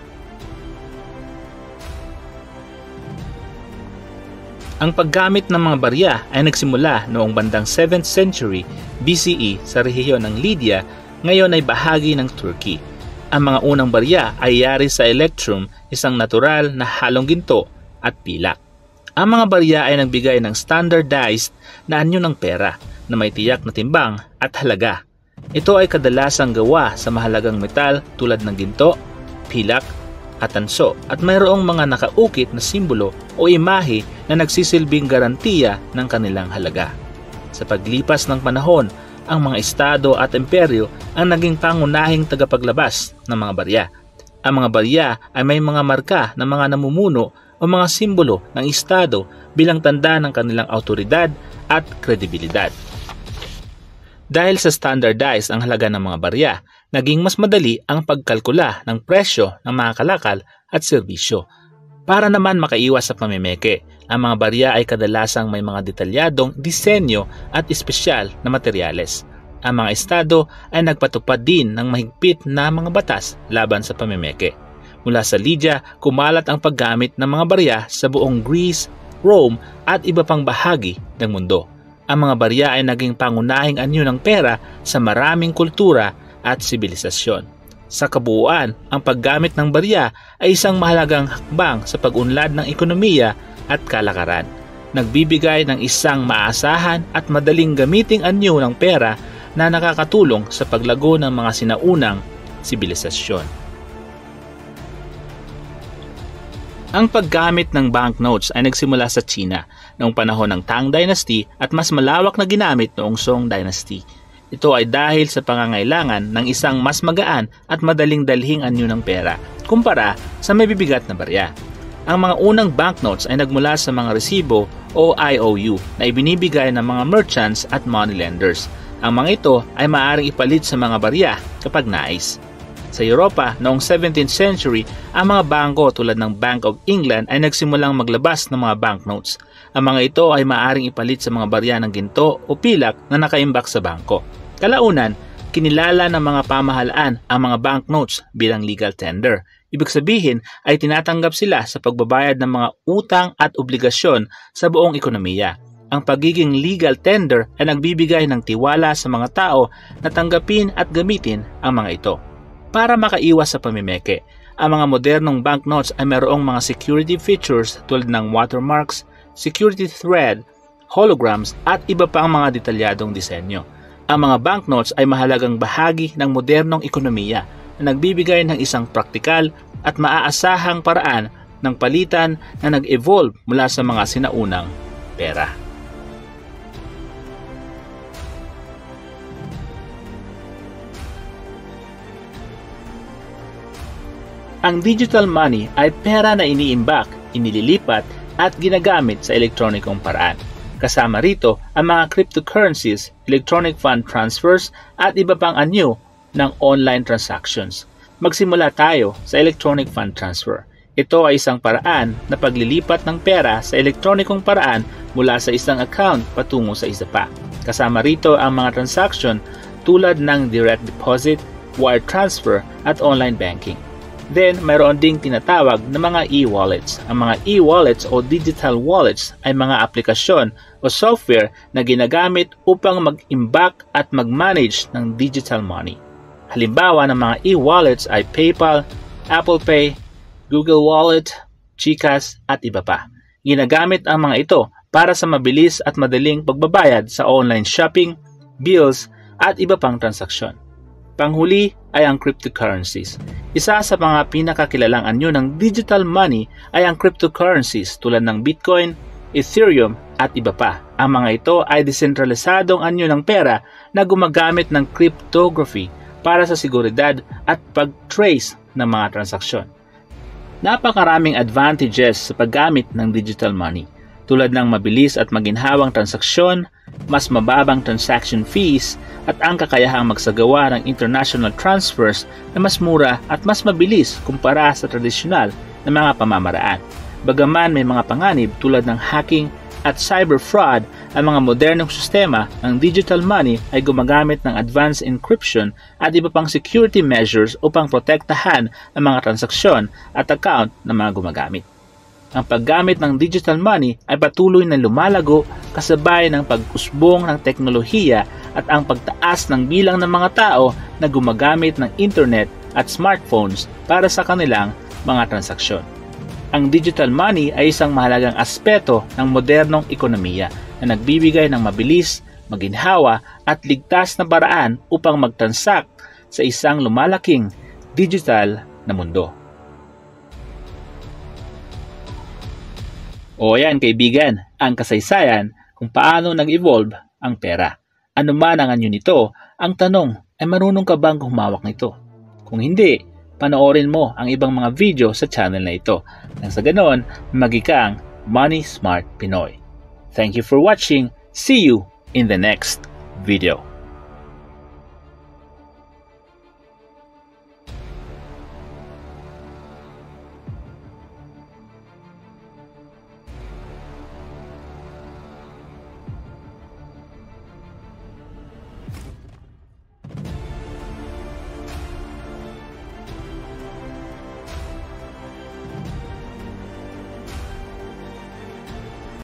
Ang paggamit ng mga barya ay nagsimula noong bandang 7th century BCE sa rehiyon ng Lydia, ngayon ay bahagi ng Turkey. Ang mga unang barya ay yari sa electrum, isang natural na halong ginto at pilak. Ang mga barya ay nagbigay ng standardized na anyo ng pera na may tiyak na timbang at halaga. Ito ay kadalasang gawa sa mahalagang metal tulad ng ginto, pilak, at tanso at mayroong mga nakaukit na simbolo o imahe na nagsisilbing garantiya ng kanilang halaga. Sa paglipas ng panahon, ang mga estado at imperyo ang naging pangunahing tagapaglabas ng mga barya. Ang mga barya ay may mga marka ng mga namumuno o mga simbolo ng estado bilang tanda ng kanilang autoridad at kredibilidad. Dahil sa standardized ang halaga ng mga barya, naging mas madali ang pagkalkula ng presyo ng mga kalakal at serbisyo. Para naman makaiwas sa pamimeke, ang mga barya ay kadalasang may mga detalyadong disenyo at espesyal na materyales. Ang mga estado ay nagpatupad din ng mahigpit na mga batas laban sa pamimeke. Mula sa Lydia, kumalat ang paggamit ng mga barya sa buong Greece, Rome at iba pang bahagi ng mundo. Ang mga barya ay naging pangunahing anyo ng pera sa maraming kultura at sibilisasyon. Sa kabuuan, ang paggamit ng barya ay isang mahalagang hakbang sa pag-unlad ng ekonomiya at kalakaran. Nagbibigay ng isang maasahan at madaling gamiting anyo ng pera na nakakatulong sa paglago ng mga sinaunang sibilisasyon. Ang paggamit ng banknotes ay nagsimula sa China noong panahon ng Tang Dynasty at mas malawak na ginamit noong Song Dynasty. Ito ay dahil sa pangangailangan ng isang mas magaan at madaling dalhing anyo ng pera kumpara sa may bibigat na barya. Ang mga unang banknotes ay nagmula sa mga resibo o IOU na ibinibigay ng mga merchants at moneylenders. Ang mga ito ay maaaring ipalit sa mga barya kapag nais. Sa Europa, noong 17th century, ang mga bangko tulad ng Bank of England ay nagsimulang maglabas ng mga banknotes. Ang mga ito ay maaaring ipalit sa mga barya ng ginto o pilak na nakaimbak sa bangko. Kalaunan, kinilala ng mga pamahalaan ang mga banknotes bilang legal tender. Ibig sabihin ay tinatanggap sila sa pagbabayad ng mga utang at obligasyon sa buong ekonomiya. Ang pagiging legal tender ay nagbibigay ng tiwala sa mga tao na tanggapin at gamitin ang mga ito. Para makaiwas sa pamimeke, ang mga modernong banknotes ay mayroong mga security features tulad ng watermarks, security thread, holograms at iba pang mga detalyadong disenyo. Ang mga banknotes ay mahalagang bahagi ng modernong ekonomiya na nagbibigay ng isang praktikal at maaasahang paraan ng palitan na nag-evolve mula sa mga sinaunang pera. Ang digital money ay pera na iniimbak, inililipat at ginagamit sa elektronikong paraan. Kasama rito ang mga cryptocurrencies, electronic fund transfers at iba pang anyo ng online transactions. Magsimula tayo sa electronic fund transfer. Ito ay isang paraan na paglilipat ng pera sa elektronikong paraan mula sa isang account patungo sa isa pa. Kasama rito ang mga transaction tulad ng direct deposit, wire transfer at online banking. Then, mayroon ding tinatawag na mga e-wallets. Ang mga e-wallets o digital wallets ay mga aplikasyon o software na ginagamit upang mag-imbak at mag-manage ng digital money. Halimbawa ng mga e-wallets ay PayPal, Apple Pay, Google Wallet, GCash at iba pa. Ginagamit ang mga ito para sa mabilis at madaling pagbabayad sa online shopping, bills at iba pang transaksyon. Panghuli ay ang cryptocurrencies. Isa sa mga pinakakilalang anyo ng digital money ay ang cryptocurrencies tulad ng Bitcoin, Ethereum at iba pa. Ang mga ito ay desentralisadong anyo ng pera na gumagamit ng cryptography para sa seguridad at pag-trace ng mga transaksyon. Napakaraming advantages sa paggamit ng digital money tulad ng mabilis at maginhawang transaksyon, mas mababang transaction fees at ang kakayahang magsagawa ng international transfers na mas mura at mas mabilis kumpara sa tradisyonal na mga pamamaraan. Bagaman may mga panganib tulad ng hacking at cyber fraud, ang mga modernong sistema ng digital money ay gumagamit ng advanced encryption at iba pang security measures upang protektahan ang mga transaksyon at account ng mga gumagamit. Ang paggamit ng digital money ay patuloy na lumalago kasabay ng pag-usbong ng teknolohiya at ang pagtaas ng bilang ng mga tao na gumagamit ng internet at smartphones para sa kanilang mga transaksyon. Ang digital money ay isang mahalagang aspeto ng modernong ekonomiya na nagbibigay ng mabilis, maginhawa at ligtas na paraan upang mag-transact sa isang lumalaking digital na mundo. O ayan kaibigan, ang kasaysayan kung paano nag-evolve ang pera. Ano man ang anyo nito, ang tanong ay marunong ka bang humawak nito? Kung hindi, panoorin mo ang ibang mga video sa channel na ito. Nang sa ganon, magikang Money Smart Pinoy. Thank you for watching. See you in the next video.